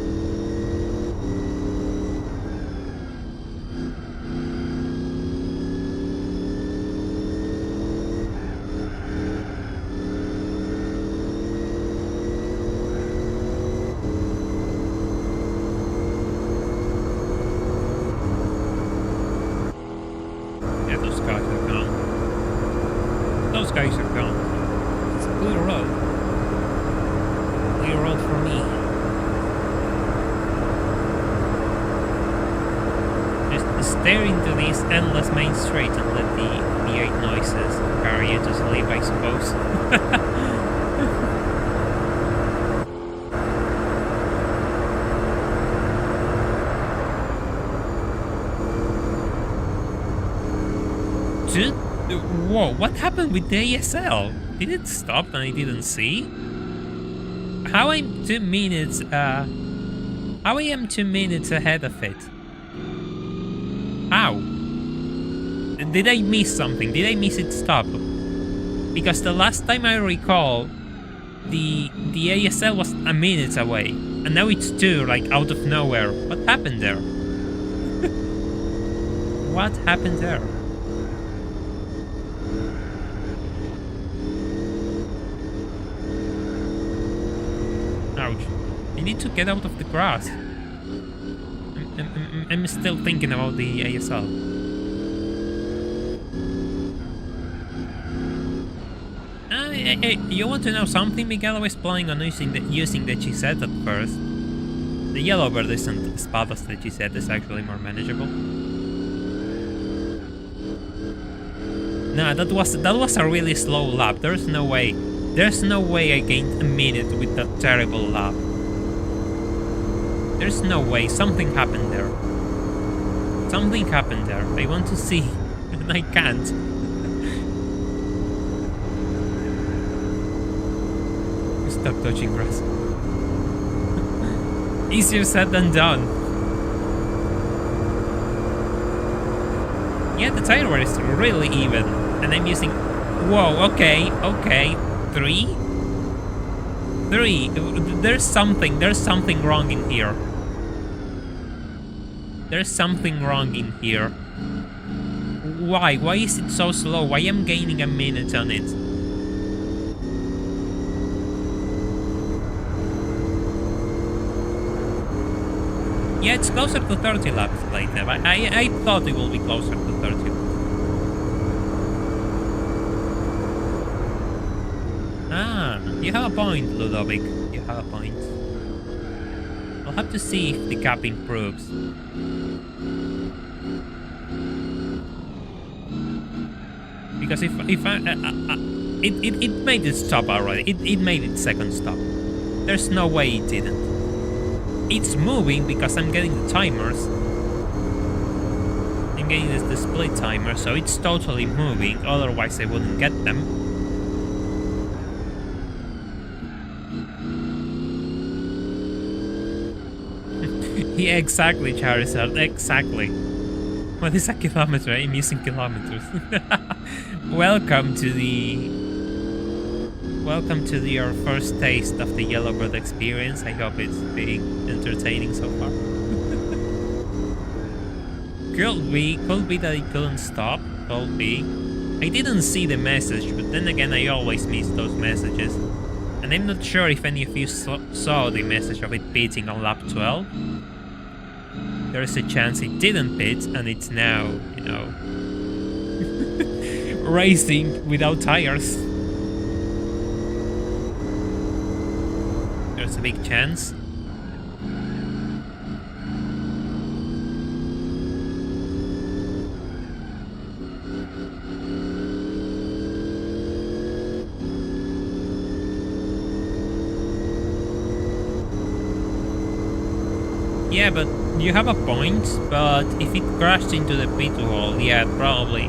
Endless main street and let the V8 noises carry you to sleep, I suppose. Dude, whoa, what happened with the ASL? Did it stop and I didn't see? How I am 2 minutes ahead of it? How? Did I miss something? Did I miss it stop? Because the last time I recall, the ASL was a minute away, and now it's 2, like out of nowhere. What happened there? What happened there? Ouch! I need to get out of the grass. I'm still thinking about the ASL. You want to know something, Miguel? I was planning on using the Gisette at first. The Yellowbird isn't as bad as the Gisette, it's actually more manageable. Nah, that was a really slow lap. There's no way I gained a minute with that terrible lap. There's no way. Something happened there. Something happened there. I want to see, and I can't. Stop touching grass. Easier said than done. Yeah, the tire wear is really even, and I'm using. Whoa. Okay. 3. There's something wrong in here. There's something wrong in here. Why? Why is it so slow? Why am I gaining a minute on it? Yeah, it's closer to 30 laps later. I thought it will be closer to 30. Ah, you have a point, Ludovic. You have a point. I'll have to see if the gap improves. Because if it made it stop already. It made its second stop. There's no way it didn't. It's moving because I'm getting the timers. I'm getting this display timer, so it's totally moving. Otherwise, I wouldn't get them. Yeah, exactly, Charizard. Exactly. What is a kilometer? I'm using kilometers. Welcome to your first taste of the Yellowbird experience. I hope it's being entertaining so far. Could be that it couldn't stop. Could be. I didn't see the message, but then again, I always miss those messages. And I'm not sure if any of you saw the message of it pitting on lap 12. There's a chance it didn't pit, and it's now, you know, racing without tires. There's a big chance. Yeah, but you have a point, but if it crashed into the pit wall, yeah, probably.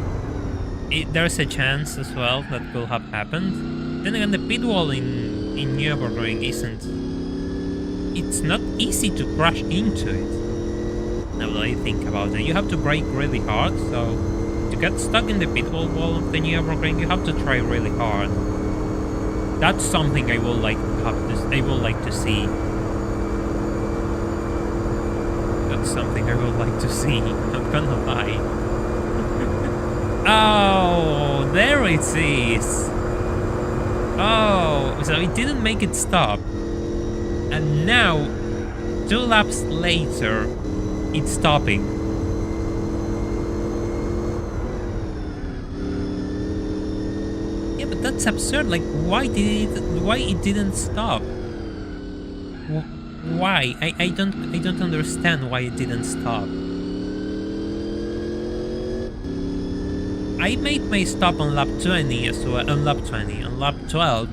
There's a chance as well that could have happened. Then again, the pit wall in Nurburgring isn't... It's not easy to crash into it. Now that I think about it, you have to brake really hard, so... To get stuck in the pit wall of the Nurburgring, you have to try really hard. That's something I would like to see. Something I would like to see. I'm gonna lie. Oh, there it is. Oh, so it didn't make it stop. And now, 2 laps later, it's stopping. Yeah, but that's absurd. Like, why it didn't stop? Why? I don't understand why it didn't stop. I made my stop on lap 20 as well, on lap 12.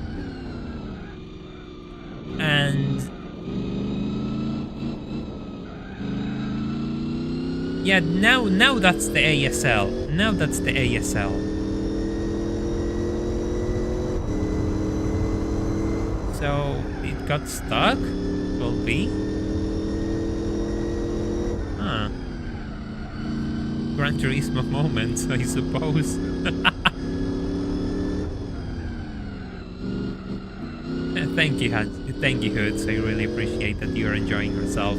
And yeah, now that's the ASL. Now that's the ASL. So it got stuck. Will be. Huh. Gran Turismo moments, I suppose. Thank you, Hoods. I really appreciate that you're enjoying yourself.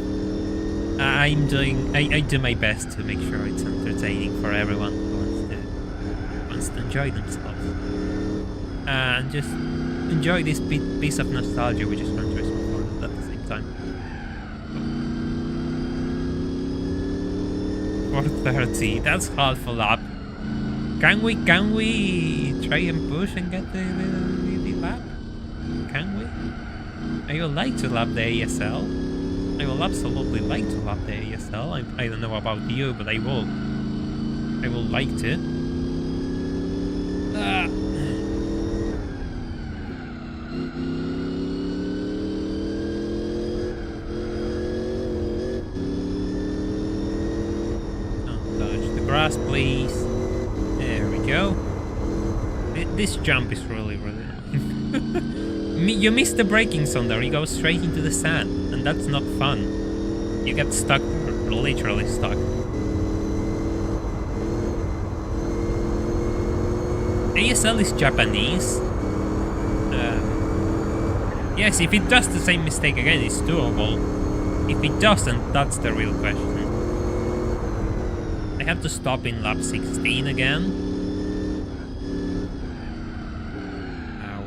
I do my best to make sure it's entertaining for everyone who wants to enjoy themselves. And just enjoy this piece of nostalgia, which is Gran Turismo at the same time. 430, that's half a lap. Can we try and push and get the lap? Can we? I would like to lap the ASL. I will absolutely like to lap the ASL. I don't know about you, but I will like to. Please. There we go. This jump is really you missed the braking zone there. You go straight into the sand, and that's not fun. You get stuck there, literally stuck. ASL is Japanese. Yes, if it does the same mistake again, it's doable. If it doesn't, that's the real question. have to stop in lap 16 again. Ow.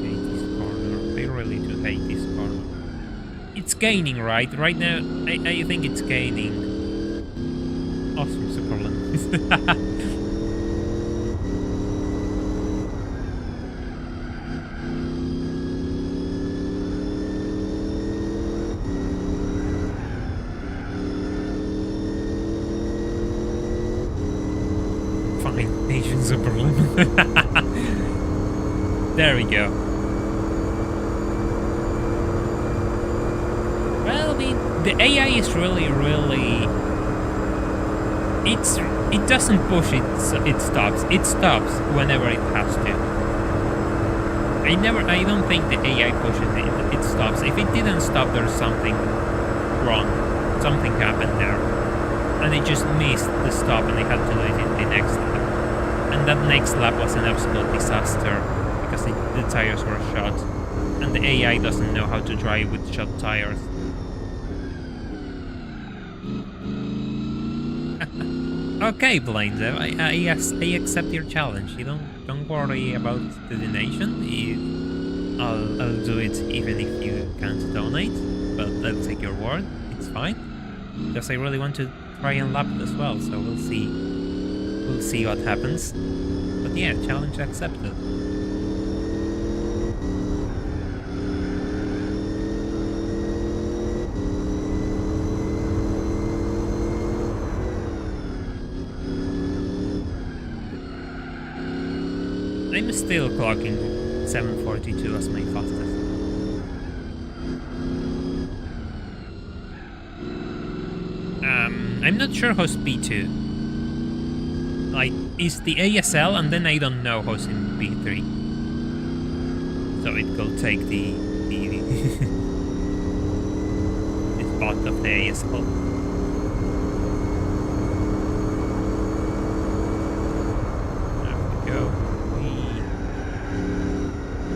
Hate this corner. I really do hate this corner. It's gaining, right? Right now, I think it's gaining. Awesome, super limit. Asian super limit. There we go. Well, I mean, the AI is really it doesn't push it, so it stops. It stops whenever it has to. I don't think the AI pushes it. It stops. If it didn't stop, there's something wrong. Something happened there, and it just missed the stop, and they had to do it in the next lap. And that next lap was an absolute disaster because the tires were shot, and the AI doesn't know how to drive with shot tires. Okay, Blaine, I accept your challenge. You don't worry about the donation. I'll do it even if you can't donate, but I'll take your word. It's fine, because I really want to try and lap it as well. So we'll see. We'll see what happens. But yeah, challenge accepted. I'm still clocking 742 as my fastest. I'm not sure how's P2. Like, is the ASL, and then I don't know who's in P3. So it will take the spot of the ASL. There we go.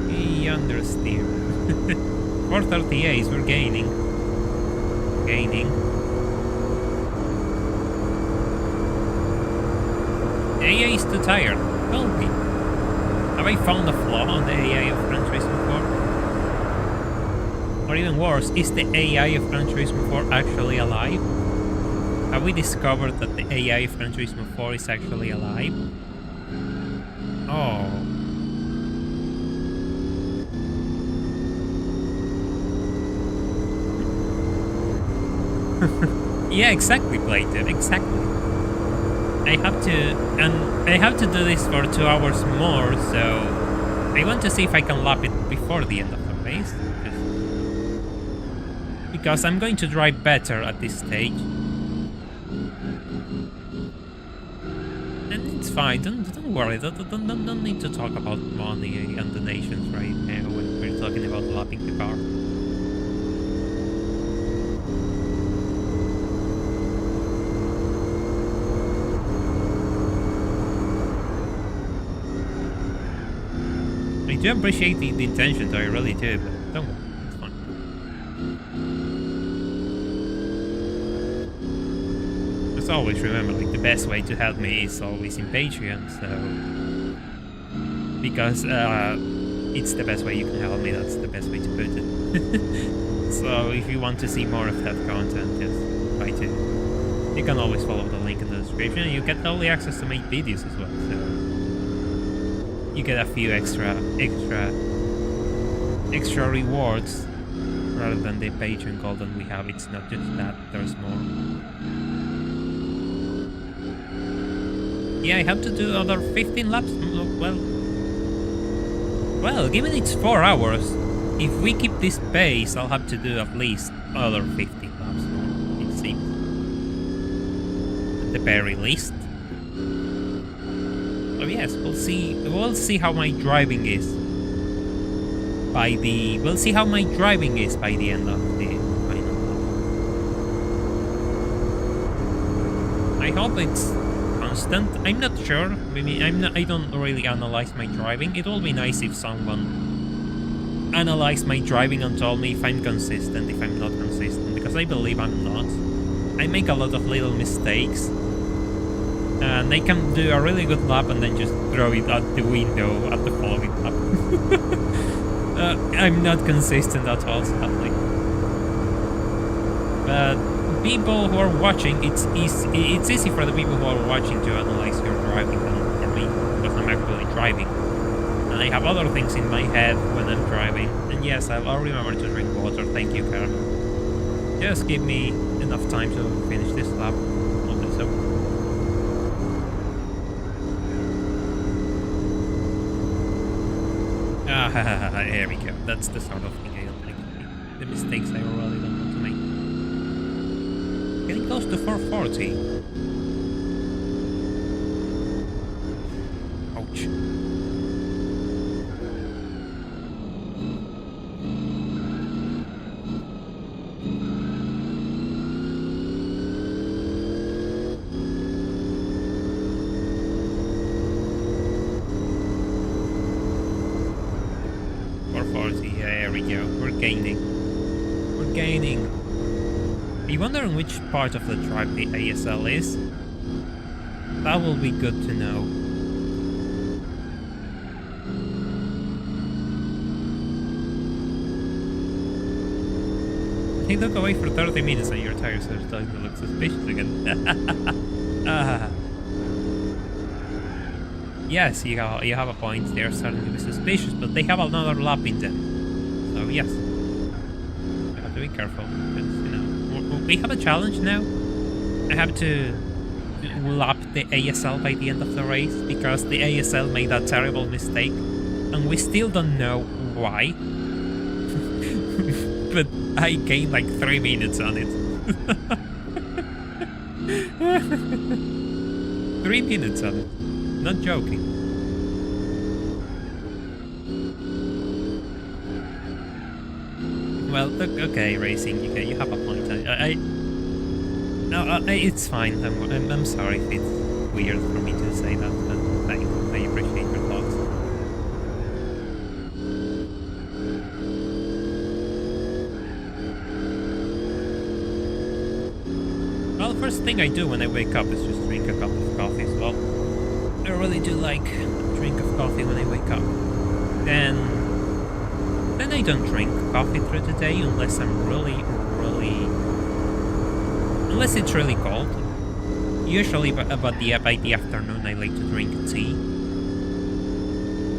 We understeer. 438s, we're gaining. The AI is too tired. Well, have I found a flaw on the AI of Gran Turismo 4? Or even worse, is the AI of Gran Turismo 4 actually alive? Have we discovered that the AI of Gran Turismo 4 is actually alive? Oh. Yeah, exactly, Playtip, exactly. I have to do this for 2 hours more, so I want to see if I can lap it before the end of the race. Because I'm going to drive better at this stage. And it's fine, don't worry, don't need to talk about money and donations right now when we're talking about lapping the car. I do appreciate the intention, though, I really do, but don't worry, it's fine. Just always remember, like, the best way to help me is always in Patreon, so... Because, it's the best way you can help me, that's the best way to put it. So, if you want to see more of that content, just try to... You can always follow the link in the description, and you get early access to my videos as well, so... You get a few extra rewards rather than the Patreon golden we have. It's not just that, there's more. Yeah, I have to do another 15 laps. Well, given it's 4 hours, if we keep this pace, I'll have to do at least another 15 laps more, it seems. At the very least. So yes, we'll see how my driving is by the end of the final lap. I hope it's constant. I'm not sure. Maybe I don't really analyze my driving. It will be nice if someone analyzed my driving and told me if I'm consistent, if I'm not consistent, because I believe I'm not. I make a lot of little mistakes, and I can do a really good lap and then just throw it out the window at the following lap. I'm not consistent at all, sadly. But people who are watching, it's easy for the people who are watching to analyze your driving than for me, because I'm actually driving. And I have other things in my head when I'm driving. And yes, I'll remember to drink water. Thank you, Caramel. Just give me enough time to finish this lap. Also. Ah, here we go. That's the sort of thing I don't like. The mistakes I really don't want to make. Getting close to 440. Ouch. 440, there we go. We're gaining. We're gaining. Are you wondering which part of the track the ASL is? That will be good to know. He took away for 30 minutes and your tires are starting to look suspicious again. Yes, you have a point. They are starting to be suspicious, but they have another lap in them. So yes, you have to be careful. Because, you know, we have a challenge now. I have to lap the ASL by the end of the race because the ASL made a terrible mistake, and we still don't know why. But I gained like 3 minutes on it. 3 minutes on it. Not joking. Well, look, okay, racing. Okay, you have a point. No, it's fine. I'm sorry if it's weird for me to say that, but I appreciate your thoughts. Well, the first thing I do when I wake up is just drink a cup of coffee as well. I really do like a drink of coffee when I wake up. Then I don't drink coffee through the day unless I'm unless it's really cold. Usually by the afternoon I like to drink tea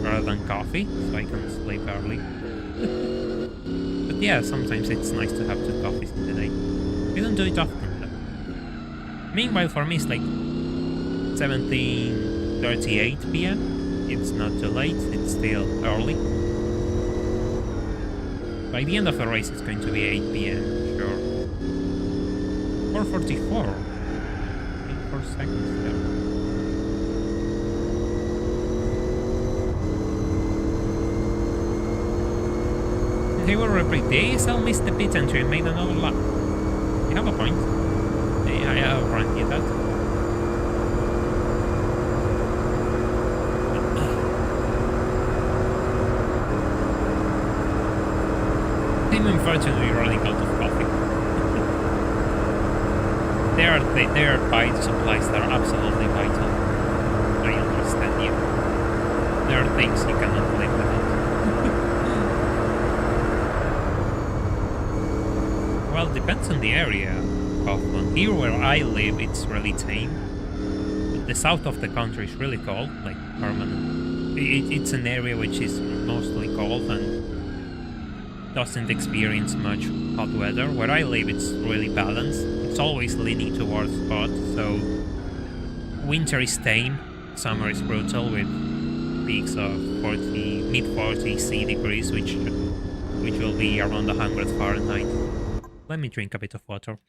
rather than coffee, so I can sleep early. But yeah, sometimes it's nice to have 2 coffees in the day. I don't do it often though. Meanwhile, for me it's like 17:38 p.m. It's not too late, it's still early. By the end of the race, it's going to be 8 p.m. Sure. 4:44. 4 seconds there. They will repeat. The ASL missed the pit entry and made another lap. You have a point. I have granted that. I'm unfortunately running out of coffee. There are bite supplies that are absolutely vital. I understand you. There are things you cannot live without. Well, depends on the area, Kaufman. Here where I live, it's really tame. But the south of the country is really cold, like permanent. It's an area which is mostly cold and doesn't experience much hot weather. Where I live, it's really balanced. It's always leaning towards hot, so winter is tame, summer is brutal with peaks of mid-40 C degrees, which will be around 100 Fahrenheit. Let me drink a bit of water.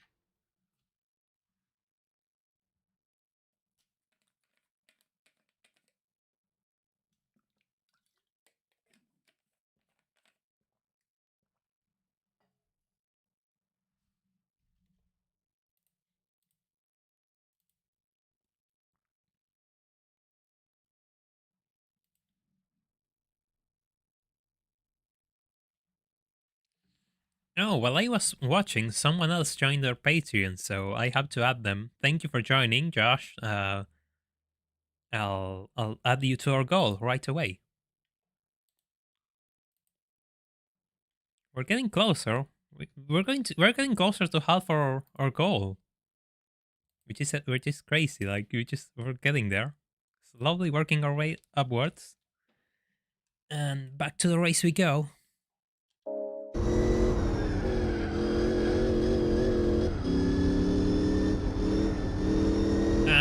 Oh, while I was watching, someone else joined their Patreon, so I have to add them. Thank you for joining, Josh. I'll add you to our goal right away. We're getting closer. We're getting closer to half our goal, which is crazy. Like we're getting there. Slowly working our way upwards, and back to the race we go.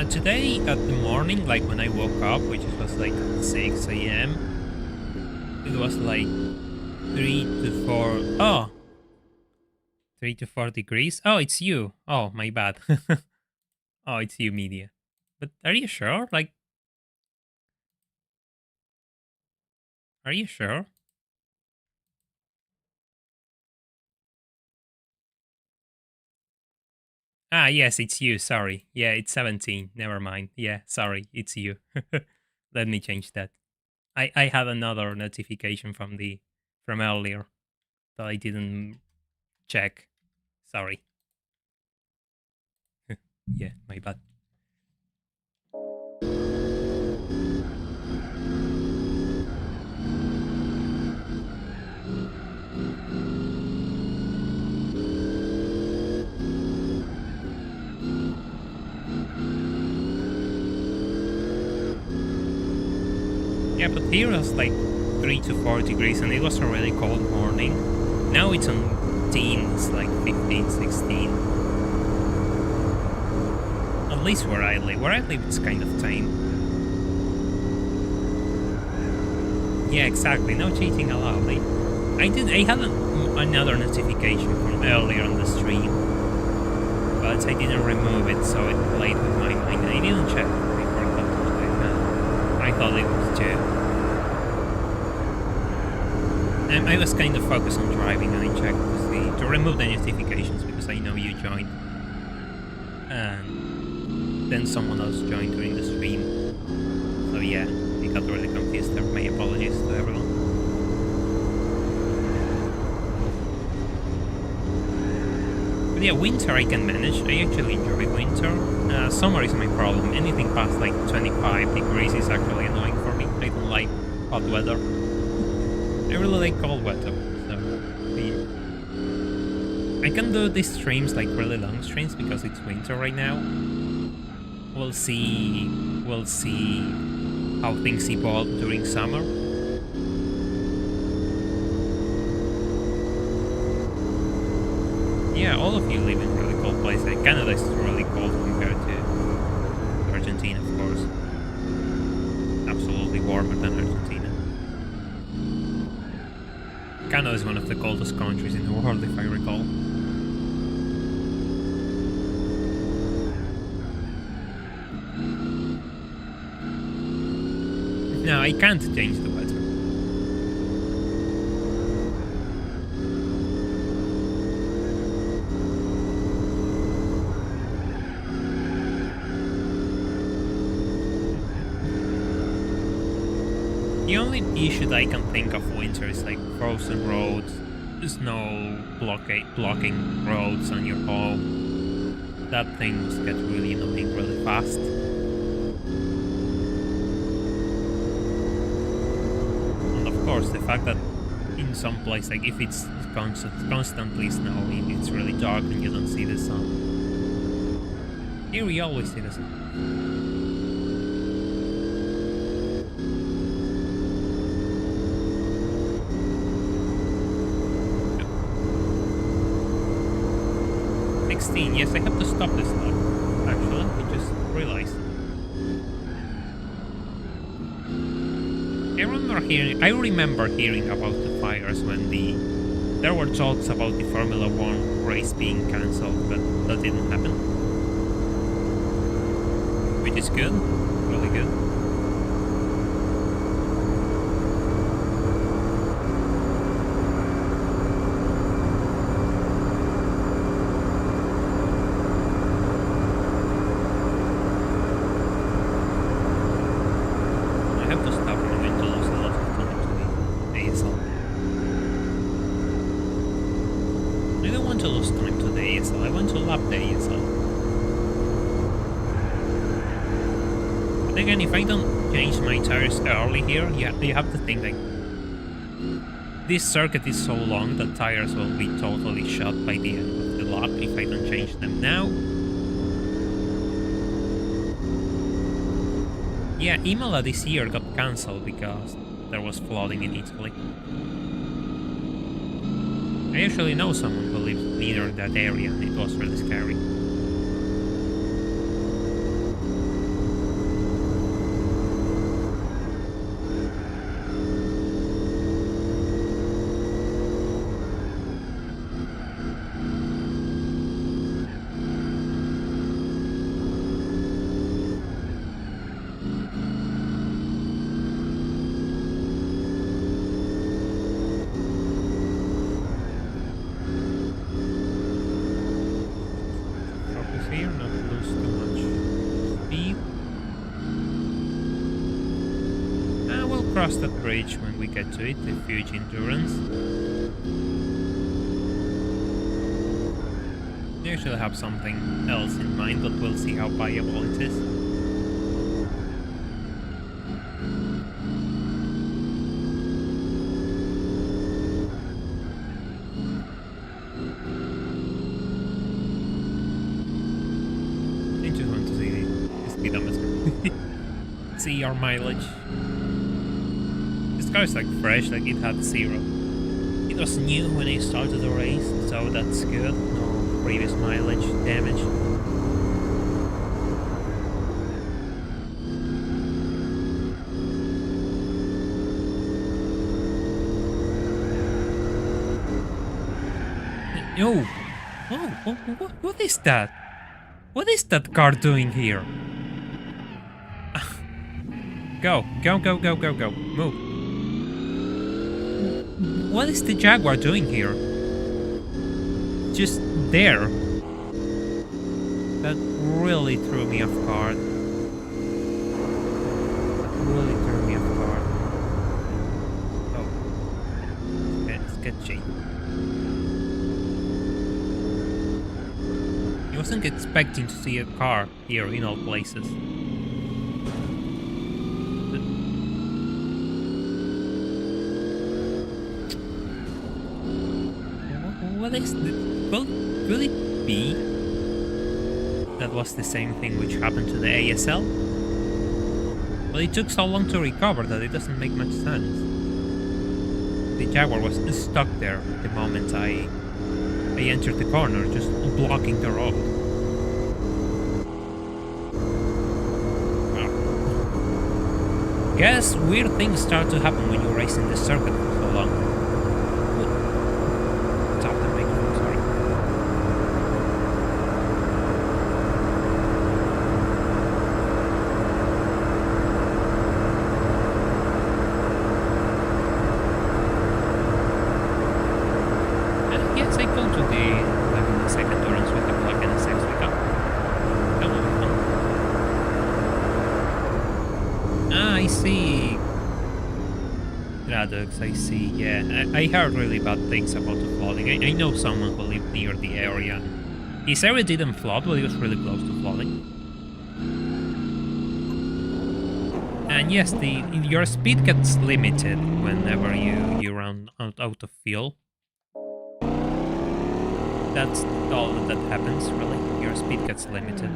Today at the morning, like when I woke up, which was like 6 a.m., it was like 3 to 4. Oh, 3 to 4 degrees. Oh, it's you. Oh, my bad. Oh, it's you, media. But are you sure? Like, are you sure? Ah, yes, it's you. Sorry. Yeah, it's 17. Never mind. Yeah, sorry. It's you. Let me change that. I had another notification from earlier that I didn't check. Sorry. Yeah, my bad. Yeah, but here it was like 3 to 4 degrees and it was a really cold morning. Now it's on teens, like 15, 16. At least where I live. Where I live it's kind of tame. Yeah, exactly. No cheating allowed. I had another notification from earlier on the stream, but I didn't remove it, so it played with my mind. I didn't check before I got to check. I thought it was too. I was kind of focused on driving, and I checked to remove the notifications because I know you joined, and then someone else joined during the stream. So yeah, I got really confused there. My apologies to everyone. But yeah, winter I can manage. I actually enjoy winter. Summer is my problem. Anything past like 25 degrees is actually annoying for me. I don't like hot weather. I really like cold weather. So yeah. I can do these streams, like really long streams, because it's winter right now. We'll see how things evolve during summer. Yeah, all of you live in really cold places. Canada is really cold compared to Argentina, of course. Absolutely warmer than Argentina. Canada is one of the coldest countries in the world, if I recall. No, I can't change the weather. The only issue that I can think of winter is like frozen roads, snow blocking roads on your home. That thing must get really annoying really fast. And of course, the fact that in some place, like if it's constantly snowing, it's really dark and you don't see the sun. Here we always see the sun. 16. Yes, I have to stop this now. Actually, I just realized. I remember hearing about the fires when there were talks about the Formula 1 race being cancelled, but that didn't happen. Which is good. Really good. love the ASL. But again, if I don't change my tires early here, you have to think like this circuit is so long that tires will be totally shot by the end of the lap if I don't change them now. Yeah, Imola this year got cancelled because there was flooding in Italy. I actually know someone who lives near that area and it was really scary. Cross that bridge when we get to it, the huge endurance. I usually have something else in mind, but we'll see how viable it is. I just want to see the speedometer. See our mileage. This car is like fresh, like it had 0. It was new when I started the race, so that's good. No previous mileage damage. Oh! Oh, what is that? What is that car doing here? Go, move. What is the Jaguar doing here? Just there. That really threw me off guard. Oh. It's sketchy. I wasn't expecting to see a car here in all places. What is the... Well, could it be that was the same thing which happened to the ASL? Well, it took so long to recover that it doesn't make much sense. The Jaguar was stuck there the moment I entered the corner, just blocking the road. Well, guess weird things start to happen when you race in this circuit for so long. I see, yeah. I heard really bad things about the flooding. I know someone who lived near the area. His area didn't flood, but it was really close to flooding. And yes, your speed gets limited whenever you run out of fuel. That's all that happens, really. Your speed gets limited.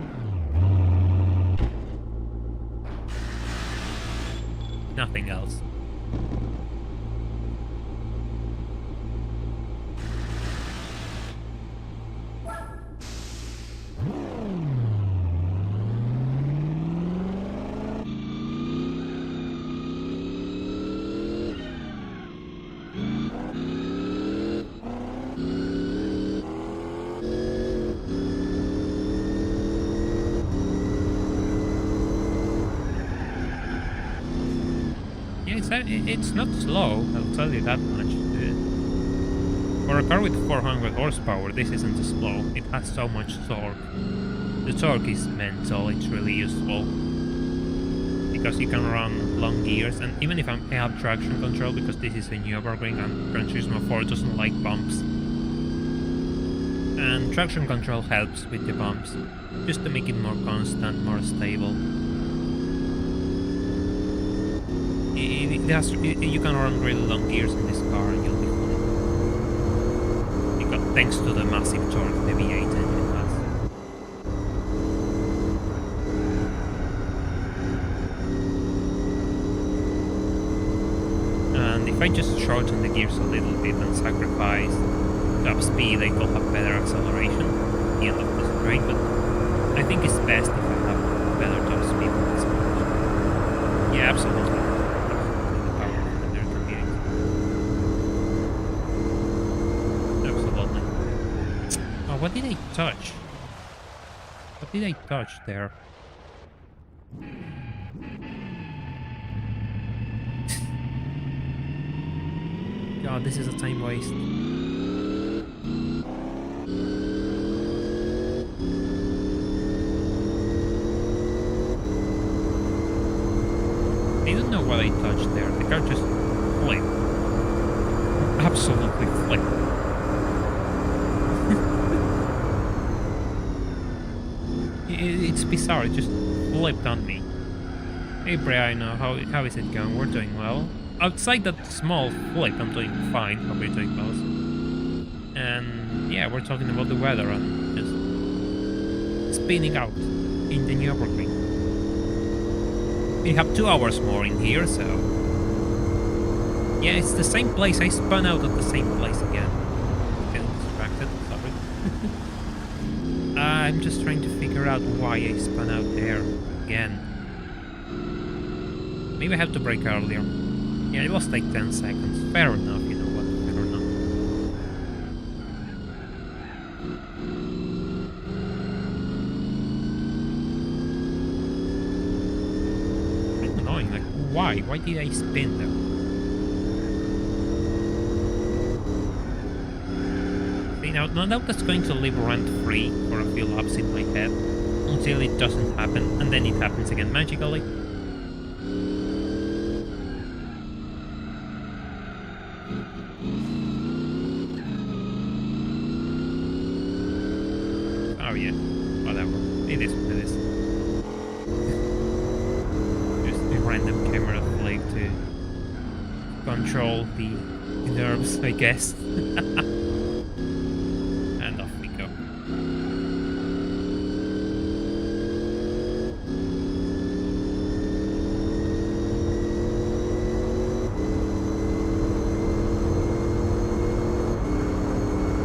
Nothing else. It's not slow, I'll tell you that much. For a car with 400 horsepower, this isn't slow. It has so much torque. The torque is mental, it's really useful. Because you can run long gears, and even if I have traction control, because this is a Nurburgring and Gran Turismo 4 doesn't like bumps. And traction control helps with the bumps, just to make it more constant, more stable. You can run really long gears in this car and you'll be fine. Because, thanks to the massive torque the V8 engine has. And if I just shorten the gears a little bit and sacrifice top speed, I could have better acceleration at the end of the straight, but I think it's best if I have better top speed than acceleration. Yeah, absolutely. The power of the air computing. Absolutely. Oh, what did I touch? What did I touch there? God, this is a time waste. I don't know what I touched there. The car just flipped. Absolutely flipped. It's bizarre. It just flipped on me. Hey Brian, how is it going? We're doing well. Outside that small flip, I'm doing fine. Hope you're doing well. And yeah, we're talking about the weather and just spinning out in the Nurburgring. We have 2 hours more in here, so yeah, it's the same place. I spun out at the same place again. Getting distracted, sorry. I'm just trying to figure out why I spun out there again. Maybe I have to brake earlier. Yeah, it was like 10 seconds. Fair enough, you know what? Fair enough. It's annoying, like, why? Why did I spin there? See, now that's going to live rent-free for a few laps in my head. Until it doesn't happen, and then it happens again magically. Oh yeah, whatever. It is what it is. Just a random camera flag to control the nerves, I guess. And off we go.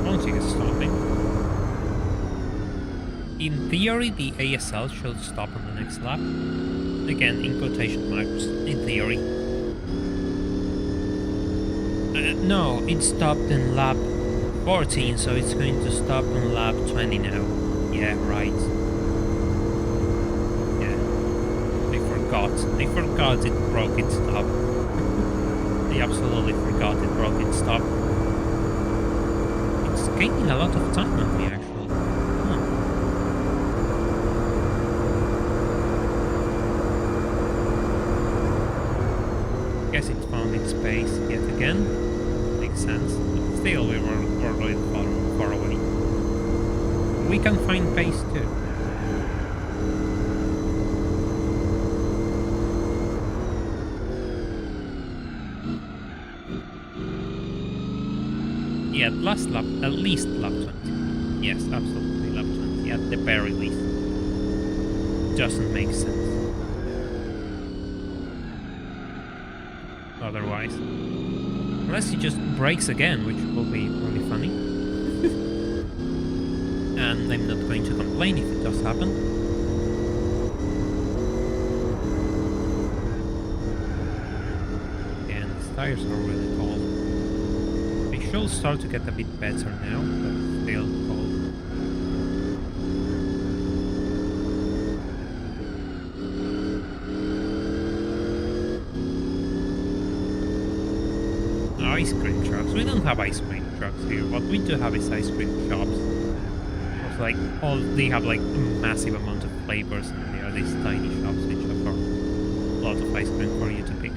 Won't take a stopping. In theory, the ASL should stop on the next lap. Again, in quotation marks, in theory. No, it stopped in lap 14, so it's going to stop on lap 20 now. Yeah, right. Yeah. I forgot it broke its stop. I absolutely forgot it broke its stop. It's gaining a lot of time on me, actually. Guess it found its space yet again. Makes sense. But still, we were really far away. We can find pace too. Yeah, at least lap 20. Yes, absolutely, lap 20. At the very least. Doesn't make sense. Otherwise. Unless he just brakes again, which will be really funny. And I'm not going to complain if it does happen. And the tires are really cold. They should start to get a bit better now, but still cold. Ice cream trucks. We don't have ice cream trucks here. What we do have is ice cream shops. It's like they have like a massive amount of flavors, and they are these tiny shops which offer a lot of ice cream for you to pick.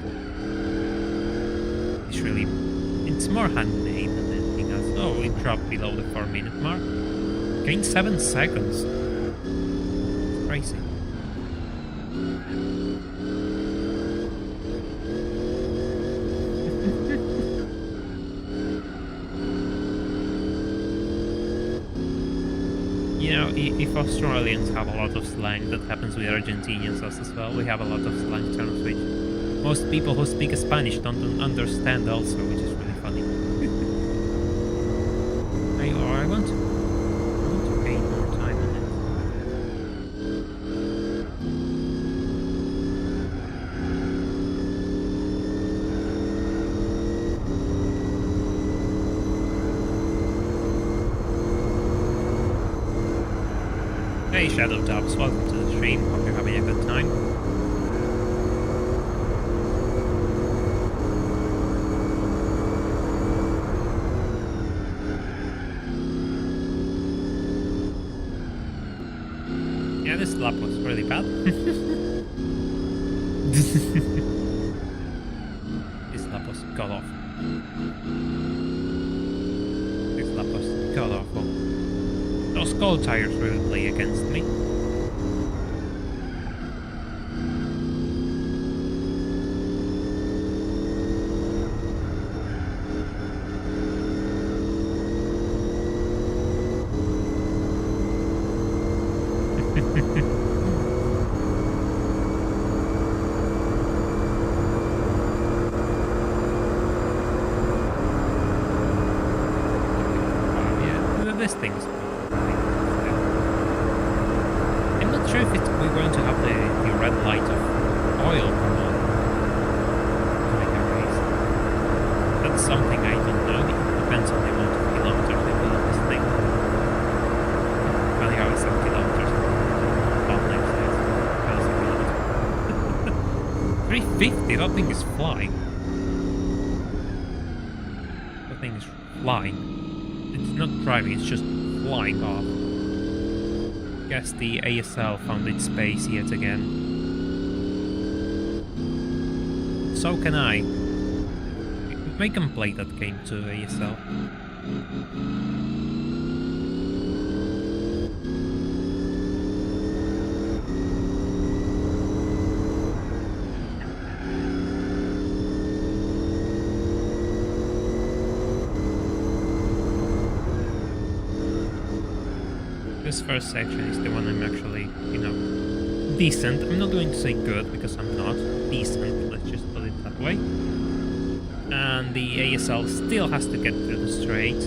It's more handmade than anything else. Oh, we dropped below the 4-minute mark. Gained 7 seconds. Crazy. You know, if Australians have a lot of slang, that happens with Argentinians as well. We have a lot of slang terms which most people who speak Spanish don't understand also, which is really funny. I want to gain more time on it. Hey Shadow Dubs, welcome to the stream. Hope you're having a good time. Yeah, this lap was really bad. This lap was god awful. This lap was god awful. Those cold tires really play against me. This thing's... I'm not sure if we're going to have the red light of oil come on during the race. That's something I don't know. It depends on the amount of kilometers they will on this thing. Funny how it's 7 kilometers. About next days. 350? That thing is flying. That thing is flying. It's not driving, it's just flying off. Guess the ASL found its space yet again. So can I. We can play that game to ASL. This first section is the one I'm actually, you know, decent. I'm not going to say good because I'm not. Decent, let's just put it that way. And the ASL still has to get through the straight.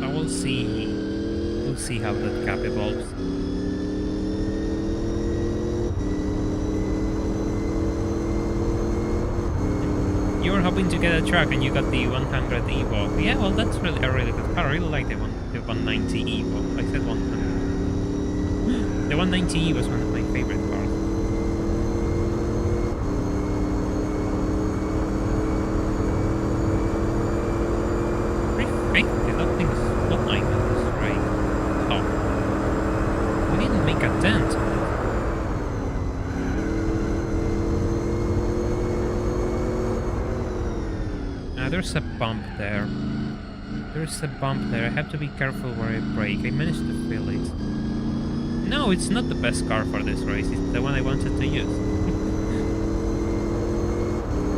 So we'll see. We'll see how that gap evolves. You were hoping to get a truck and you got the 100 Evo. Yeah, well, that's really a really good car. I really like the 190 Evo. I said 100. The 190 Evo was one of my favorite cars. That thing is flying at this rate. Oh. We didn't make a dent. There's a bump there. There's a bump there. I have to be careful where I brake. I managed to feel it. No, it's not the best car for this race. It's the one I wanted to use.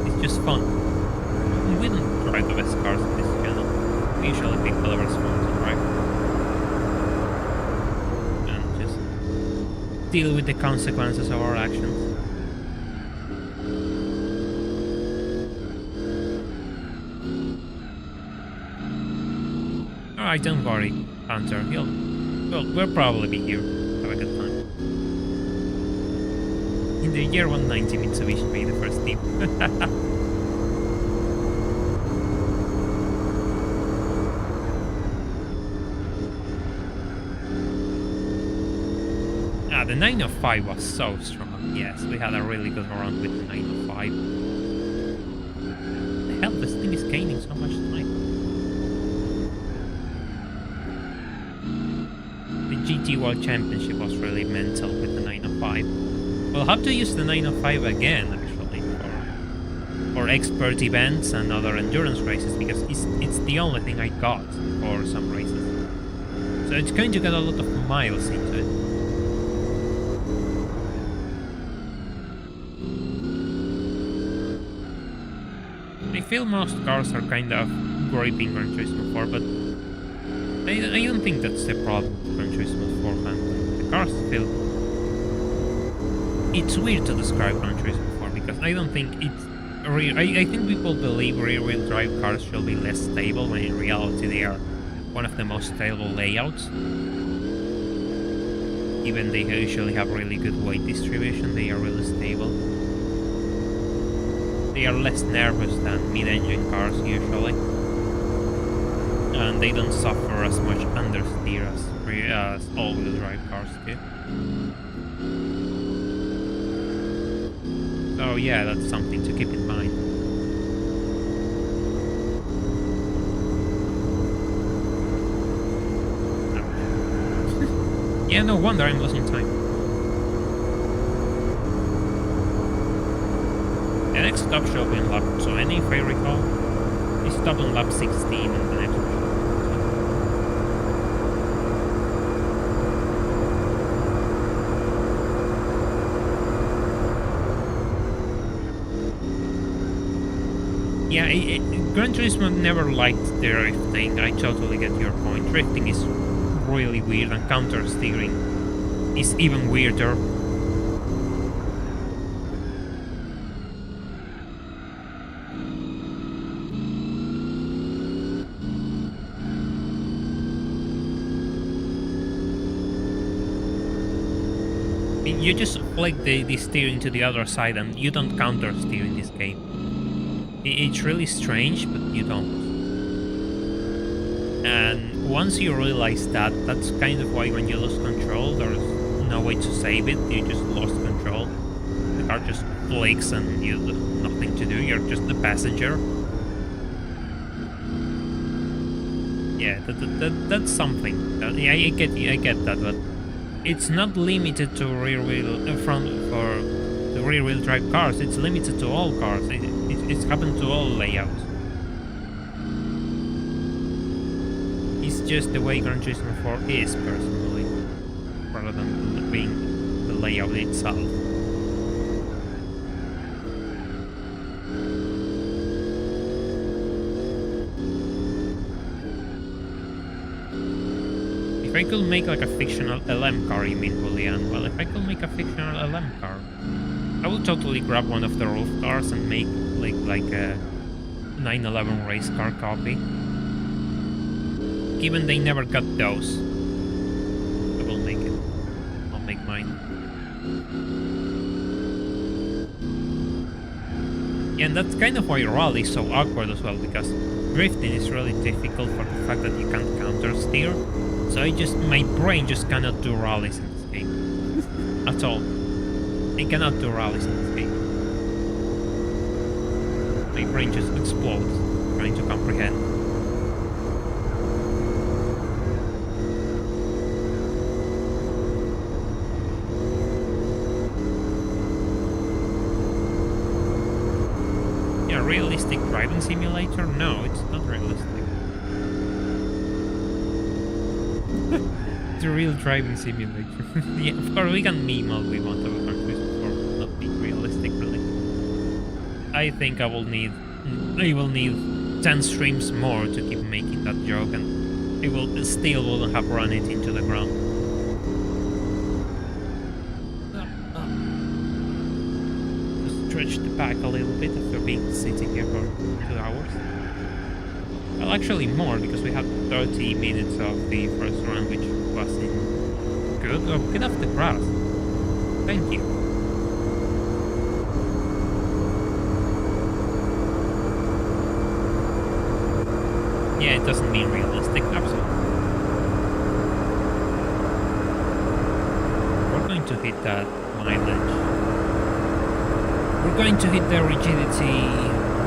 It's just fun. We don't drive the best cars on this channel. We usually pick whatever's fun to drive. And just deal with the consequences of our actions. Alright, don't worry, Hunter. We'll probably be here. Have a good time. In the year 190, Mitsubishi made the first team. The 905 was so strong. Yes, we had a really good run with the 905. The hell, this thing is gaining so much time. GT World Championship was really mental with the 905. We'll have to use the 905 again, actually, or expert events and other endurance races, because it's the only thing I got for some races. So it's going to get a lot of miles into it. I feel most cars are kind of gripping Gran Turismo 4, but I don't think that's the problem with Gran Turismo 4 handling. The cars feel... It's weird to describe Gran Turismo 4 because I don't think it's... I think people believe rear-wheel drive cars should be less stable, when in reality they are one of the most stable layouts. Even they usually have really good weight distribution, they are really stable. They are less nervous than mid-engine cars usually. And they don't suffer as much understeer as all-wheel drive cars do. So yeah, that's something to keep in mind. Yeah, no wonder I'm losing time. The next stop should be in lap 20, if I recall. We stopped on lap 16 and the next one. Yeah, Gran Turismo never liked the drifting. I totally get your point. Drifting is really weird, and counter steering is even weirder. You just flick the steering to the other side and you don't counter steer in this game. It's really strange, but you don't. And once you realize that, that's kind of why when you lose control, there's no way to save it. You just lost control. The car just flicks and you have nothing to do. You're just the passenger. Yeah, that's something. Yeah, I get that, but it's not limited to rear-wheel front for the rear-wheel drive cars. It's limited to all cars. It's happened to all layouts. It's just the way Gran Turismo 4 is, personally, rather than being the layout itself. If I could make like a fictional LM car, you mean, Julian? Well, if I could make a fictional LM car, I would totally grab one of the roof cars and make like a 911 race car copy. Given they never got those, I will make it. I'll make mine. Yeah, and that's kind of why rally is so awkward as well, because drifting is really difficult for the fact that you can't counter steer. So my brain just cannot do rallies in this game. At all. I cannot do rallies in this game. My brain just explodes trying to comprehend. Yeah, realistic driving simulator? No, it's not realistic. It's a real driving simulator. Yeah, of course we can meme all we want about Gran Turismo 4, but not being realistic, really. I think I will need 10 streams more to keep making that joke, and I will have run it into the ground. Just stretch the pack a little bit after being sitting here for 2 hours. Well, actually more, because we had 30 minutes of the first run, which was good. Oh, get off the grass. Thank you. Yeah, it doesn't mean realistic, absolutely. We're going to hit that mileage. We're going to hit the rigidity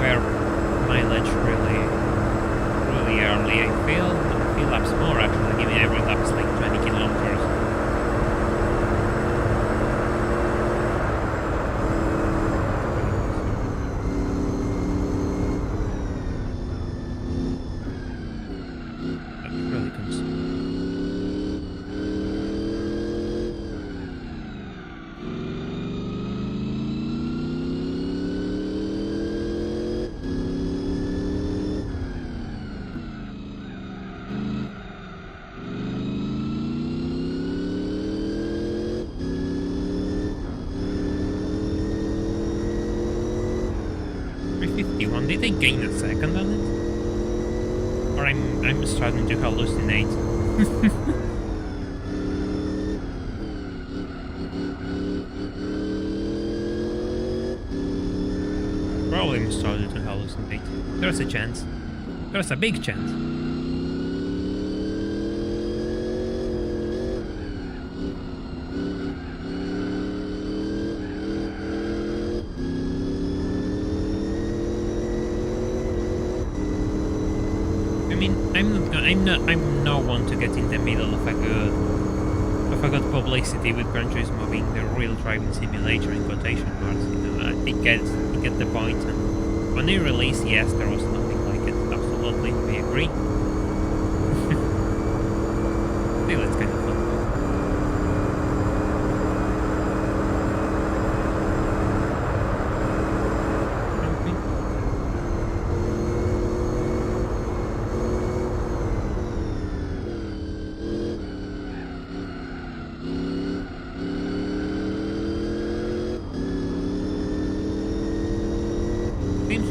where mileage really early, I feel. A few laps more, actually. Give me every lap is like 20 kilometers. 21. Did I gain a second on it? Or I'm starting to hallucinate. Probably I'm starting to hallucinate. There's a chance. There's a big chance. I'm no one to get in the middle of a good publicity with Gran Turismo being the real driving simulator in quotation marks. You know, I get the point. And when they released, yes, there was nothing like it. Absolutely, we agree. Still, it's kind of fun.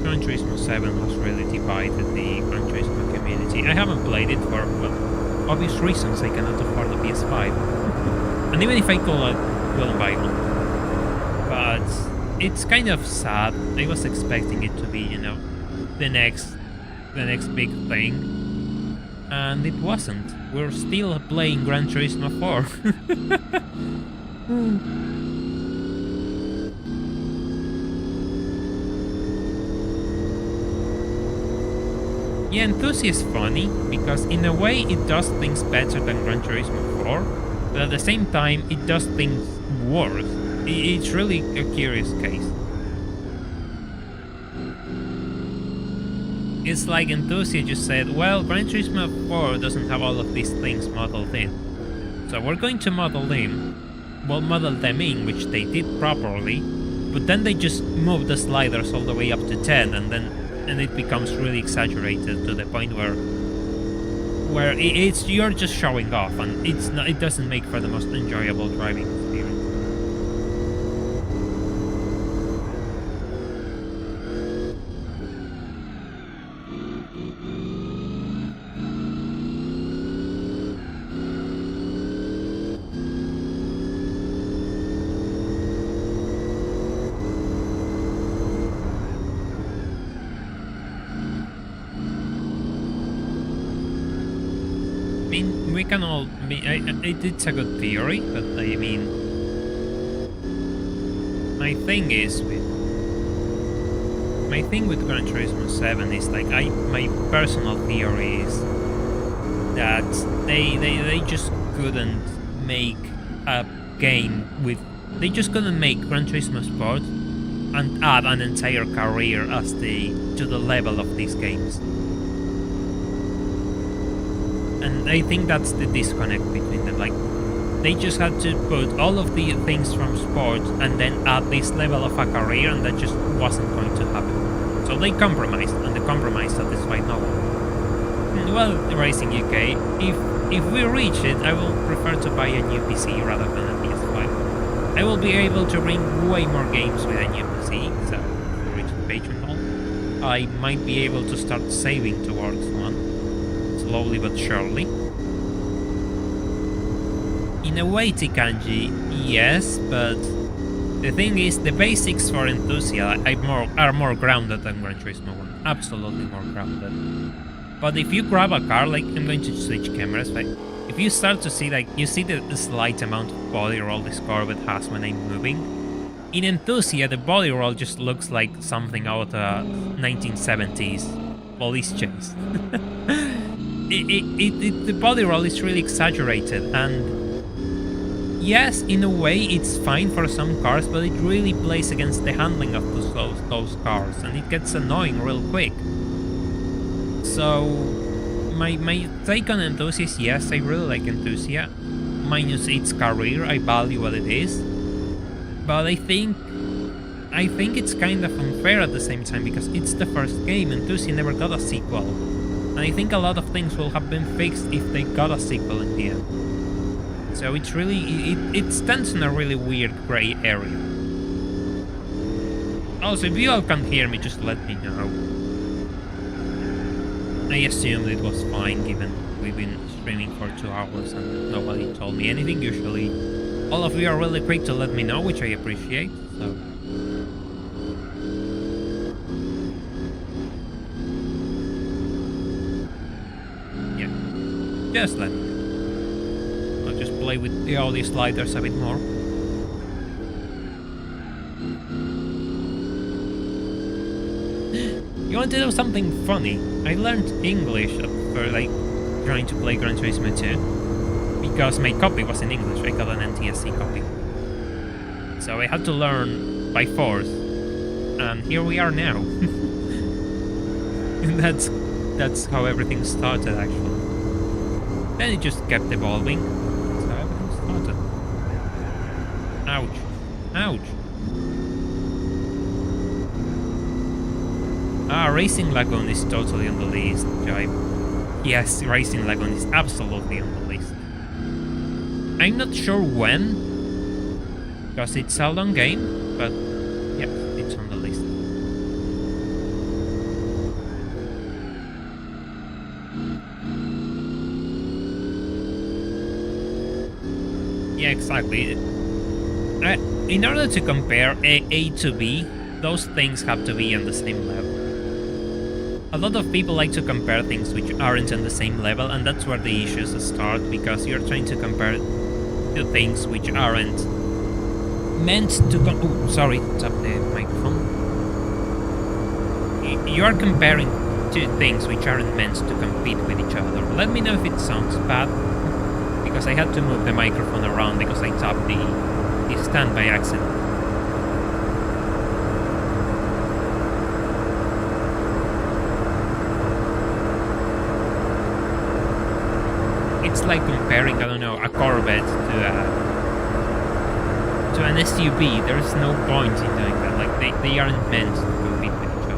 Gran Turismo 7 has really divided the Gran Turismo community. I haven't played it for, well, obvious reasons. I cannot afford the PS5. And even if I could, I wouldn't buy one. But it's kind of sad. I was expecting it to be, you know, the next big thing. And it wasn't. We're still playing Gran Turismo 4. Yeah, Enthusiast is funny, because in a way it does things better than Gran Turismo 4, but at the same time it does things worse. It's really a curious case. It's like Enthusiast just said, well, Gran Turismo 4 doesn't have all of these things modeled in, so we're going to model them in, which they did properly, but then they just move the sliders all the way up to 10, and it becomes really exaggerated to the point where it's you're just showing off, and it doesn't make for the most enjoyable driving experience. We can all. It's a good theory, but I mean, my thing with Gran Turismo 7 is like my personal theory is that they just couldn't make a game with. They just couldn't make Gran Turismo Sport and add an entire career to the level of these games. And I think that's the disconnect between them. Like, they just had to put all of the things from sport and then add this level of a career, and that just wasn't going to happen. So they compromised, and the compromise satisfied no one. Well, Racing UK, if we reach it, I will prefer to buy a new PC rather than a PS5. I will be able to bring way more games with a new PC, so if we reach the Patreon hall, I might be able to start saving towards one. Slowly but surely. In a way, Tikanji, yes, but the thing is, the basics for Enthusiast are more grounded than Gran Turismo 1. Absolutely more grounded. But if you grab a car, like, I'm going to switch cameras, like, if you start to see, like, you see the slight amount of body roll this Corvette has when I'm moving. In Enthusiast, the body roll just looks like something out of a 1970s police chase. The body roll is really exaggerated, and yes, in a way it's fine for some cars, but it really plays against the handling of those cars, and it gets annoying real quick. So my take on Enthusiast, yes, I really like Enthusiast, minus its career. I value what it is, but I think it's kind of unfair at the same time, because it's the first game. Enthusiast never got a sequel. And I think a lot of things will have been fixed if they got a sequel in the end. So it's really, it stands in a really weird grey area. Also, if you all can't hear me, just let me know. I assumed it was fine, given we've been streaming for 2 hours and nobody told me anything. Usually, all of you are really quick to let me know, which I appreciate, so... yeah, just let me know. I'll just play with the audio sliders a bit more. You want to know something funny? I learned English for like trying to play Gran Turismo 2 because my copy was in English. I got an NTSC copy, so I had to learn by force, and here we are now. And that's how everything started, actually. Then it just kept evolving. That's how everything started. Ouch! Ouch! Ah, Racing Lagoon is totally on the list, Jive. Yes, Racing Lagoon is absolutely on the list. I'm not sure when, because it's a long game, but yeah, it's on the list. Yeah, exactly. In order to compare A to B, those things have to be on the same level. A lot of people like to compare things which aren't on the same level, and that's where the issues start, because you're trying to compare two things which aren't meant to oh, sorry, tap the microphone. You are comparing two things which aren't meant to compete with each other. Let me know if it sounds bad, because I had to move the microphone around because I tapped the stand by accident. It's like comparing, I don't know, a Corvette to an SUV. There's no point in doing that. Like, they aren't meant to compete with each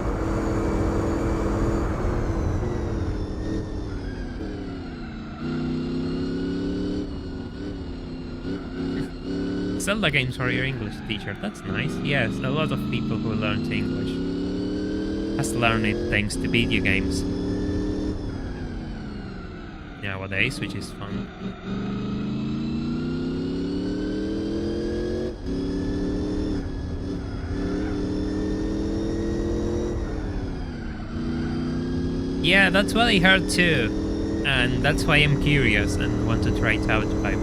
other. Zelda games for your English teacher. That's nice. Yes, a lot of people who learned English has learned it thanks to video games nowadays, which is fun. Yeah, that's what I heard too, and that's why I'm curious and want to try it out. I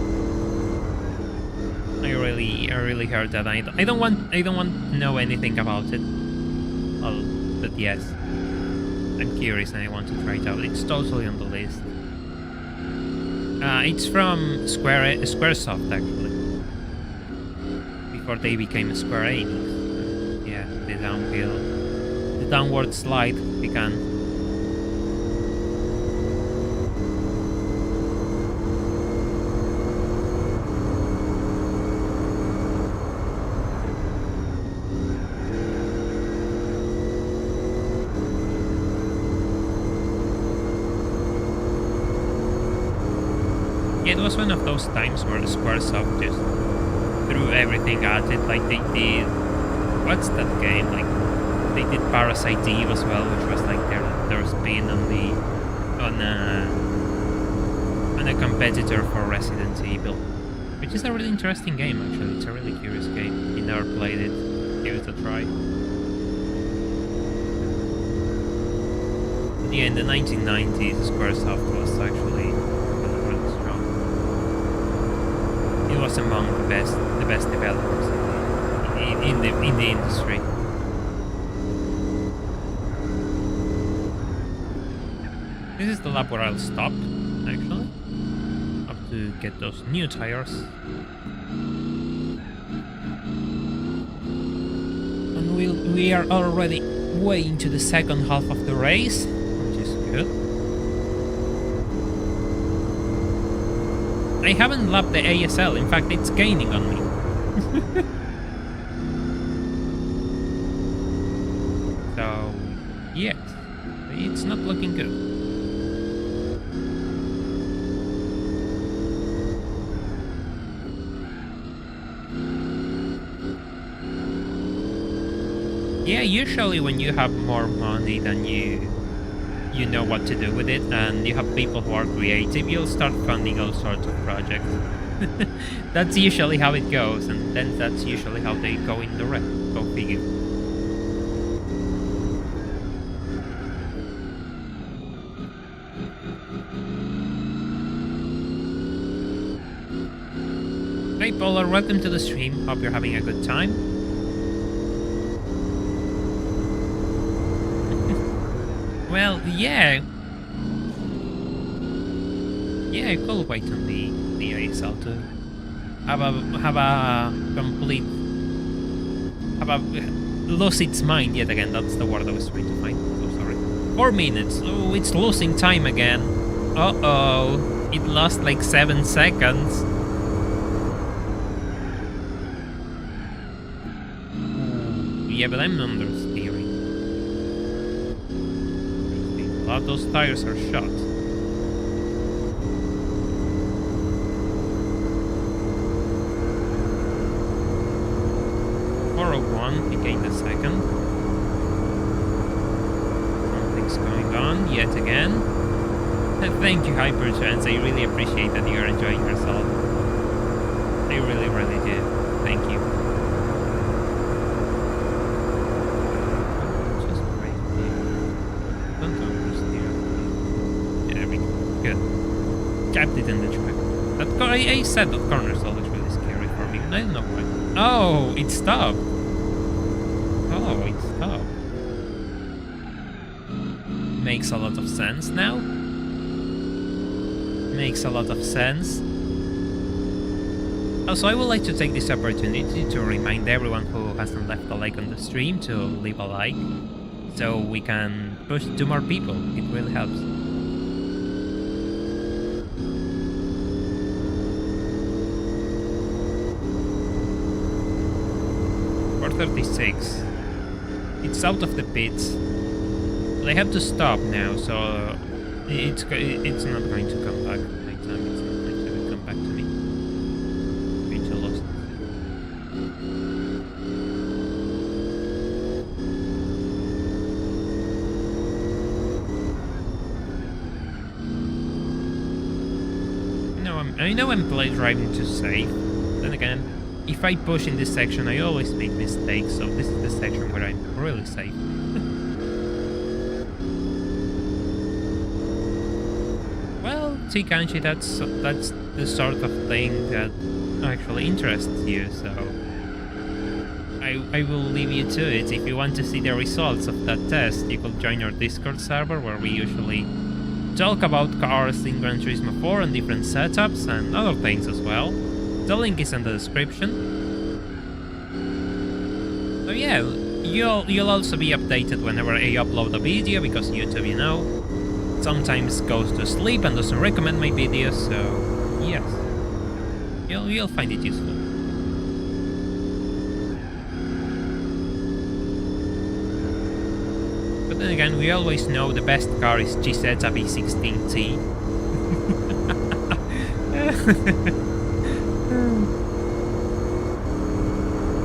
really heard that. I don't want to know anything about it. But yes, I'm curious and I want to try it out. It's totally on the list. It's from Squaresoft, actually. Before they became Square Enix. Yeah, the downward slide began. It was one of those times where Squaresoft just threw everything at it, like they did... What's that game? Like, they did Parasite Eve as well, which was like their spin on a competitor for Resident Evil. Which is a really interesting game, actually. It's a really curious game. If you never played it, give it a try. Yeah, in the 1990s, Squaresoft was actually... It was among the best developers in the industry. This is the lap where I'll stop, actually. Have to get those new tires. And we are already way into the second half of the race, which is good. I haven't lapped the ASL, in fact it's gaining on me. So, yes, it's not looking good. Yeah, usually when you have more money than you know what to do with it, and you have people who are creative, you'll start funding all sorts of projects. That's usually how it goes, and then that's usually how they go in the red. Go figure. Hey Polar, welcome to the stream. Hope you're having a good time. Well, yeah. Yeah, I could wait on the ASL to have a complete lose its mind yet again. That's the word I was trying to find. So sorry. 4 minutes. Oh, it's losing time again. Uh-oh. It lost like 7 seconds. Yeah, but I'm understeering. A lot of those tires are shot. He gained a second. Something's going on yet again. Thank you, Hyperchance. I really appreciate that you're enjoying yourself. I really, really do. Thank you. Just right there. Don't oversteer. There we go. Good. Kept it in the track. I said that corner is always really scary for me. I don't know why. Oh, it stopped. Oh, it stopped. Makes a lot of sense now. Makes a lot of sense. Also, I would like to take this opportunity to remind everyone who hasn't left a like on the stream to leave a like, so we can push to more people. It really helps. 436. It's out of the pits. They have to stop now, so it's not going to come back. My time it's not going to come back to me. Going to lost. I know I'm driving too safe. Then again, if I push in this section, I always make mistakes, so this is the section where I'm really safe. Well, Tikanchi, that's the sort of thing that actually interests you, so I will leave you to it. If you want to see the results of that test, you could join our Discord server where we usually talk about cars in Gran Turismo 4 and different setups and other things as well. The link is in the description. So yeah, you'll also be updated whenever I upload a video, because YouTube, you know, sometimes goes to sleep and doesn't recommend my videos, so yes, you'll find it useful. But then again, we always know the best car is Gisetta V16T.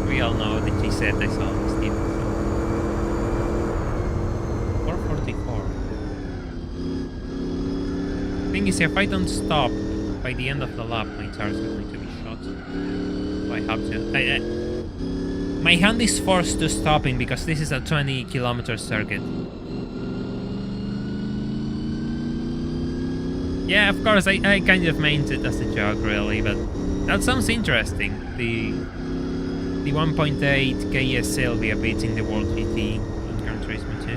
We all know that Gisetta is always the 444. Thing is, if I don't stop by the end of the lap, my tires are going to be shot. So I have to. My hand is forced to stopping because this is a 20-kilometer circuit. Yeah, of course, I kind of meant it as a joke, really, but that sounds interesting. The 1.8 KS Sylvia beating the World GT in Gran Turismo 2.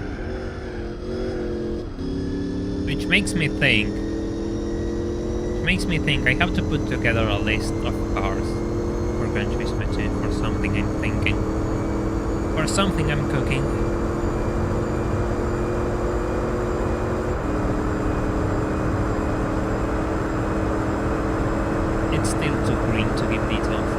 Which makes me think I have to put together a list of cars for Gran Turismo 2, for something I'm thinking, for something I'm cooking. It's still too green to give details.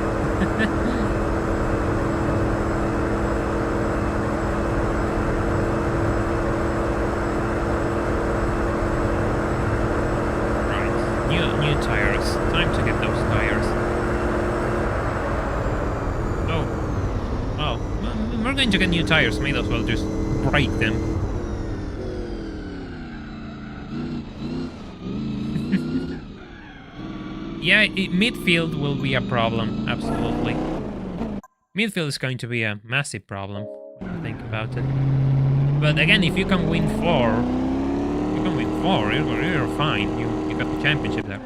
Right, new tires. Time to get those tires. Oh, going to get new tires, may as well just break them. Yeah, midfield will be a problem, absolutely. Midfield is going to be a massive problem when you think about it. But again, if you can win 4, you're fine. You got the championship there.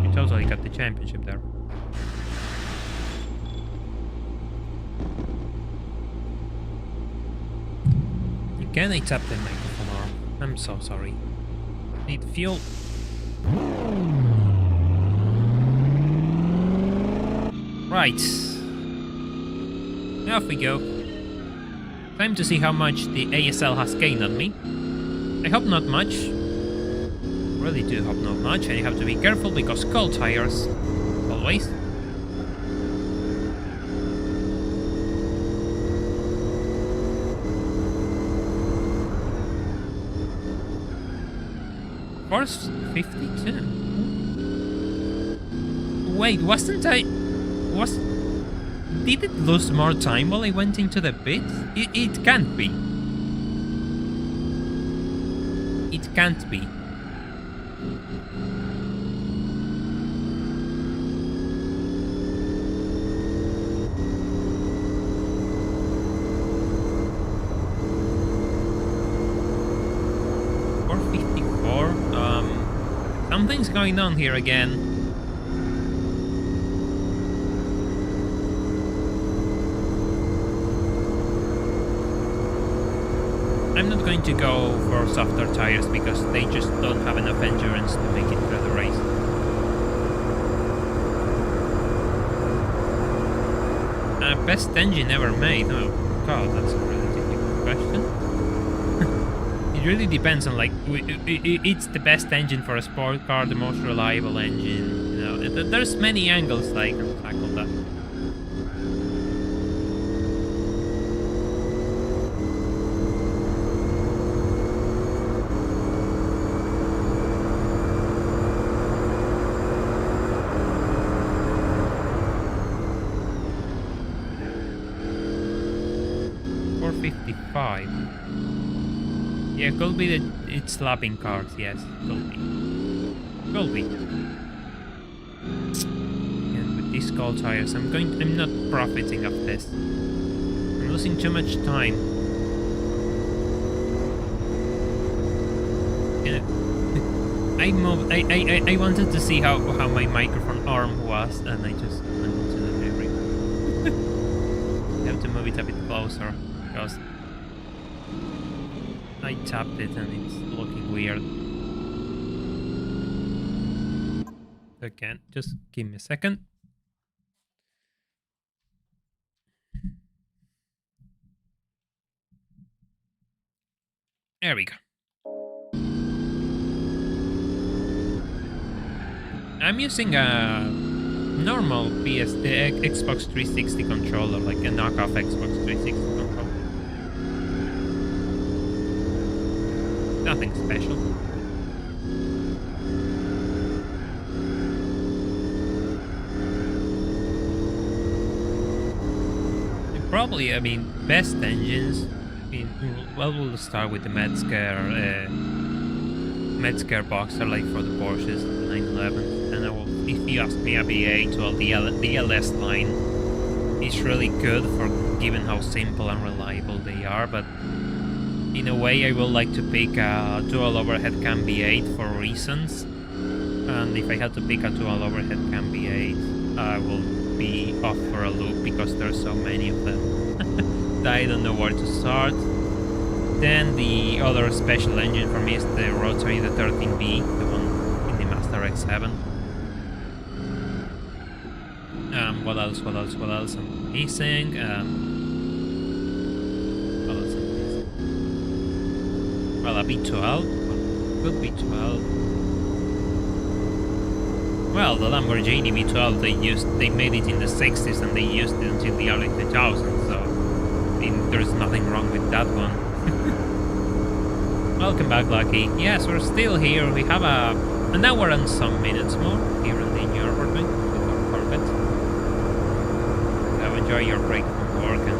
You totally got the championship there. Can I tap the microphone arm? I'm so sorry. Need fuel. Right. Off we go. Time to see how much the ASL has gained on me. I hope not much. Really do hope not much, and you have to be careful because cold tires. Always. First 52. Wait, wasn't I... Did it lose more time while I went into the pit? It can't be. It can't be. Something's going on here again. I'm not going to go for softer tires because they just don't have enough endurance to make it through the race. Best engine ever made? Oh god, that's a really difficult question. It really depends on, like, it's the best engine for a sport car, the most reliable engine, you know, there's many angles that I can tackle that. Yeah, could be that it's slapping cars, yes, could be. Could be. And with these cold tires, I'm not profiting of this. I'm losing too much time. I wanted to see how my microphone arm was, and I just went into the delivery. I have to move it a bit closer because I tapped it and it's looking weird. Again, just give me a second. There we go. I'm using a normal Xbox 360 controller, like a knockoff Xbox 360 controller. Nothing special. Probably, I mean, best engines. I mean, well, we'll start with the Metzger Boxer, like for the Porsches, the 911. And I will, if you ask me, a V8, well, the LS line is really good for given how simple and reliable they are, but in a way, I would like to pick a dual overhead cam V8 for reasons. And if I had to pick a dual overhead cam V8, I will be off for a loop because there's so many of them that I don't know where to start. Then the other special engine for me is the rotary, the 13B, the one in the Master X7. What else I'm missing? Well, a B12. Good B12. Well, the Lamborghini B12 they made it in the 60s and they used it until the early 2000s, so I mean there's nothing wrong with that one. Welcome back, Lucky. Yes, we're still here. We have an hour and some minutes more here in the Nurburgring with our Corvette. So enjoy your break from work and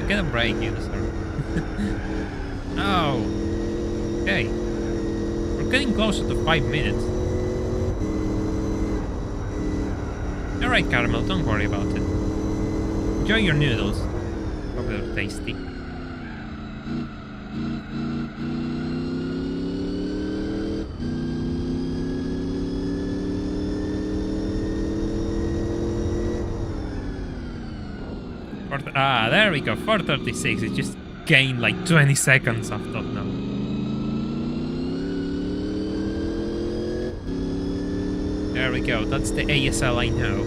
Get a break, you deserve. Oh. Okay. We're getting closer to 5 minutes. Alright, Caramel, don't worry about it. Enjoy your noodles. Hope they're tasty. There we go, 4:36. It just gained like 20 seconds off top now. There we go, that's the ASL I know.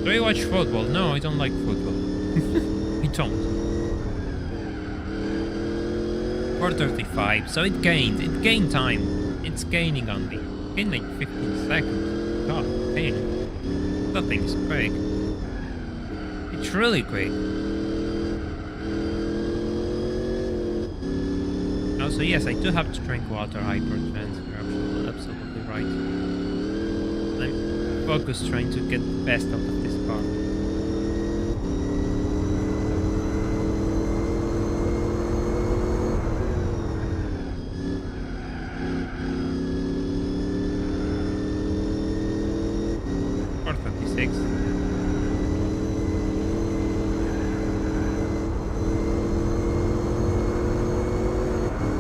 Do you watch football? No, I don't like football. I don't. 4:35, so it gained time. It's gaining on me. In like 15 seconds. God damn. That thing's quick. It's really quick. Also, yes, I do have to drink water, hypertrans. You're absolutely right. I'm focused trying to get the best out of this car.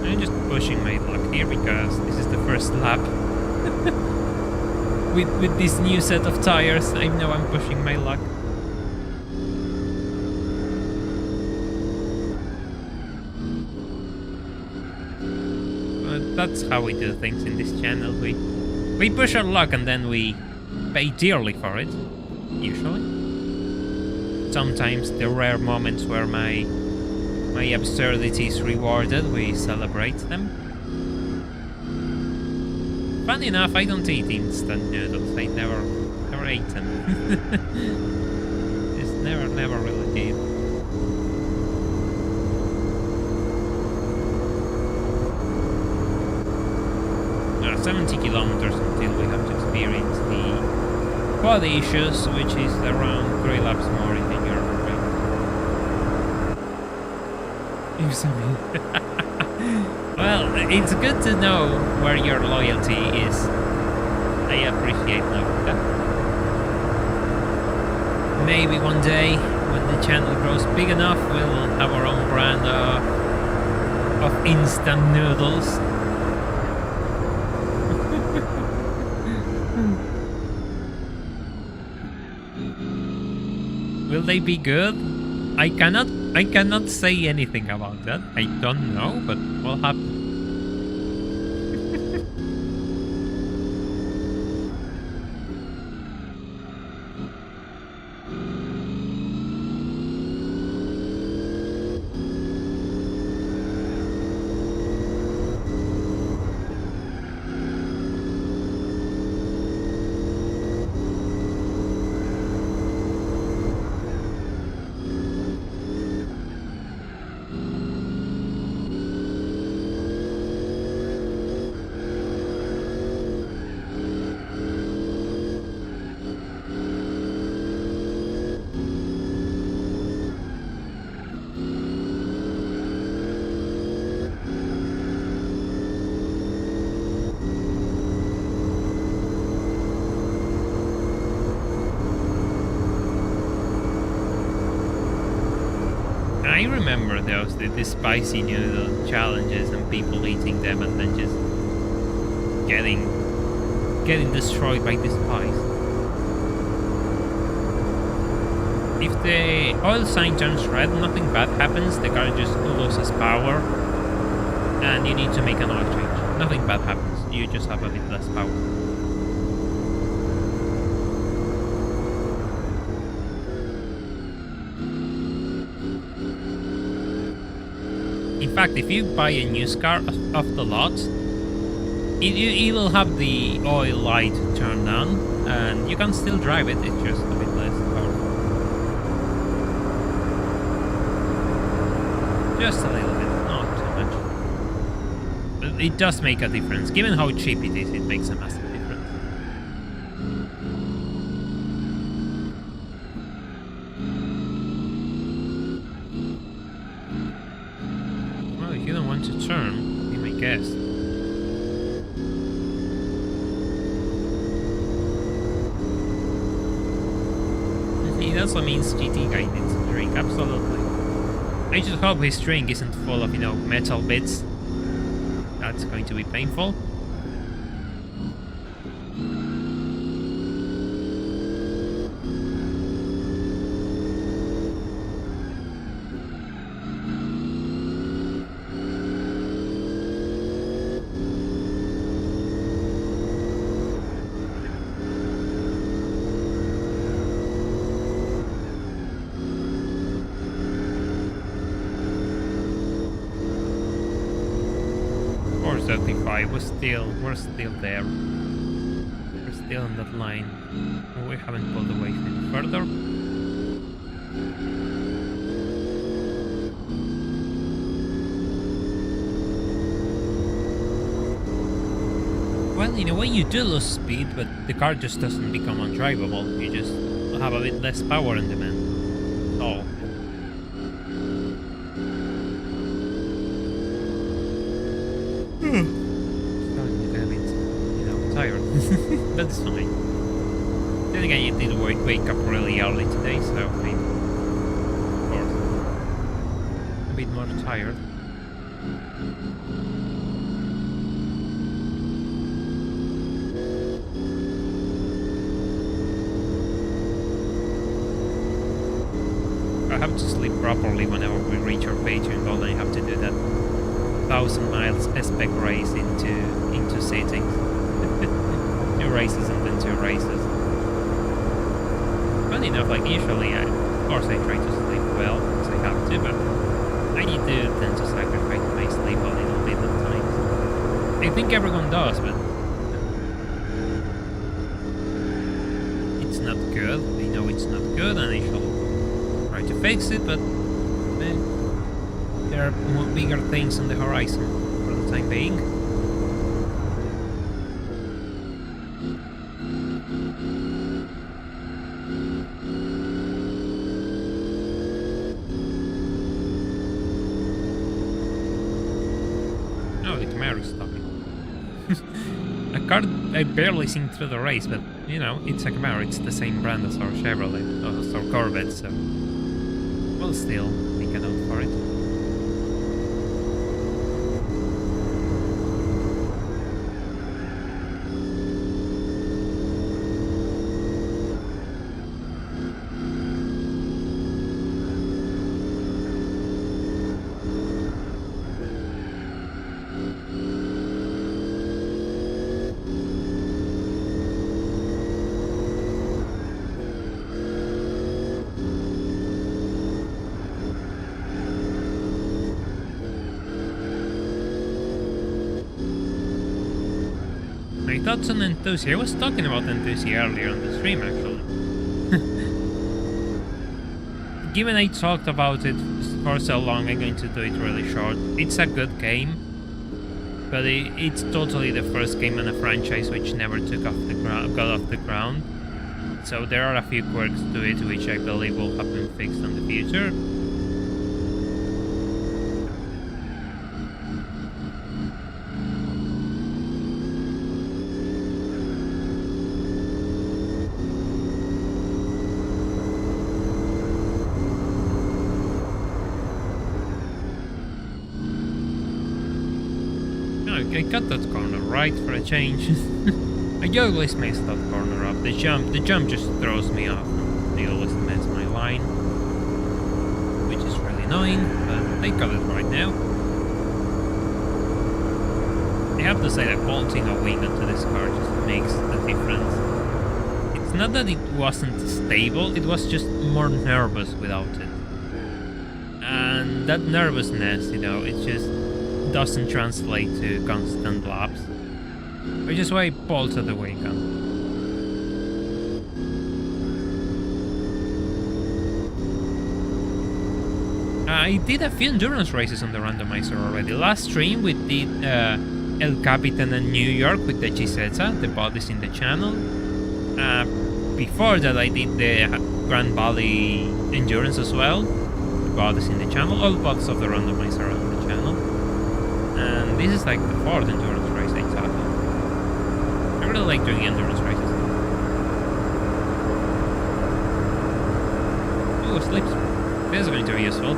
I'm just pushing my luck here because this is the first lap. with this new set of tires, I know I'm pushing my luck. But that's how we do things in this channel. We push our luck and then we pay dearly for it, usually. Sometimes the rare moments where my absurdity is rewarded, we celebrate them. Funny enough, I don't eat instant noodles. I never ate them. Just never really did. 70 kilometers until we have to experience the quality issues, which is around 3 laps more in the Nurburgring. Well, it's good to know where your loyalty is. I appreciate knowing that. Maybe one day, when the channel grows big enough, we'll have our own brand of instant noodles. Will they be good? I cannot say anything about that. I don't know, but we'll have to. I remember those, the spicy noodle challenges and people eating them and then just getting destroyed by the spice. If the oil sign turns red, nothing bad happens, the car just loses power and you need to make an oil change. Nothing bad happens, you just have a bit less power. fact, if you buy a new car off the lot, it will have the oil light turned on, and you can still drive it. It's just a bit less powerful. Just a little bit, not too much. But it does make a difference. Given how cheap it is, it makes a massive difference. Well, if you don't want to turn, be my guest. It also means GT guy needs a drink, absolutely. I just hope his drink isn't full of, metal bits. That's going to be painful. We're still there. We're still on that line. We haven't pulled away any further. Well, in a way you do lose speed, but the car just doesn't become undrivable. You just have a bit less power and demand. Oh. That's fine. Then again, you did wake up really early today, so maybe, of course, a bit more tired. I have to sleep properly whenever we reach our Patreon goal, and I have to do that 1,000 miles spec race into settings. 2 races and then 2 races. Funny enough, like usually, of course I try to sleep well, because I have to, but I do tend to sacrifice my sleep a little bit at times. I think everyone does, but it's not good. I know it's not good, and I shall try to fix it, but there are more bigger things on the horizon for the time being. I barely seen through the race, but it's a Camaro. It's the same brand as our Chevrolet, as our Corvette, so we'll still make a note for it. Thoughts on Enthusi. I was talking about Enthusi earlier on the stream, actually. Given I talked about it for so long, I'm going to do it really short. It's a good game, but it's totally the first game in a franchise which never got off the ground. So there are a few quirks to it which I believe will have been fixed in the future. I cut that corner right for a change. I always mess that corner up. The jump just throws me off. They always mess my line, which is really annoying, but they got it right now. I have to say that bolting a wing onto this car just makes the difference. It's not that it wasn't stable, it was just more nervous without it. And And that nervousness, you know, it just doesn't translate to constant laps. Which is why I bolted the wing on. I did a few endurance races on the randomizer already. Last stream we did El Capitan in New York with the Gisetta, the bodies in the channel. Before that I did the Grand Valley Endurance as well. The bodies in the channel, all bodies of the randomizer are on the channel. And this is like the 4th endurance race I tackled. I really like doing endurance races. Oh, slips. This is going to be useful.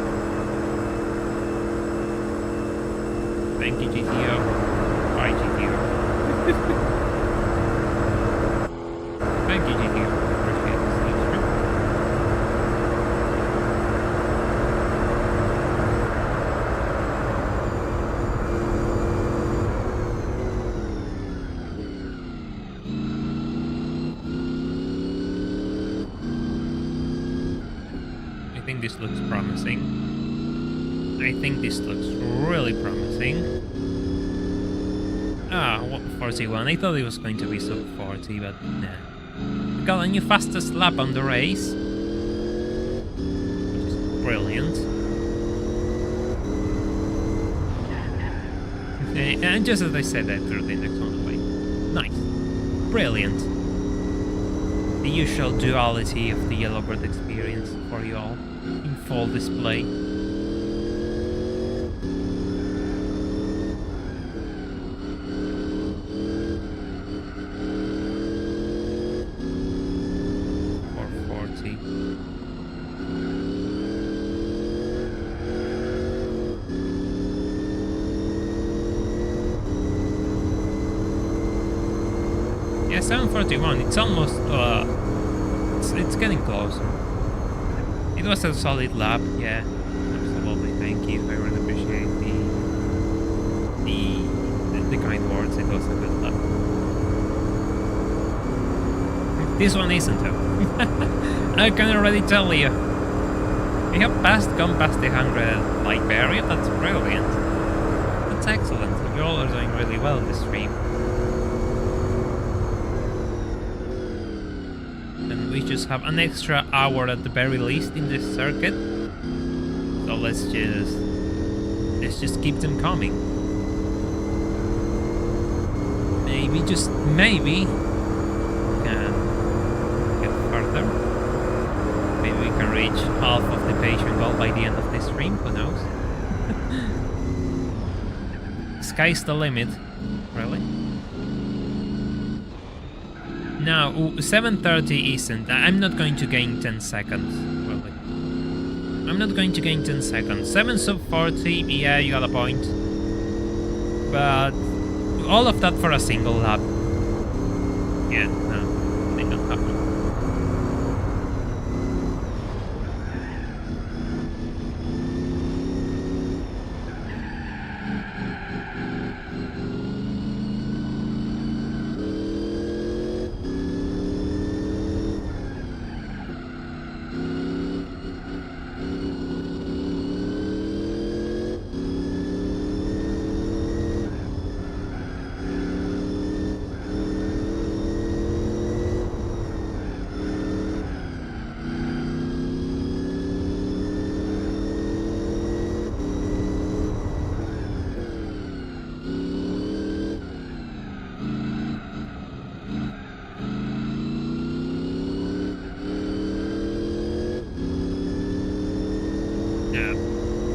Thank you, GTO. Bye, GTO. Thank you, GTO. Appreciate this livestream. I think this looks promising. I think this looks really promising. Ah, 41. I thought it was going to be sub 40, but nah. We got a new fastest lap on the race, which is brilliant. And just as I said, I threw the index on the way. Nice. Brilliant. The usual duality of the Yellowbird experience for you all in full display. Yeah, 741, it's almost, it's getting close. It was a solid lap, yeah, absolutely, thank you, I really appreciate the kind words, it was a good lap. This one isn't though. I can already tell you. We have gone past the 100 like barrier, that's brilliant. That's excellent, you all are doing really well in this stream. We just have an extra hour at the very least in this circuit, so let's just keep them coming. Maybe, just maybe, we can get further. Maybe we can reach half of the patient goal by the end of this stream. Who knows? Sky's the limit, really. Now, 7:30 isn't. I'm not going to gain 10 seconds, really. I'm not going to gain 10 seconds. 7 sub 40, yeah, you got a point. But all of that for a single lap. Yeah, no, they don't happen.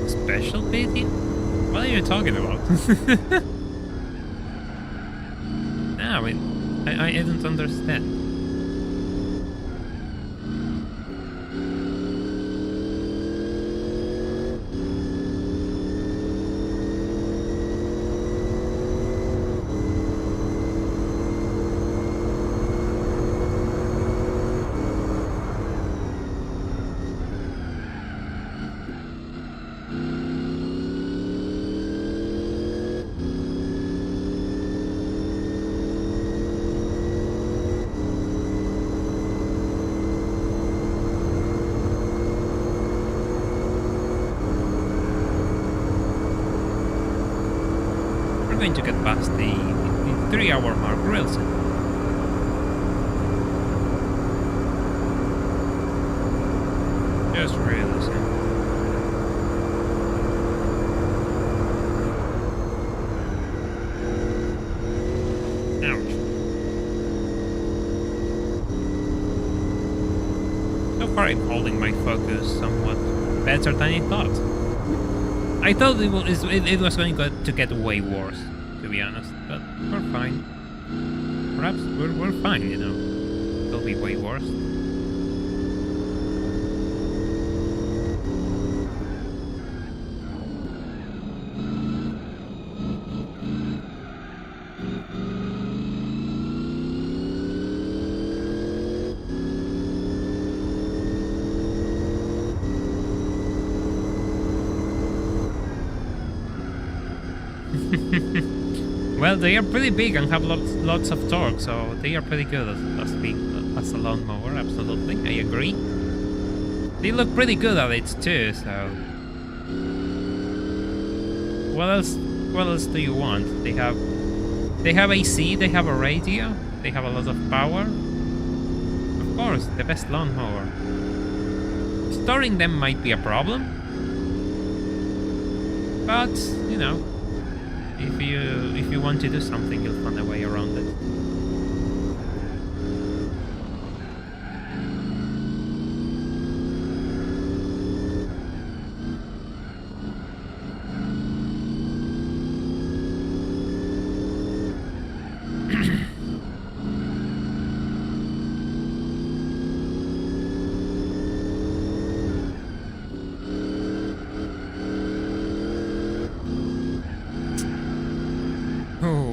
Special pity? What are you talking about? No, I don't understand. going to get past the 3-hour mark real soon. Just really soon. Ouch. So far I'm holding my focus somewhat better than I thought. I thought it was going to get way worse, to be honest, but we're fine. Perhaps we're fine, you know. It'll be way worse. Well, they are pretty big and have lots of torque, so they are pretty good as a lawnmower. Absolutely, I agree. They look pretty good at it too. So, what else do you want? They have AC. They have a radio. They have a lot of power. Of course, the best lawnmower. Storing them might be a problem, but you know. If you want to do something, you'll find a way around it.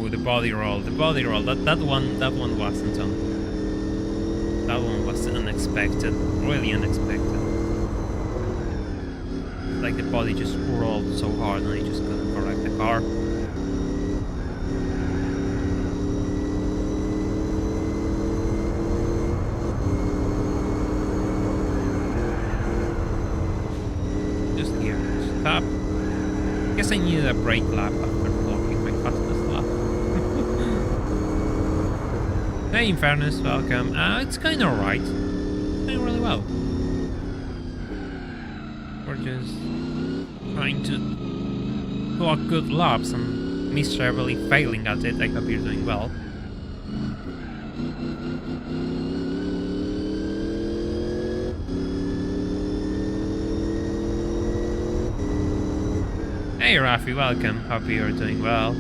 The body roll. That one wasn't on. That one was unexpected, really unexpected. Like the body just rolled so hard and I just couldn't correct the car. Just here, stop. Guess I needed a brake lap after blocking my fastest lap. Hey, in fairness, welcome. It's kind of alright. Doing really well. We're just trying to block good laps and miserably failing at it. I hope you're doing well. Hey, Rafi, welcome. Hope you're doing well.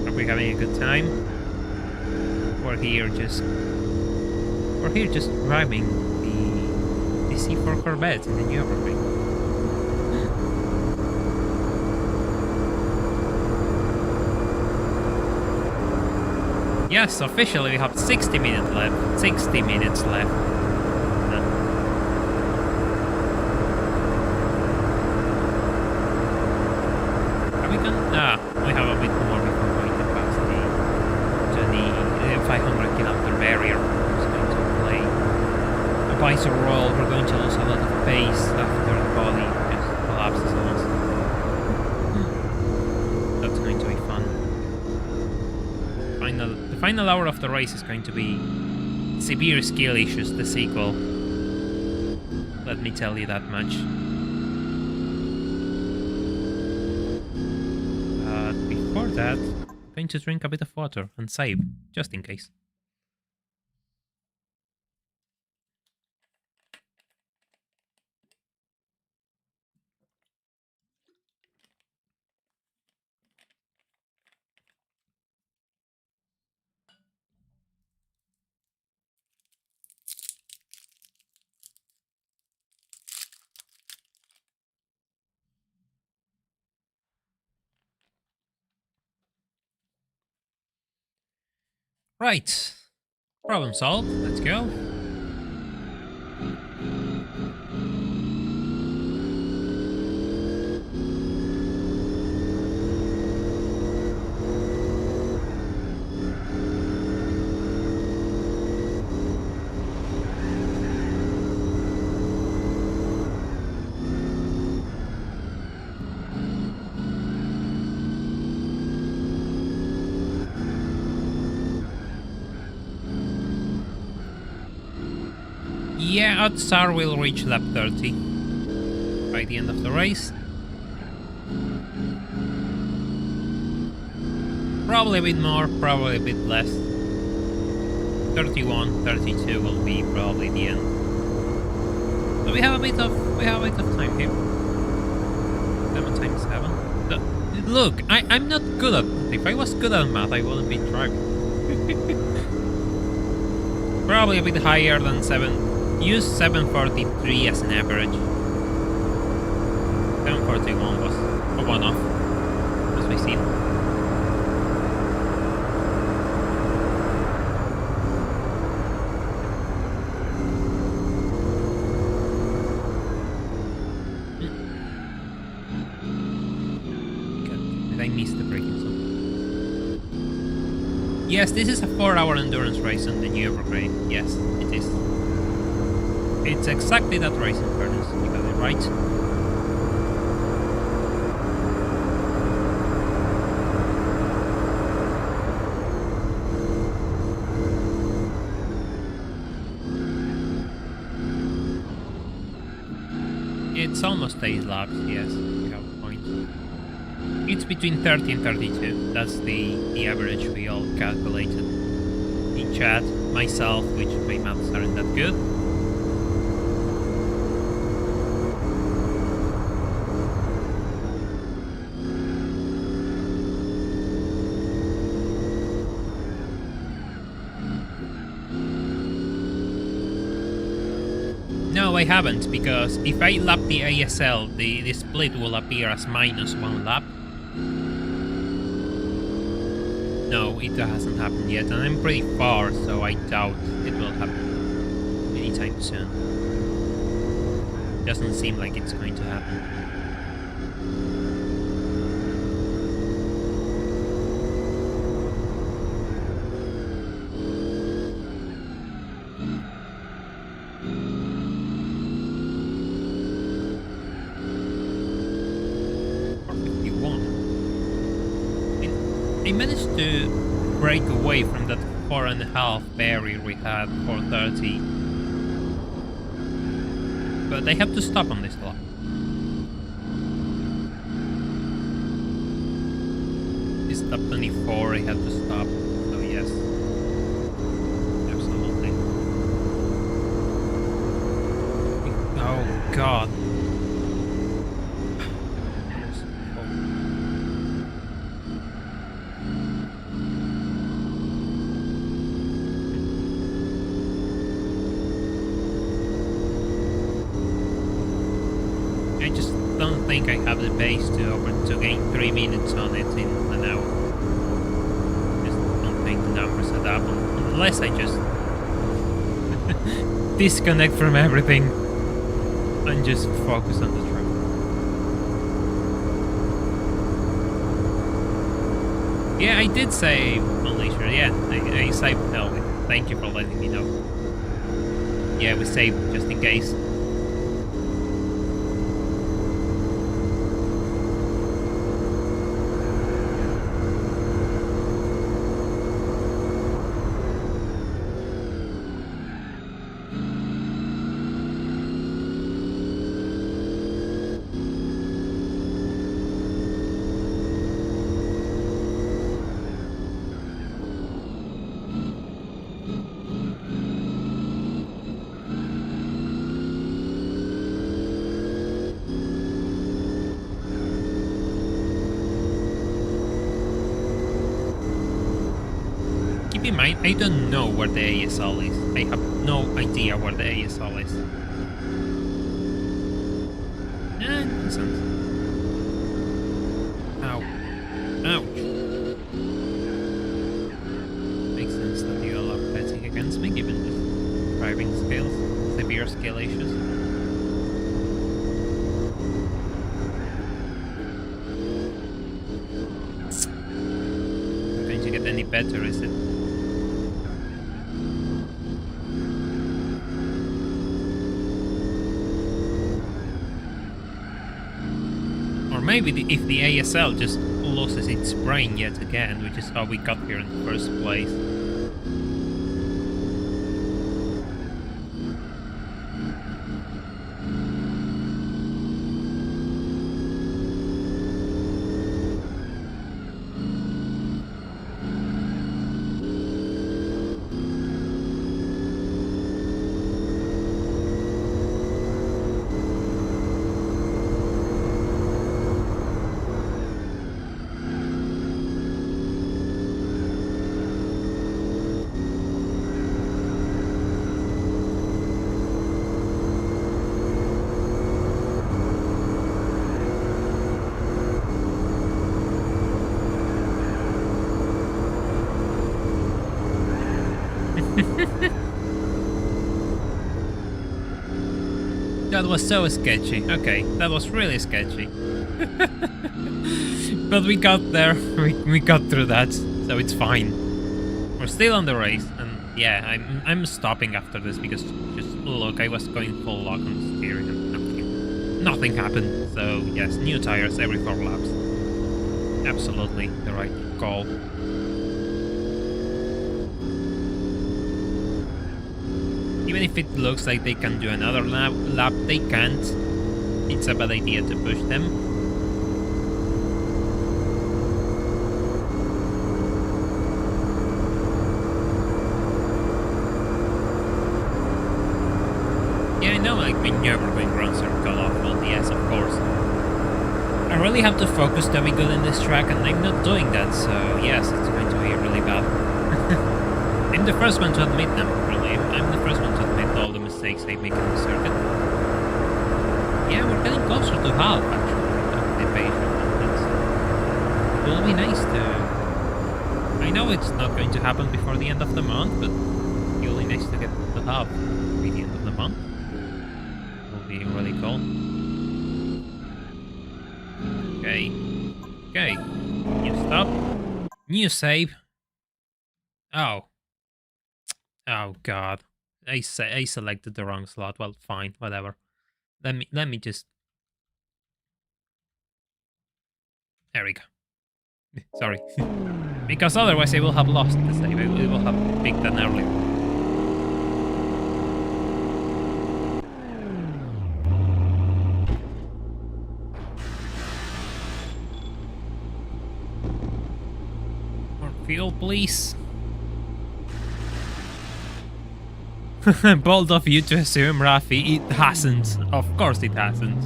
Are we having a good time? We're here just driving the C4 Corvette in the Nurburgring. Yes, officially we have 60 minutes left. 60 minutes left. Are we gonna? We have a bit more before going to pass the 500 kilometer barrier. It's going to play a visor roll. We're going to lose a lot of pace after the body just collapses on us. That's going to be fun. The final hour of the race is going to be severe skill issues, the sequel. Let me tell you that much. But before that, I'm going to drink a bit of water and save, just in case. Right. Problem solved. Let's go. Yeah, odds are we'll reach lap 30 by the end of the race. Probably a bit more, probably a bit less. 31, 32 will be probably the end. So we have a bit of time here. 7 times 7. Look, I'm not good at math. If I was good at math, I wouldn't be driving. Probably a bit higher than 7. Use 743 as an average. 741 was a one-off, as we've seen. Did I miss the braking zone? Yes, this is a 4-hour endurance race on the Nurburgring. Yes, it is. It's exactly that race in fairness, you got it right. It's almost 8 laps, yes, you have a point. It's between 30 and 32, that's the average we all calculated. In chat, myself, which my maths aren't that good. No, I haven't, because if I lap the ASL, the split will appear as -1 lap. No, it hasn't happened yet, and I'm pretty far, so I doubt it will happen anytime soon. Doesn't seem like it's going to happen. I managed to break away from that 4.5 barrier we had for 30, but I have to stop on this lap. This lap 24 I have to stop, so yes, absolutely. Oh god. I just don't think I have the pace to gain 3 minutes on it in an hour. Just don't think the numbers add up unless I just disconnect from everything and just focus on the track. Yeah, I did say on leisure. Yeah, I saved. No, thank you for letting me know. Yeah, we saved just in case. Keep in mind, I don't know where the ASL is. I have no idea where the ASL is. Nonsense. Ow. Ouch. Makes sense that you allow betting against me, given the driving skills, severe skill issues. Not going to get any better, is it? Maybe if the ASL just loses its brain yet again, which is how we got here in the first place. That was so sketchy. Okay, that was really sketchy. But we got there. We got through that, so it's fine. We're still on the race, and yeah, I'm stopping after this because just look, I was going full lock on the steering and nothing happened. So yes, new tires every 4 laps. Absolutely the right call. Even if it looks like they can do another lap, they can't. It's a bad idea to push them. Yeah, I know, like, my Nurburgring runs are awful, yes, of course. I really have to focus to be good in this track, and I'm not doing that, so yes, it's going to be really bad. I'm the first one to admit them, really. I'm the first one to admit all the mistakes I make in the circuit. Yeah, we're getting closer to half, actually, of the page. It will be nice to... I know it's not going to happen before the end of the month, but it will be nice to get to half by the end of the month. It will be really cool. Okay. Okay. New stop. New save. Oh. Oh god. I selected the wrong slot. Well, fine, whatever. Let me just... There we go. Sorry. Because otherwise I will have lost the save. I will have picked an early one. More fuel, please. Bold of you to assume, Rafi. It hasn't. Of course it hasn't.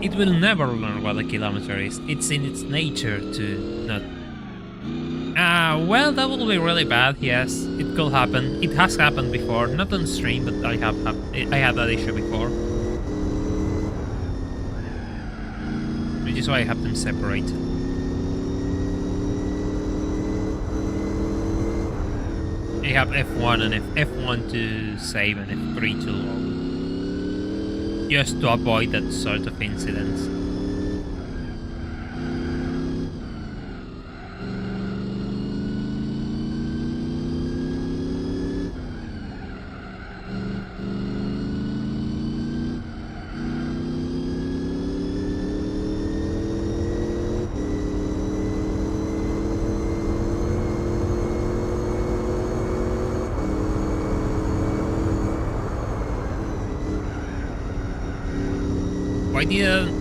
It will never learn what a kilometer is. It's in its nature to not... well, that will be really bad, yes. It could happen. It has happened before. Not on stream, but I had that issue before. Which is why I have them separate. I have F1 and F1 to save and F3 to load. Just to avoid that sort of incidents.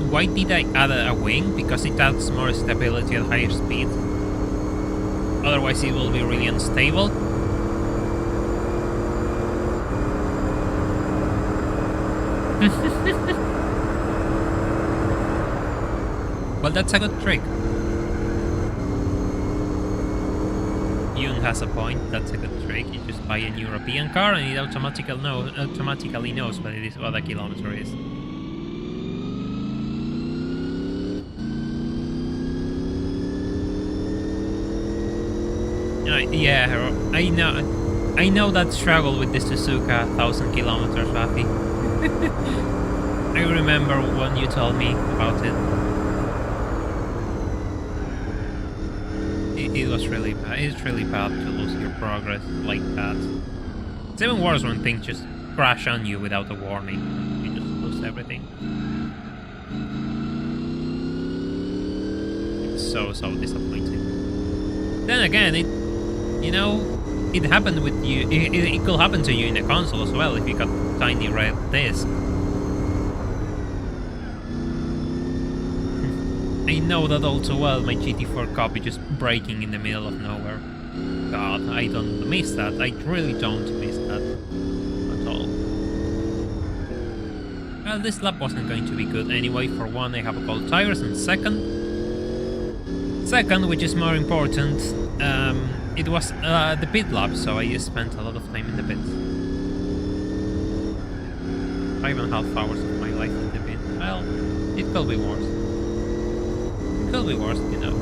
Why did I add a wing? Because it adds more stability at higher speed. Otherwise it will be really unstable. Well, that's a good trick. Yoon has a point, that's a good trick. You just buy an European car and it automatically knows what a kilometer is. Yeah, I know that struggle with this Suzuka 1,000 kilometers, Rafi. I remember when you told me about it. It was really bad. It's really bad to lose your progress like that. It's even worse when things just crash on you without a warning. You just lose everything. It's so disappointing. Then again, it happened with you. It could happen to you in a console as well if you got a tiny red disc. I know that all too well. My GT4 copy just breaking in the middle of nowhere. God, I don't miss that. I really don't miss that at all. Well, this lap wasn't going to be good anyway. For one, I have cold tires, and second, which is more important, it was the pit lap, so I spent a lot of time in the pits. 5.5 hours of my life in the pit. Well, it could be worse. It could be worse, you know.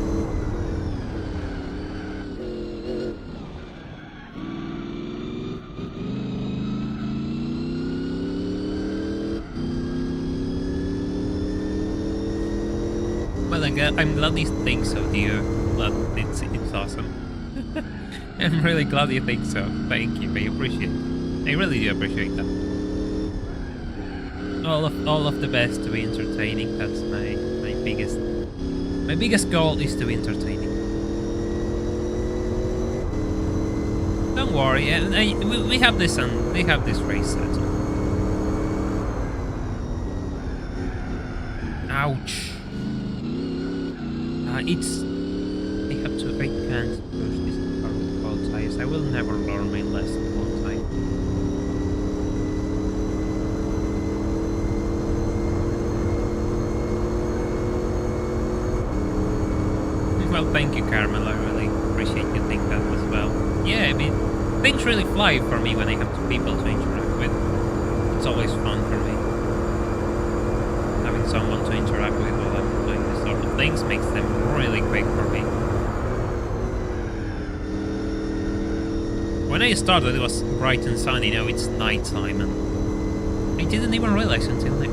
glad you think so, dear. Glad it's awesome. I'm really glad you think so. Thank you. I appreciate it. I really do appreciate that. All of the best to be entertaining. That's my biggest goal is to be entertaining. Don't worry, we have this race set. Ouch. I can't push this car with cold tires. I will never learn my lesson one time. Well, thank you, Carmel. I really appreciate you think that as well. Yeah, I mean, things really fly for me when I have two people to interact with. It's always fun for me. Having someone to interact with while I'm doing this sort of things makes them really quick for me. When I started, it was bright and sunny. Now it's nighttime, and I didn't even realize until now.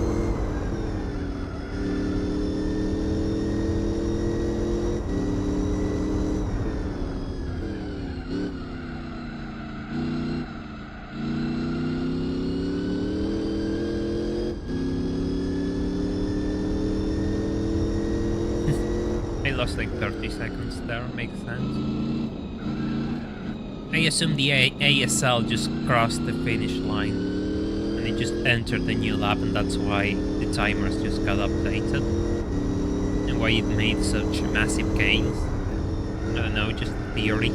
Lost like 30 seconds there, makes sense. I assume the ASL just crossed the finish line and it just entered the new lap, and that's why the timers just got updated and why it made such massive gains. I don't know, just a theory.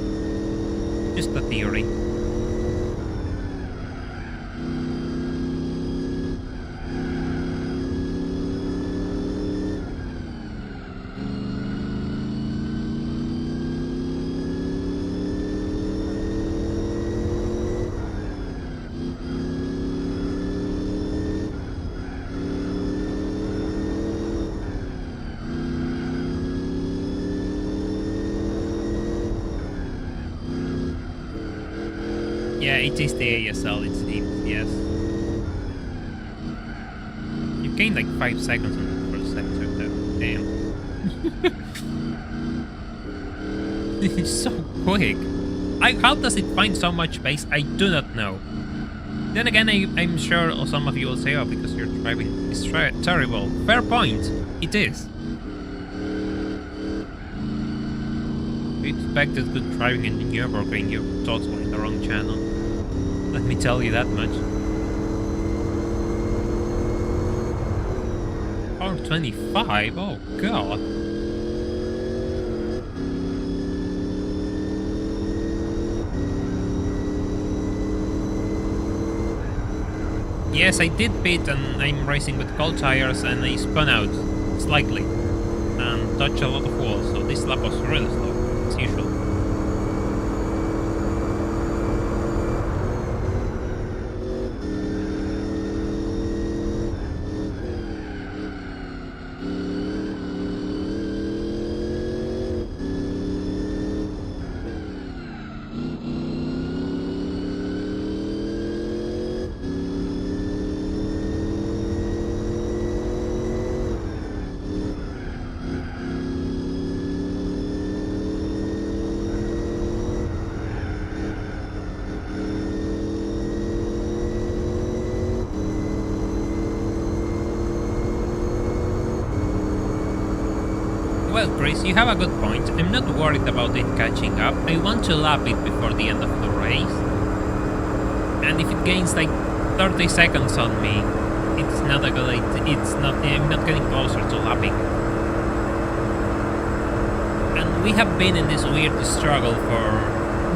Just a theory. Yeah, it is the ASL, it seems, yes. You gained like 5 seconds on the first sector though. Damn. It's so quick. How does it find so much space? I do not know. Then again, I'm sure some of you will say, oh, because your driving is terrible. Fair point. It is. If you expected good driving in the Nurburgring, you're totally in the wrong channel. Let me tell you that much. 425? Oh god. Yes, I did pit and I'm racing with cold tires and I spun out slightly and touched a lot of walls, so this lap was really slow, as usual. Well, Chris, you have a good point. I'm not worried about it catching up. I want to lap it before the end of the race. And if it gains like 30 seconds on me, it's not a good idea. I'm not getting closer to lapping. And we have been in this weird struggle for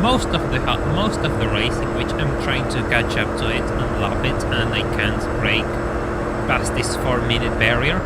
most of the race, in which I'm trying to catch up to it and lap it, and I can't break past this 4-minute barrier.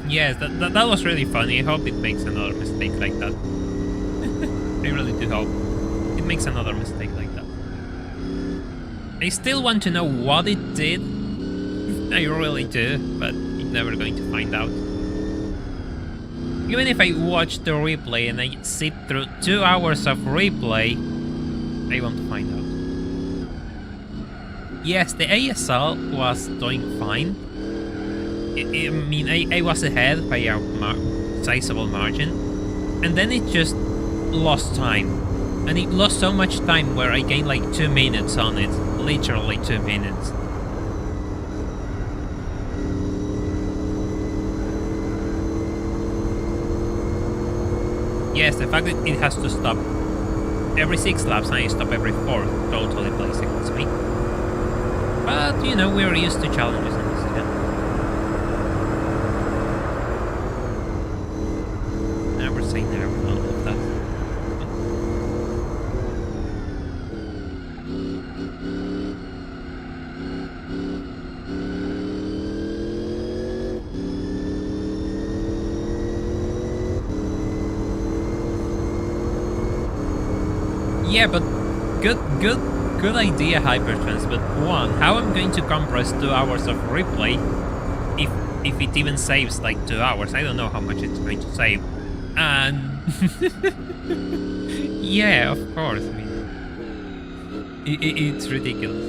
Yes, that was really funny. I hope it makes another mistake like that. I really do hope it makes another mistake like that. I still want to know what it did. I really do, but I'm never going to find out. Even if I watch the replay and I sit through 2 hours of replay, I want to find out. Yes, the ASL was doing fine. I mean, I was ahead by a sizable margin, and then it just lost time. And it lost so much time where I gained like 2 minutes on it. Literally 2 minutes. Yes, the fact that it has to stop every 6 laps and I stop every 4 totally plays against me. But, you know, we're used to challenges in this channel. Never say never on all of that. Yeah, but good idea, Hypertrans. But one, how I'm going to compress 2 hours of replay if it even saves like 2 hours? I don't know how much it's going to save. And yeah, of course. I mean, it's ridiculous.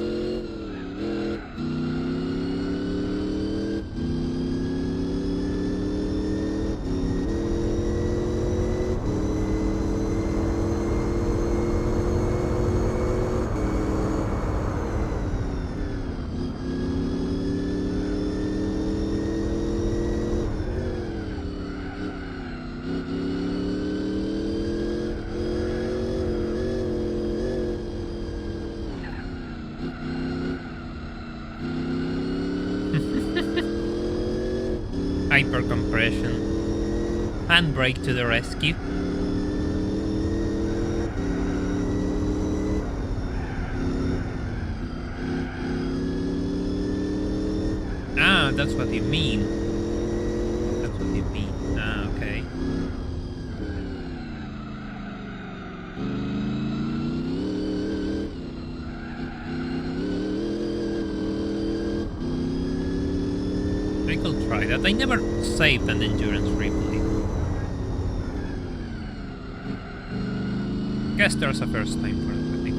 Hyper compression. Handbrake to the rescue. Ah, that's what you mean. That's what you mean. Ah, okay. I could try that. I never saved an endurance replay. Guess there's a first time for it, I think.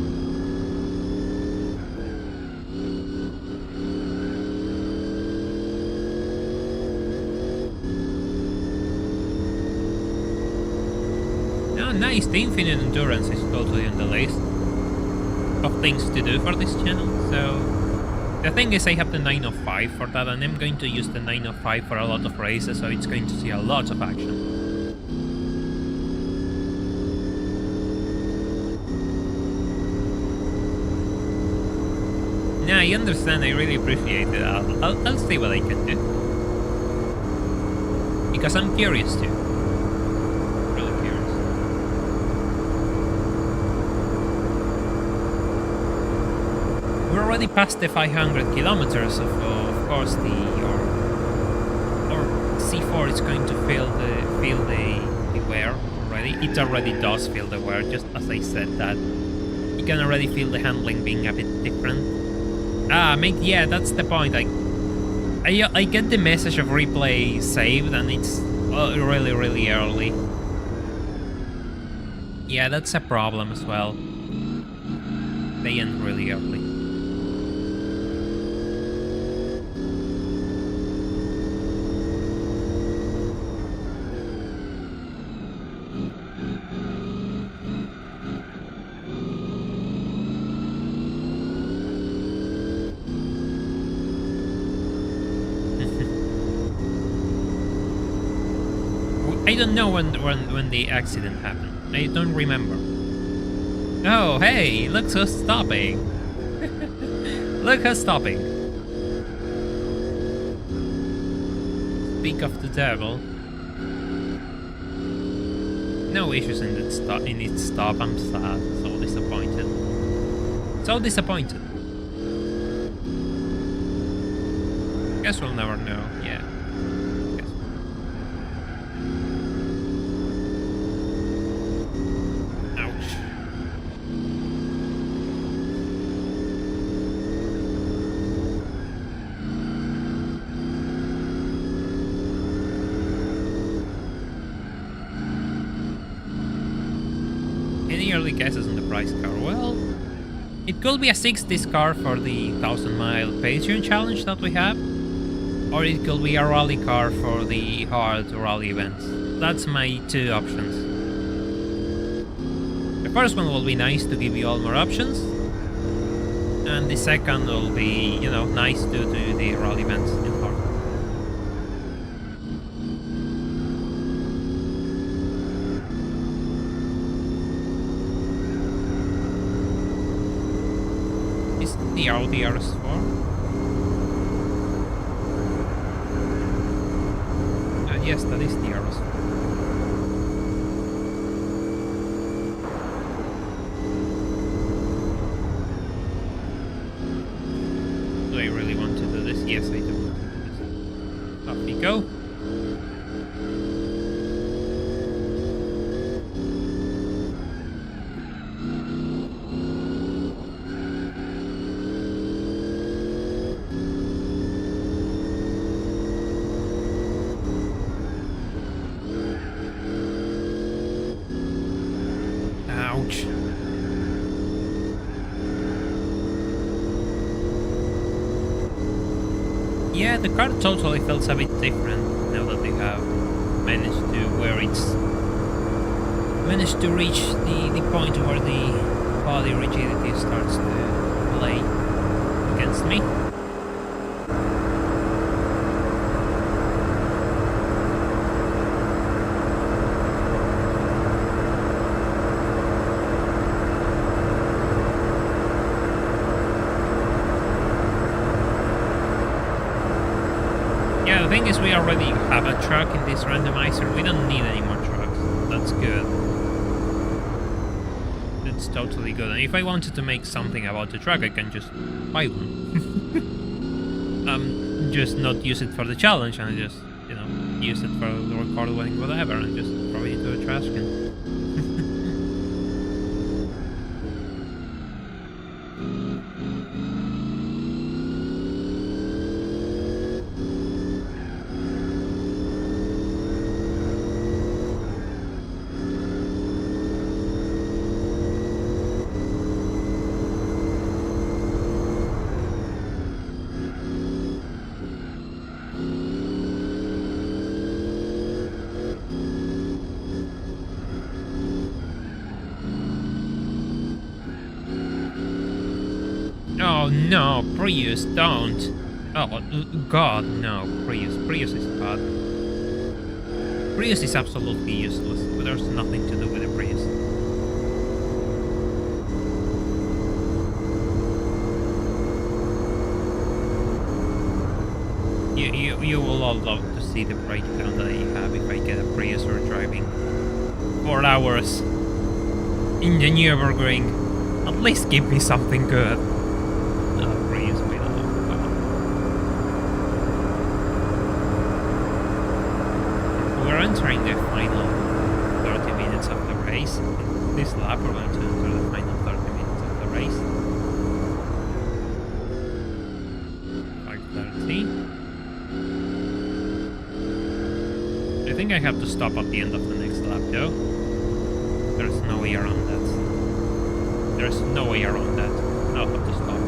Oh, nice. The infinite endurance is totally on the list of things to do for this channel, so... The thing is, I have the 905 for that, and I'm going to use the 905 for a lot of races, so it's going to see a lot of action. Yeah, I understand, I really appreciate it. I'll see what I can do. Because I'm curious too. Really curious. We're already past the 500 kilometers of course or C4 is going to feel the wear already. It already does feel the wear, just as I said that. You can already feel the handling being a bit different. Yeah, that's the point. I get the message of replay saved and it's really, really early. Yeah, that's a problem as well. They end really early. I don't know when the accident happened. I don't remember. Oh, hey, look who's stopping. Look who's stopping. Speak of the devil. No issues in its stop. I'm sad. So disappointed. So disappointed. Guess we'll never know. Yeah. early guesses on the price car? Well, it could be a 60s car for the 1000-mile Patreon challenge that we have, or it could be a rally car for the hard rally events. That's my two options. The first one will be nice to give you all more options, and the second will be, you know, nice to do the rally events in hard. Is the Audi RS4? Yes, that is the RS4. Do I really want to do this? Yes, I do want to do this. Off we go. Ouch. Yeah, the car totally feels a bit different now that they have managed to reach the point where the body rigidity starts to play against me. Yeah, the thing is we already have a truck in this randomizer. We don't need any more trucks. That's good. That's totally good. And if I wanted to make something about the truck, I can just buy one. Just not use it for the challenge and just, you know, use it for the recording, whatever, and just throw it into a trash can. Oh no, Prius, don't! Oh god, no, Prius is bad. Prius is absolutely useless, but there's nothing to do with the Prius. You will all love to see the breakdown that I have if I get a Prius or driving 4 hours in the Nurburgring. At least give me something good. Entering the final 30 minutes of the race. This lap we're going to enter the final 30 minutes of the race. 5:30. I think I have to stop at the end of the next lap though. There's no way around that. There's no way around that. I'll have to stop.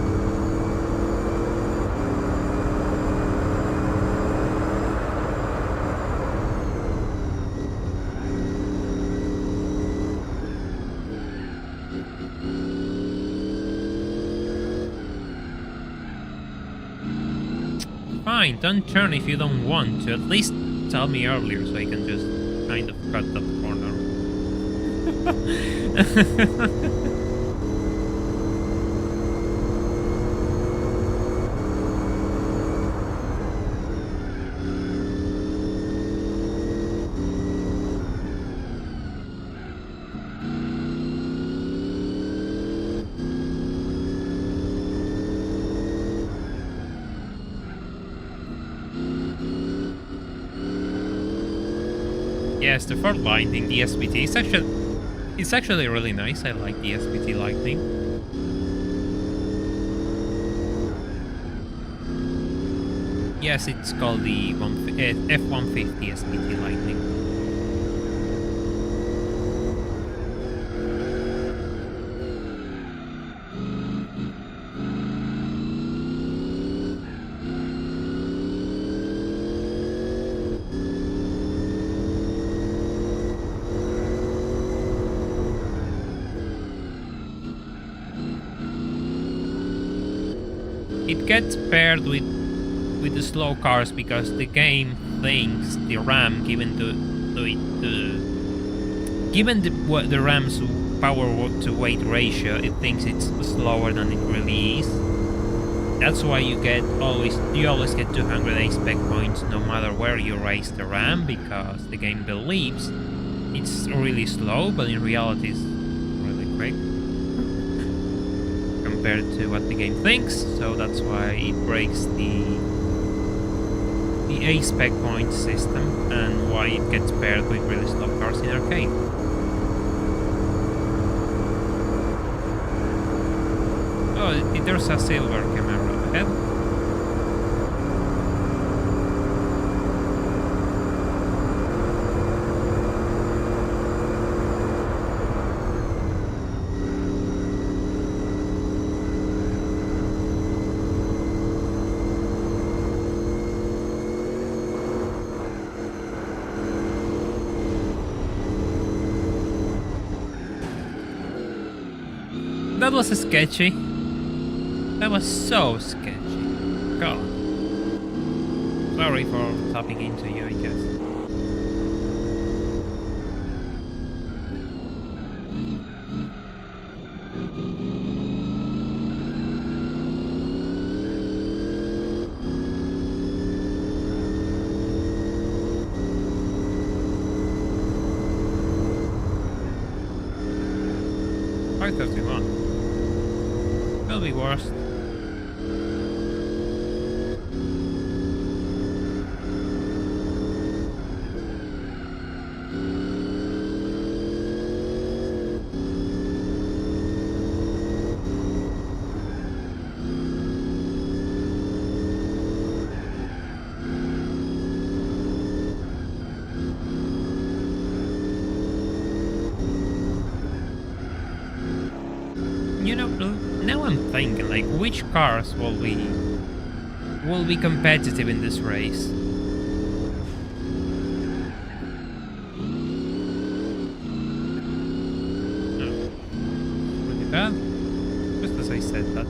Fine, don't turn if you don't want to. At least tell me earlier so I can just kind of cut that corner. Yes, the Ford Lightning, the SPT, it's actually really nice. I like the SPT Lightning. Yes, it's called the F-150 SPT Lightning. it gets paired with the slow cars because the game thinks the RAM, given the RAM's power to weight ratio, it thinks it's slower than it really is. That's why you always get 200 A-spec points no matter where you raise the RAM, because the game believes it's really slow, but in reality it's really quick compared to what the game thinks. So that's why it breaks the A-spec point system and why it gets paired with really slow cars in arcade. Oh, there's a silver camera ahead. That was sketchy. That was so sketchy. God. Sorry for tapping into you, I guess. Will be worse. You know, now I'm thinking, like, which cars will be competitive in this race? Oh, pretty bad. Just as I said that.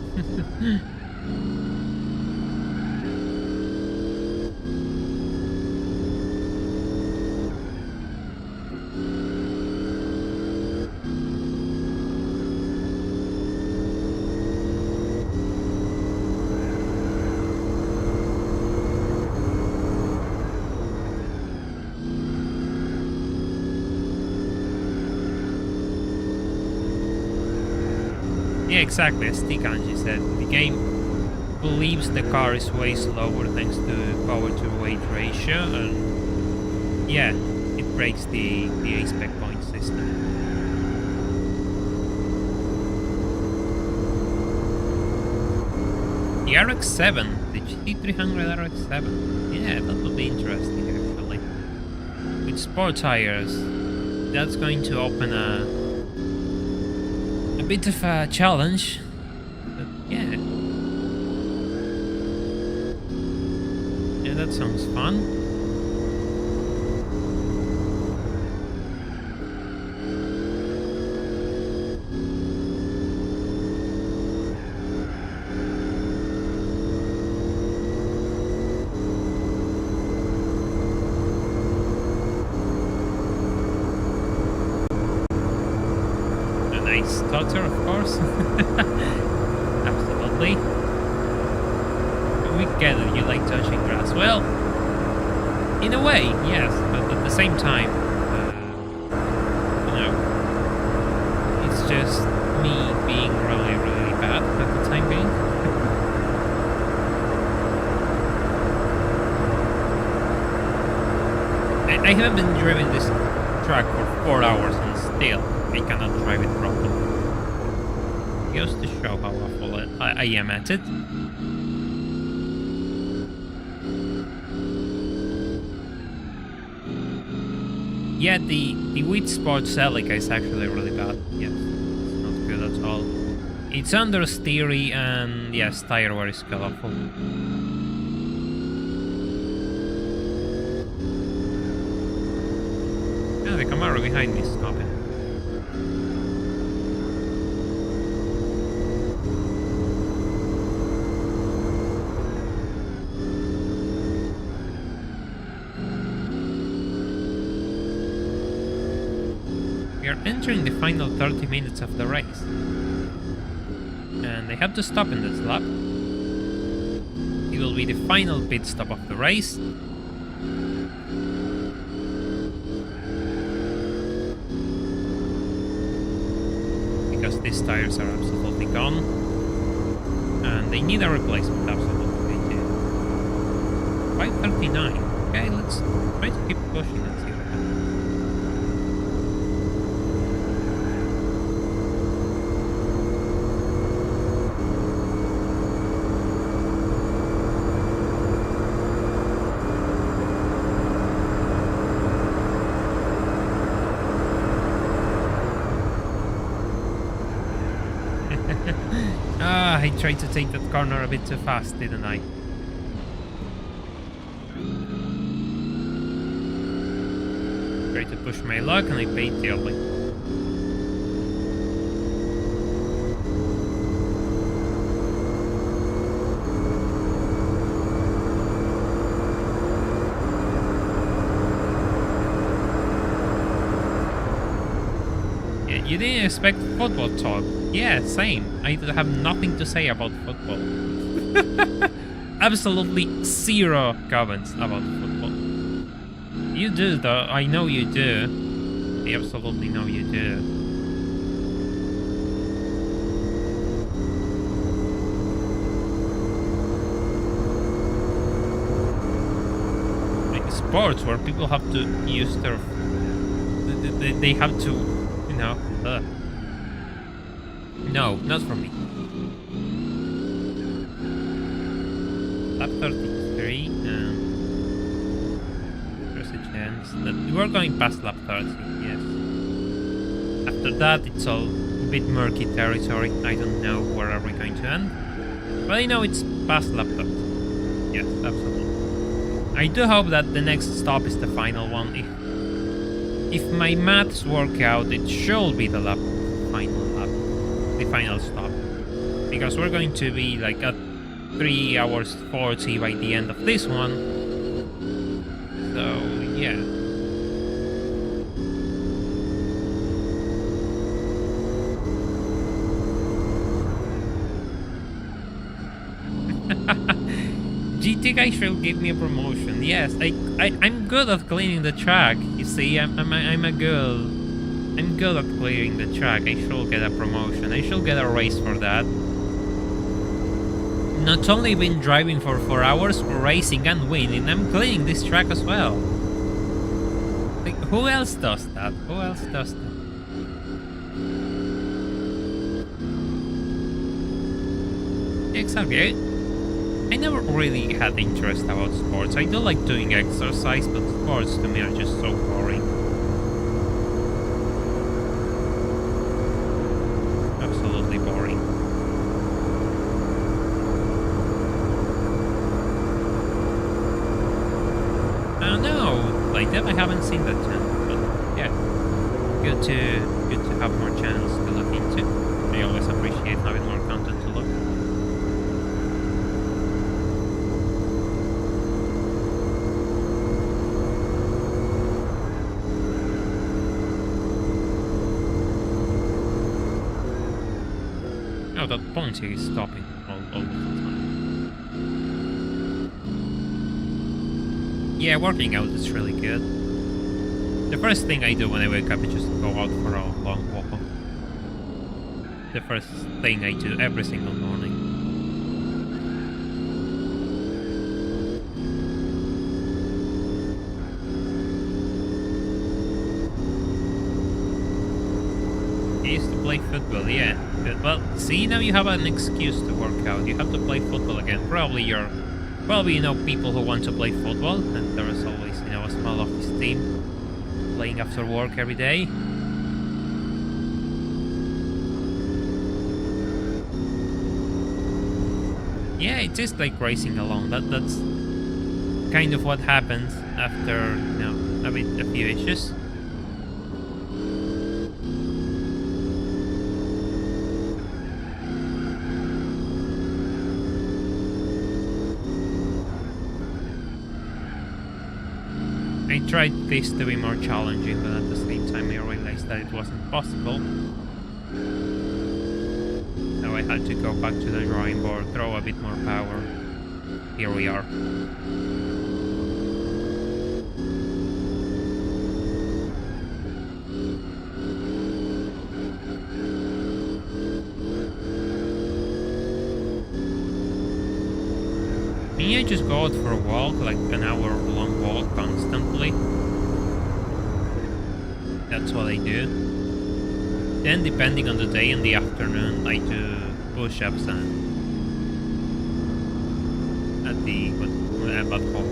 Yeah, exactly, as T-Kanji said, the game believes the car is way slower thanks to power to weight ratio, and yeah, it breaks the A-spec point system. The RX-7, the GT300 RX-7, yeah, that would be interesting actually. With sport tires, that's going to open a bit of a challenge, but yeah. Yeah, that sounds fun. Stutter, of course. Absolutely. We get it, you like touching grass. Well, in a way, yes, but at the same time, you know, it's just me being really, really bad at the time being. I haven't been driving this track for 4 hours and still I cannot drive it properly. Goes to show how awful I am at it. Yeah, the with Sport Celica is actually really bad. Yes, it's not good at all. It's under theory and yes, tire wear is colorful. Yeah, the Camaro behind me is stopping. We are entering the final 30 minutes of the race. And they have to stop in this lap. It will be the final pit stop of the race. Because these tires are absolutely gone. And they need a replacement, absolutely they do. 5:39. Okay, let's try to keep pushing and see what happens. I tried to take that corner a bit too fast, didn't I? Tried to push my luck and I paid dearly. You didn't expect football talk. Yeah, same. I have nothing to say about football. Absolutely zero comments about football. You do, though. I know you do. I absolutely know you do. Like sports where people have to use their... They have to, you know... No, not for me. Lap 33, there's a chance that we're going past lap 30, yes. After that, it's all a bit murky territory. I don't know where are we going to end. But I know it's past lap 30. Yes, absolutely. I do hope that the next stop is the final one. If my maths work out, it should be the final stop, because we're going to be like at 3 hours 40 by the end of this one. So yeah. GT guy should give me a promotion. Yes, I'm good at cleaning the track. You see, I'm good at clearing the track. I should get a promotion. I should get a race for that. Not only been driving for 4 hours, racing and winning, I'm cleaning this track as well. Like, who else does that? Who else does that? Exactly. I never really had interest about sports. I do like doing exercise, but sports to me are just so boring. Absolutely boring. No, like that I haven't seen that channel, but yeah, good to have more channels to look into. I always appreciate having more content to look. Oh, that Pontiac is stopping all the time. Yeah, working out is really good. The first thing I do when I wake up is just go out for a long walk. The first thing I do every single morning. I used to play football, yeah. Well, see, now you have an excuse to work out. You have to play football again. Probably, you know, people who want to play football, and there is always, you know, a small office team playing after work every day. Yeah, it is like racing alone. That's kind of what happens after, you know, a few issues. I I tried this to be more challenging, but at the same time I realized that it wasn't possible. So I had to go back to the drawing board, throw a bit more power. Here we are. Me, I just go out for a walk, like an hour-long walk constantly. That's what I do. Then, depending on the day in the afternoon, I do push-ups and at the butt hole.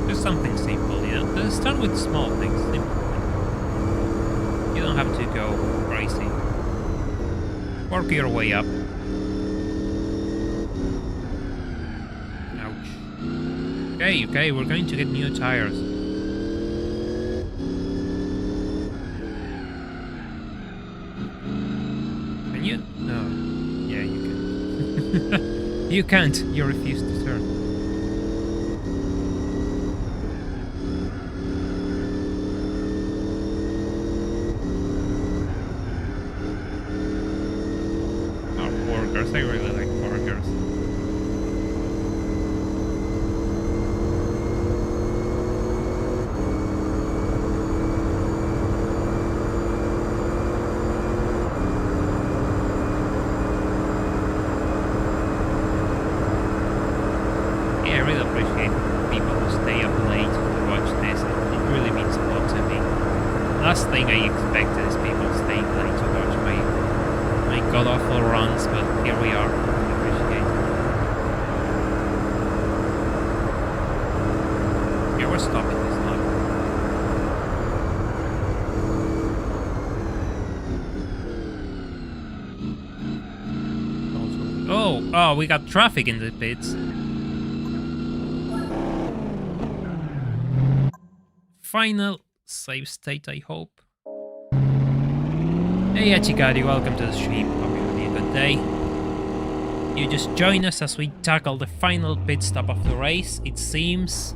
Just something simple, you know. Let's start with small things. Simple. You don't have to go crazy. Work your way up. Ouch. Okay, we're going to get new tires. Can you? No. Yeah, you can. You can't. You refuse to turn. I really like burgers. Yeah, I really appreciate people who stay up late to watch this. It really means a lot to me. Last thing I expected is people staying late to watch my god-awful runs, but here we are. I appreciate it. Yeah, we're stopping this lap. Oh, we got traffic in the pits. Final save state, I hope. Hey Achikari, welcome to the stream. Hope you're having a good day. You just join us as we tackle the final pit stop of the race, it seems.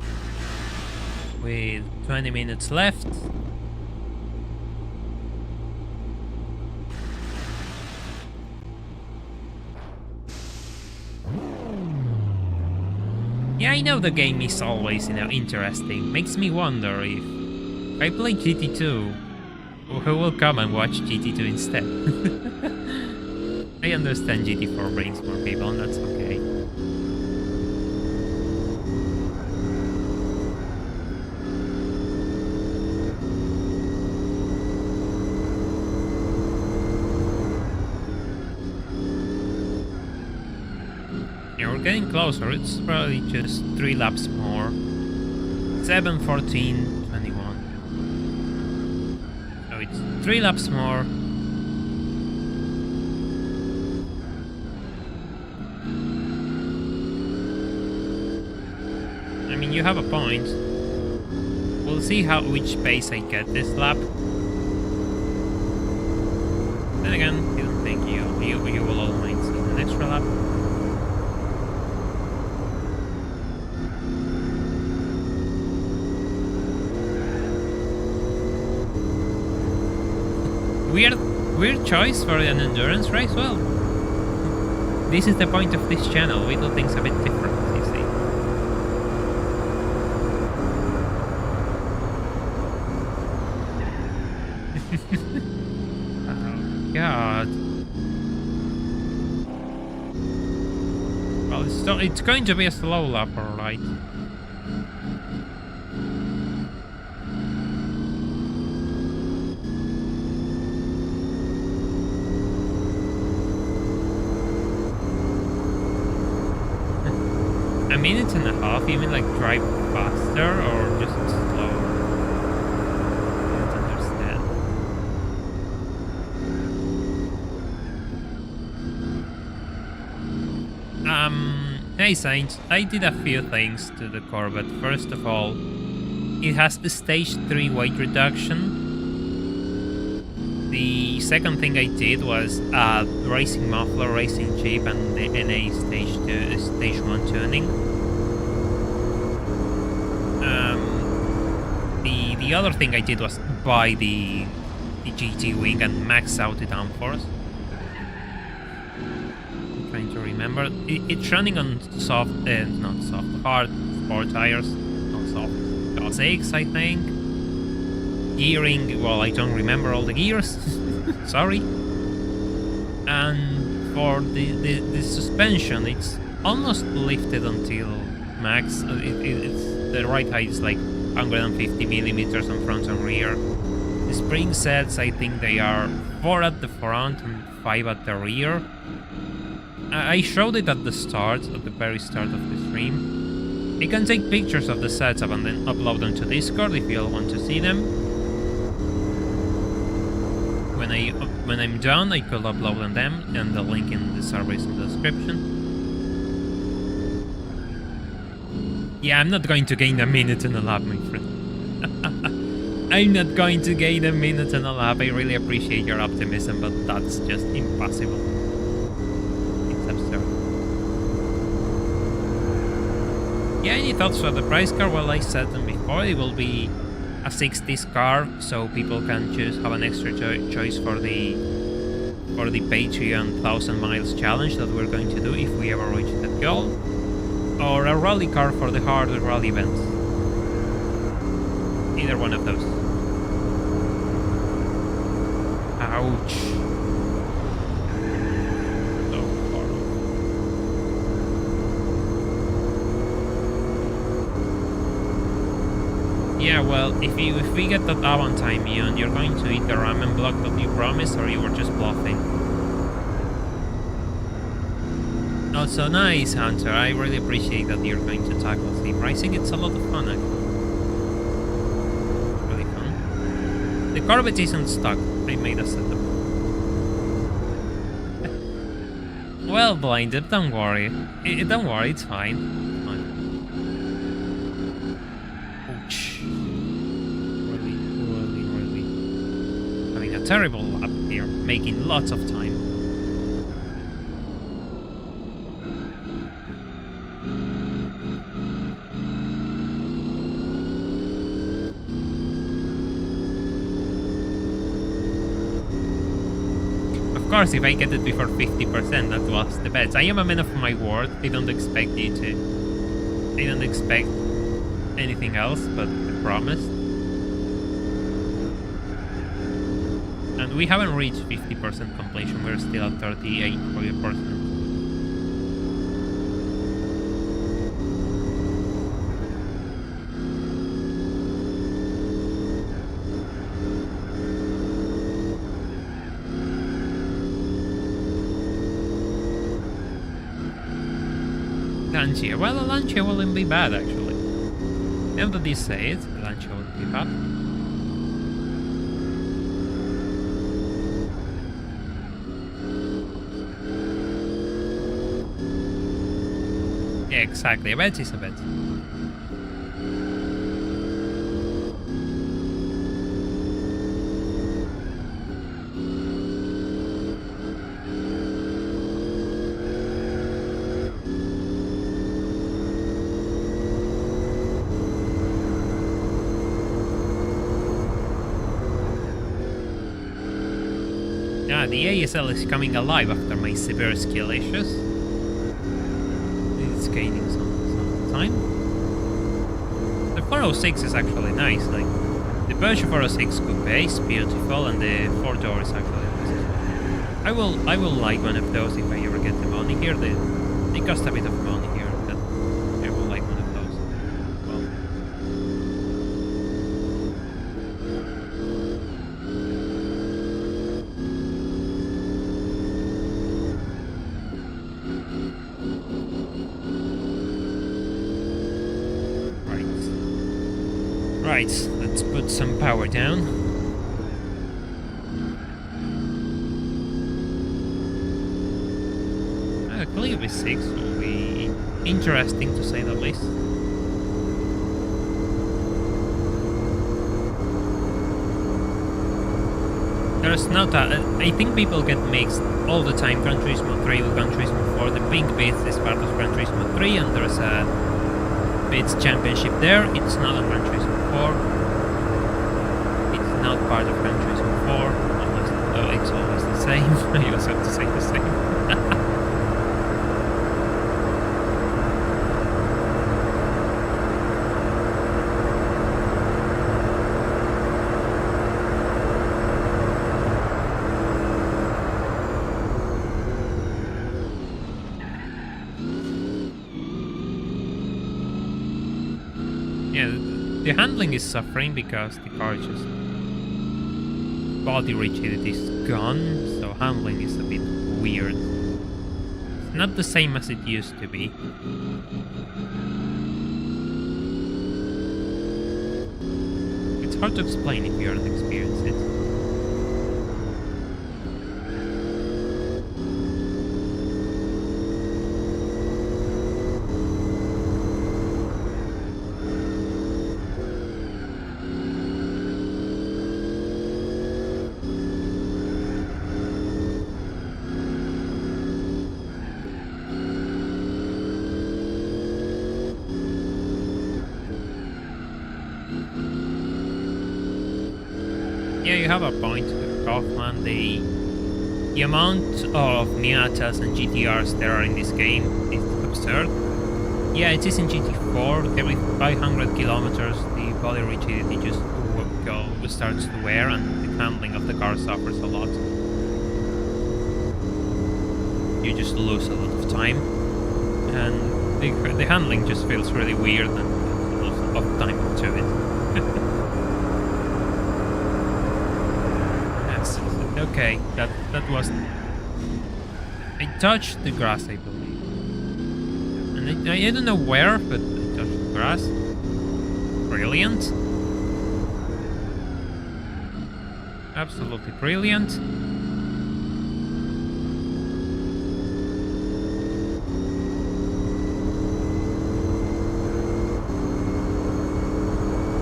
With 20 minutes left. Yeah, I know the game is always, interesting. Makes me wonder if I play GT2, who will come and watch GT2 instead? I understand GT4 brings more people, and that's okay. Yeah, we're getting closer. It's probably just 3 laps more. 7, 14, 21. 3 laps more. I mean, you have a point. We'll see which pace I get this lap. Then again, I don't think you will all mind seeing an extra lap. Weird choice for an endurance race. Well, this is the point of this channel. We do things a bit different, you see. Oh God. Well, it's going to be a slow lap, alright. A minute and a half? You mean like drive faster or just slower? I don't understand. Hey Saint, I did a few things to the Corvette. First of all, it has a stage 3 weight reduction. The second thing I did was racing muffler, racing jeep, and the NA stage 1 tuning. The other thing I did was buy the GT wing and max out the downforce. I'm trying to remember. It's running on soft, not soft, hard sport tires, not soft. Class 6, I think. Gearing, well, I don't remember all the gears. Sorry. And for the suspension, it's almost lifted until max. It's the right height is like 150 millimeters on front and rear. The spring sets, I think they are 4 at the front and 5 at the rear. I showed it at the start, at the very start of the stream. You can take pictures of the setup and then upload them to Discord if you all want to see them. When I'm done, I could upload them, and the link in the server is in the description. Yeah, I'm not going to gain a minute in a lap, my friend. I'm not going to gain a minute in a lap. I really appreciate your optimism, but that's just impossible. It's absurd. Yeah, any thoughts for the price car? Well, I said them before. It will be a 60s car, so people can have an extra choice for the Patreon 1000 miles challenge that we're going to do if we ever reach that goal, or a rally car for the hard rally events. Either one of those. Ouch. So horrible. Yeah, well, if we get that Avantime Ion, you're going to eat the ramen block that you promised, or you were just bluffing? Not so nice, Hunter. I really appreciate that you're going to tackle Steam Racing. It's a lot of fun, actually. Really fun. The Corvette isn't stuck. I made a setup. Well, Blinded, don't worry. Don't worry, it's fine. Terrible lap here, making lots of time. Of course, if I get it before 50%, that was the best. I am a man of my word. I don't expect you to. I don't expect anything else, but I promise. And we haven't reached 50% completion, we're still at 38%. Lancia. Well, a Lancia wouldn't be bad, actually. Now that you say it, a Lancia wouldn't be bad. Yeah, exactly. A bet is a bet. Yeah, the ASL is coming alive after my severe skill issues. It's gaining some time. The 406 is actually nice. Like the Peugeot 406 Coupe is beautiful, and the 4-door is actually nice. I will like one of those if I ever get the money here. They cost a bit of money here, but I will like one of those. Well. Right, let's put some power down. Clear V6 will be interesting to say the least. There's not a... I think people get mixed all the time, Gran Turismo 3 with Gran Turismo 4. The pink bits is part of Gran Turismo 3, and there's a bits championship there. It's not on Gran Turismo 4. It's not part of Gran Turismo 4. It's always the same. I also have to say the same. The handling is suffering because the car just body rigidity is gone, so handling is a bit weird. It's not the same as it used to be. It's hard to explain if you haven't experienced it. Yeah, you have a point, Kaufman. The amount of Miatas and GTRs there are in this game is absurd. Yeah, it is in GT4. Every 500 kilometers, the body rigidity just starts to wear, and the handling of the car suffers a lot. You just lose a lot of time, and the handling just feels really weird, and there's a lot of time to it. Okay, that was... I touched the grass, I believe. And I don't know where, but I touched the grass. Brilliant. Absolutely brilliant.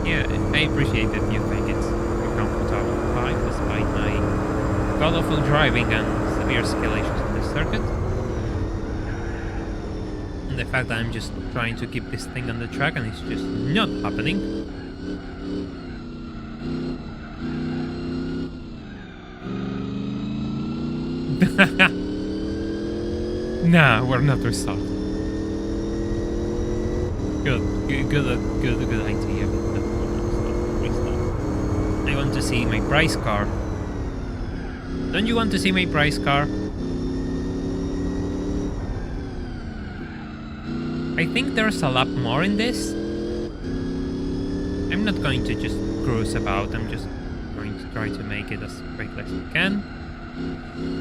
Yeah, I appreciate that you think it's a comfortable bike despite my god-awful driving and severe skill issues in this circuit. And the fact that I'm just trying to keep this thing on the track and it's just not happening. Nah, we're not restored. Good idea. I want to see my prize car. Don't you want to see my prize car? I think there's a lot more in this. I'm not going to just cruise about, I'm just going to try to make it as quick as I can.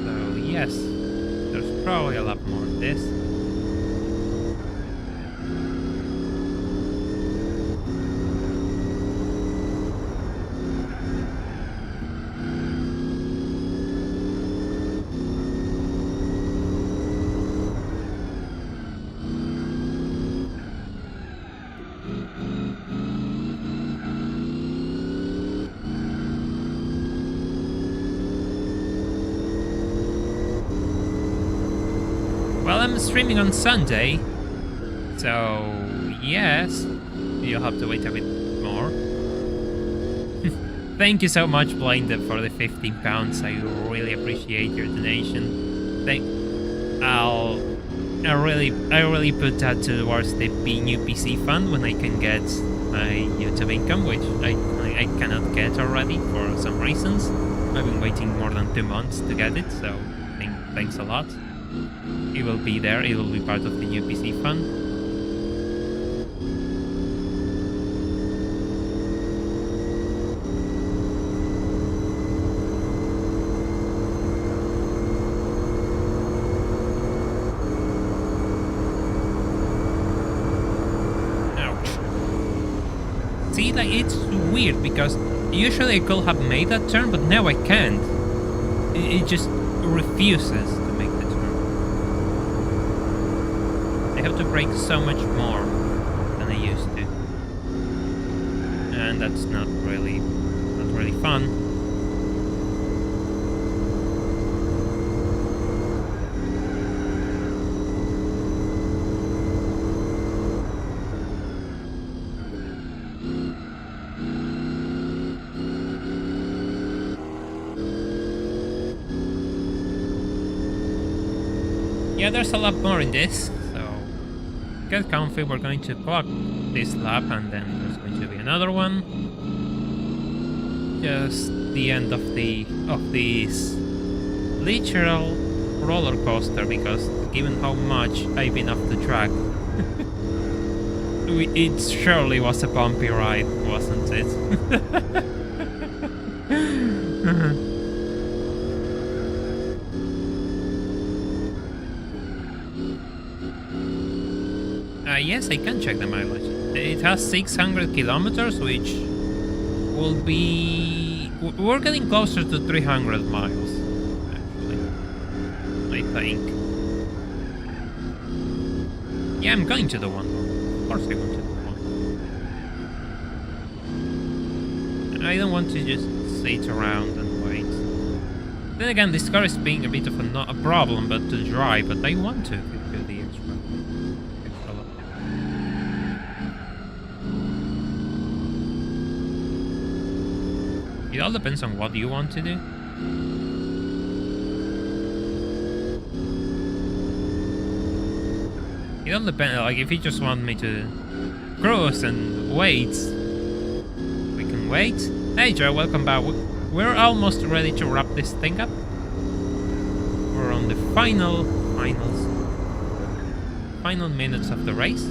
So yes, there's probably a lot more in this. Well, I'm streaming on Sunday, so yes, you'll have to wait a bit more. Thank you so much, Blinder, for the £15. I really appreciate your donation. I really put that towards the new PC fund when I can get my YouTube income, which I cannot get already for some reasons. I've been waiting more than 2 months to get it, so thanks a lot. It will be there, it will be part of the new PC fund. Ouch. See, like, it's weird because usually I could have made that turn, but now I can't. It just refuses to make the turn. I have to brake so much more than I used to, and that's not really fun. Yeah, there's a lot more in this, so get comfy. We're going to block this lap, and then there's going to be another one. Just the end of this literal roller coaster, because given how much I've been off the track, it surely was a bumpy ride, wasn't it? Yes, I can check the mileage. It has 600 kilometers, which will be... We're getting closer to 300 miles, actually, I think. Yeah, I'm going to the one. Of course I want to do one. I don't want to just sit around and wait. Then again, this car is being a bit of a problem, but to drive, but I want to do the extra lap. It all depends on what you want to do. It all depends, like if you just want me to cruise and wait, we can wait. Hey Joe, welcome back. We're almost ready to wrap this thing up. We're on the final minutes of the race.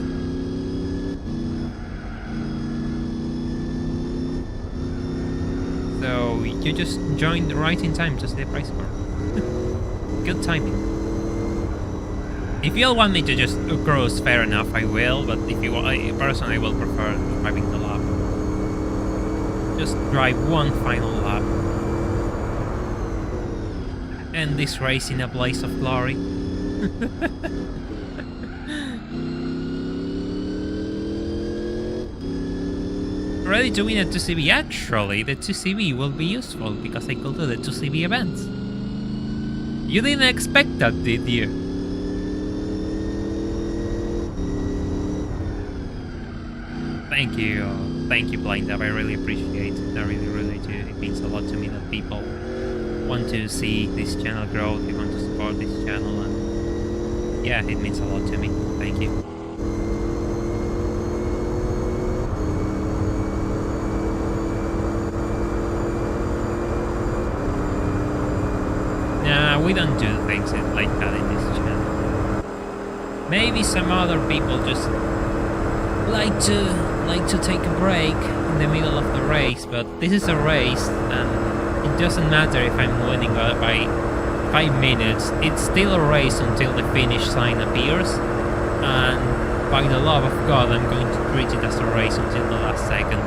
So you just joined right in time to see the price car. Good timing. If you all want me to just cruise, fair enough, I will. But if you want, personally, I will prefer driving the lap. Just drive one final lap. End this race in a blaze of glory. Ready to win a 2CV. Actually, the 2CV will be useful because I could do the 2CV events. You didn't expect that, did you? Thank you, Blind Up. I really appreciate it. I really do. It means a lot to me that people want to see this channel grow. They want to support this channel, and yeah, it means a lot to me. Thank you. Nah, we don't do things like that in this channel. Maybe some other people just like to take a break in the middle of the race, but this is a race, and it doesn't matter if I'm winning by 5 minutes. It's still a race until the finish sign appears, and by the love of God, I'm going to treat it as a race until the last second.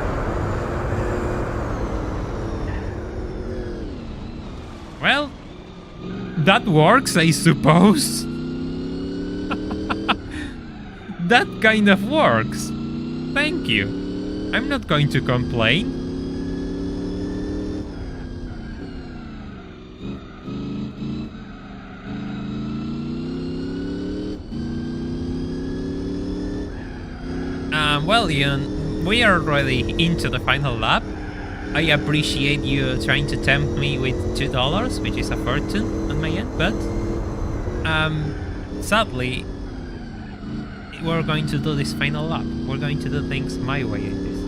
Well, that works, I suppose. That kind of works. Thank you. I'm not going to complain. Well, Ian, we are already into the final lap. I appreciate you trying to tempt me with $2, which is a fortune on my end, but sadly, we're going to do this final lap. We're going to do things my way in this.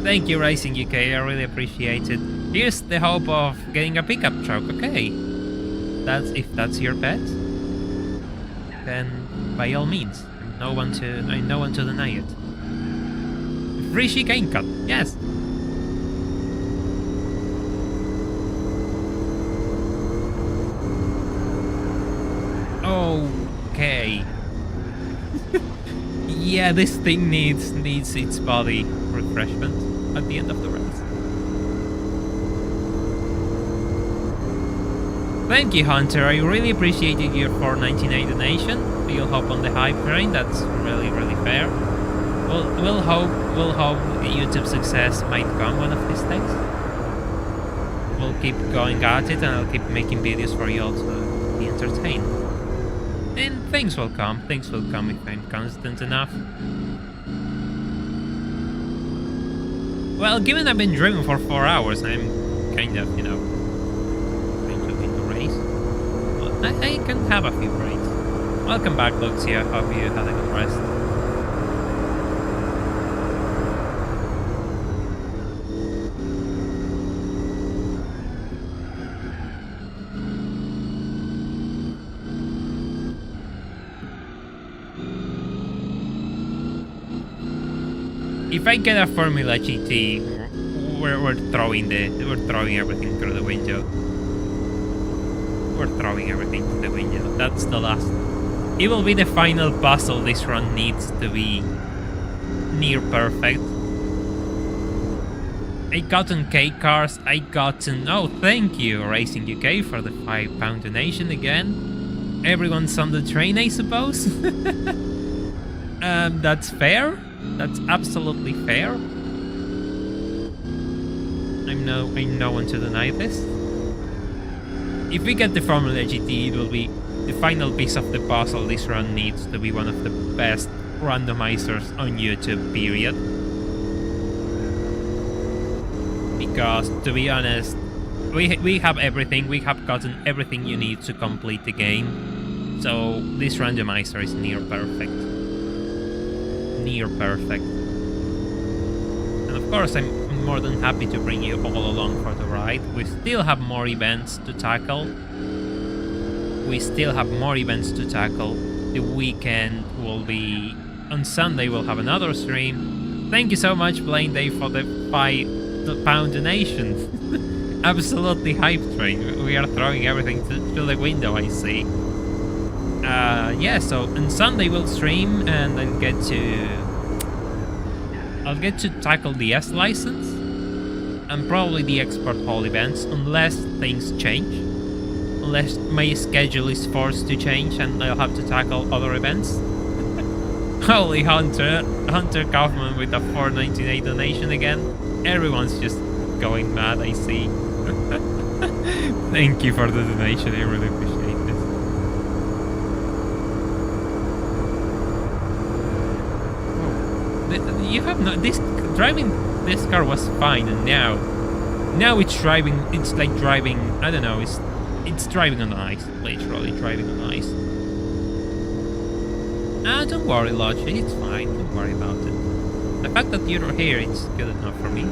Thank you, Racing UK. I really appreciate it. Here's the hope of getting a pickup truck. Okay, if that's your bet, then by all means, I'm no one to deny it. Free chicane cut, yes. Okay. Yeah, this thing needs its body refreshment at the end of the race. Thank you, Hunter. I really appreciated your $4.99 donation. You'll hop on the hype train. That's really fair. We'll hope YouTube success might come one of these days. We'll keep going at it, and I'll keep making videos for you all to be entertained. And things will come if I'm constant enough. Well, given I've been driving for 4 hours, I'm kind of, trying to win the race. Well, I can have a few breaks. Welcome back, Luxia. Hope you had a good rest. If I get a Formula GT, we're throwing everything through the window. We're throwing everything through the window. That's the last. It will be the final puzzle. This run needs to be near perfect. I gotten K cars. I gotten. Oh, thank you, Racing UK, for the £5 donation again. Everyone's on the train, I suppose. That's fair. That's absolutely fair. I'm no one to deny this. If we get the Formula GT, it will be the final piece of the puzzle. This run needs to be one of the best randomizers on YouTube, period. Because, to be honest, we have everything. We have gotten everything you need to complete the game. So this randomizer is near perfect. Near perfect. And of course, I'm more than happy to bring you all along for the ride. We still have more events to tackle. The weekend will be... On Sunday we'll have another stream. Thank you so much, Blaine Day, for the £5 donation. Absolutely hype train. We are throwing everything through the window, I see. Yeah, so on Sunday we'll stream and I'll get to tackle the S license and probably the export hall events, unless things change. Unless my schedule is forced to change and I'll have to tackle other events. Holy Hunter Kaufman with a $4.98 donation again. Everyone's just going mad, I see. Thank you for the donation, I really appreciate this. You have no... Driving this car was fine, and now it's driving... It's like driving... I don't know, it's driving on ice. Literally driving on ice. Don't worry, Logi, it's fine. Don't worry about it. The fact that you're here, it's good enough for me.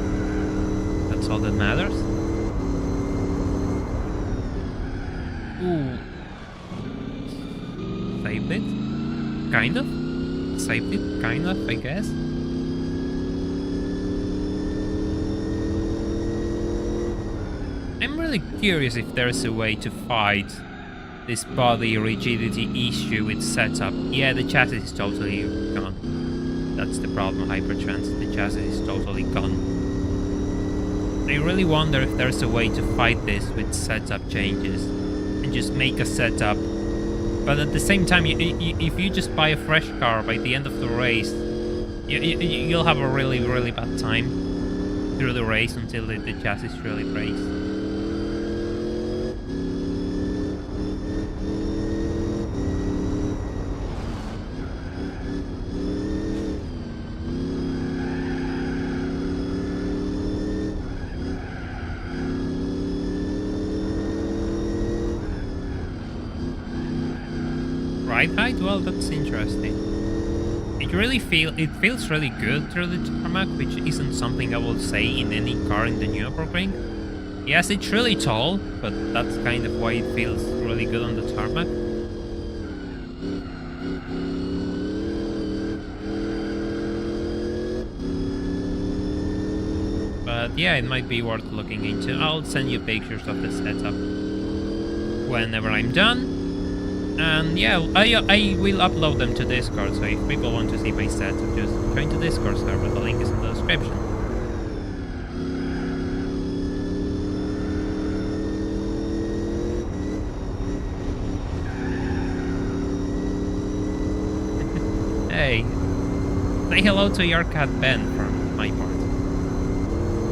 That's all that matters. Ooh. Saved it? Kind of? Saved it? Kind of, I guess. I'm really curious if there's a way to fight this body rigidity issue with setup. Yeah, the chassis is totally gone. That's the problem, Hypertrans. The chassis is totally gone. I really wonder if there's a way to fight this with setup changes and just make a setup. But at the same time, if you just buy a fresh car by the end of the race, you'll have a really, really bad time through the race until the chassis really breaks. Height? Well, that's interesting. It feels really good through the tarmac, which isn't something I will say in any car in the Nurburgring. Yes, it's really tall, but that's kind of why it feels really good on the tarmac. But yeah, it might be worth looking into. I'll send you pictures of the setup whenever I'm done. And yeah, I will upload them to Discord, so if people want to see my setup, just join the Discord server, the link is in the description. Hey, say hello to your cat Ben from my part.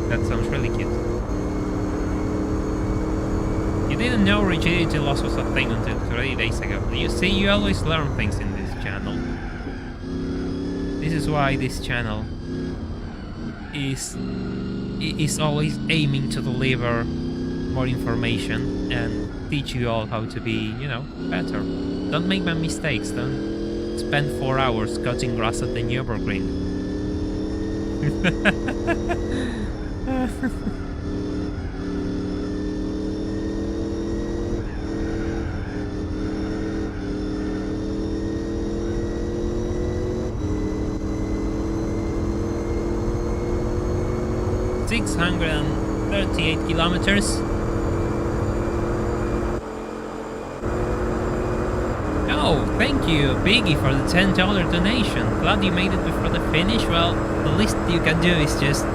That sounds really cute. You didn't know rigidity loss was a thing until 3 days ago. You see, you always learn things in this channel. This is why this channel is always aiming to deliver more information and teach you all how to be, you know, better. Don't make my mistakes. Don't spend 4 hours cutting grass at the Nurburgring. 638 kilometers. Oh, thank you, Biggie, for the $10 donation. Glad you made it before the finish. Well, the least you can do is just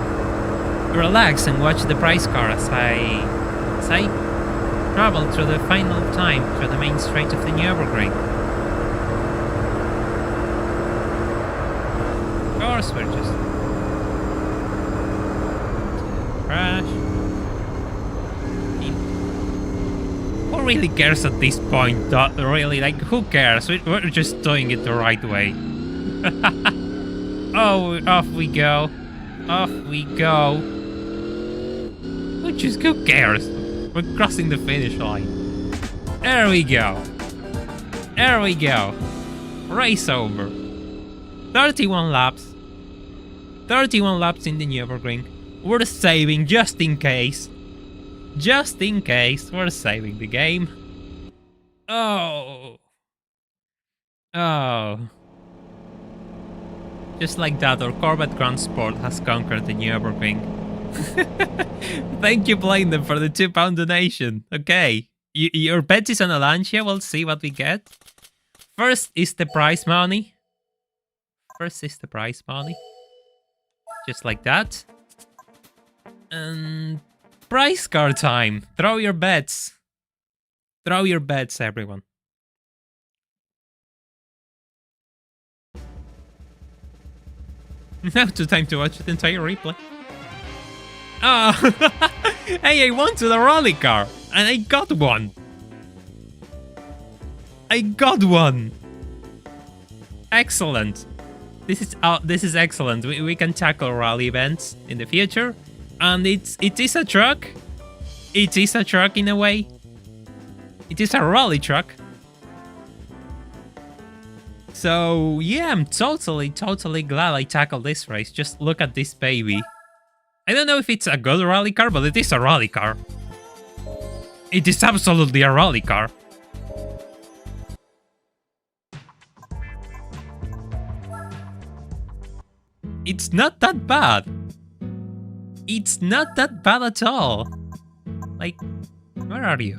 relax and watch the prize car as I travel through the final time through the main straight of the Nürburgring. Of course, we're just crash. Who really cares at this point? Really, like, who cares? We're just doing it the right way. Oh, off we go. Off we go. Who cares? We're crossing the finish line. There we go. There we go. Race over. 31 laps. 31 laps in the Nürburgring. We're saving just in case. Just in case, we're saving the game. Oh. Oh. Just like that, our Corvette Grand Sport has conquered the Nürburgring. Thank you, Blindem, for the £2 donation. Okay. Your bet is on a Lancia. We'll see what we get. First is the prize money. First is the prize money. Just like that. And prize car time. Throw your bets. Throw your bets, everyone. Now to time to watch the entire replay. Oh, hey, I wanted a rally car, and I got one. I got one. Excellent. This is excellent. We can tackle rally events in the future, and it is a truck. It is a truck in a way. It is a rally truck. So yeah, I'm totally glad I tackled this race. Just look at this baby. I don't know if it's a good rally car, but it is a rally car. It is absolutely a rally car. It's not that bad. It's not that bad at all. Like, where are you?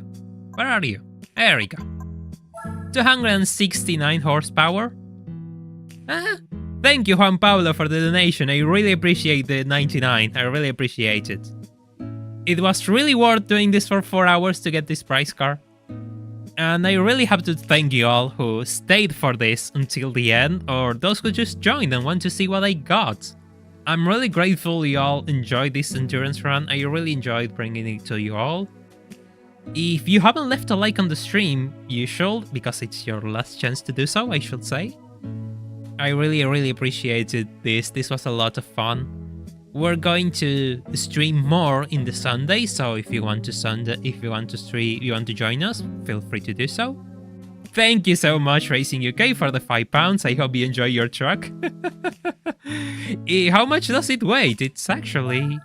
Where are you? There we go. 269 horsepower. Thank you, Juan Pablo, for the donation. I really appreciate the 99. I really appreciate it. It was really worth doing this for 4 hours to get this prize car. And I really have to thank you all who stayed for this until the end, or those who just joined and want to see what I got. I'm really grateful you all enjoyed this endurance run. I really enjoyed bringing it to you all. If you haven't left a like on the stream, you should, because it's your last chance to do so, I should say. I really appreciated this. This was a lot of fun. We're going to stream more in the Sunday, so if you want to join us, feel free to do so. Thank you so much, Racing UK, for the £5. I hope you enjoy your truck. How much does it weigh? It's actually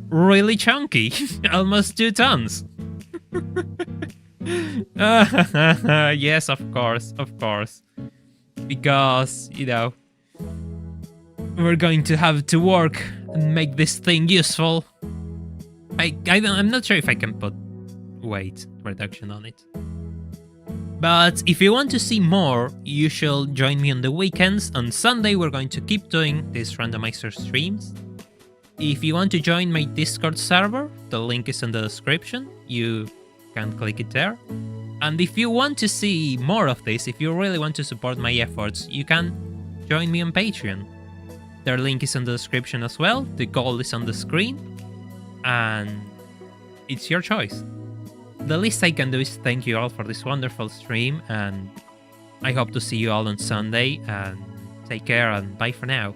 really chunky. Almost 2 tons. Yes, of course. Because, you know, we're going to have to work and make this thing useful. I'm not sure if I can put weight reduction on it. But if you want to see more, you should join me on the weekends. On Sunday, we're going to keep doing these randomizer streams. If you want to join my Discord server, the link is in the description. You can click it there. And if you want to see more of this, if you really want to support my efforts, you can join me on Patreon. Their link is in the description as well. The goal is on the screen. And it's your choice. The least I can do is thank you all for this wonderful stream, and I hope to see you all on Sunday, and take care and bye for now.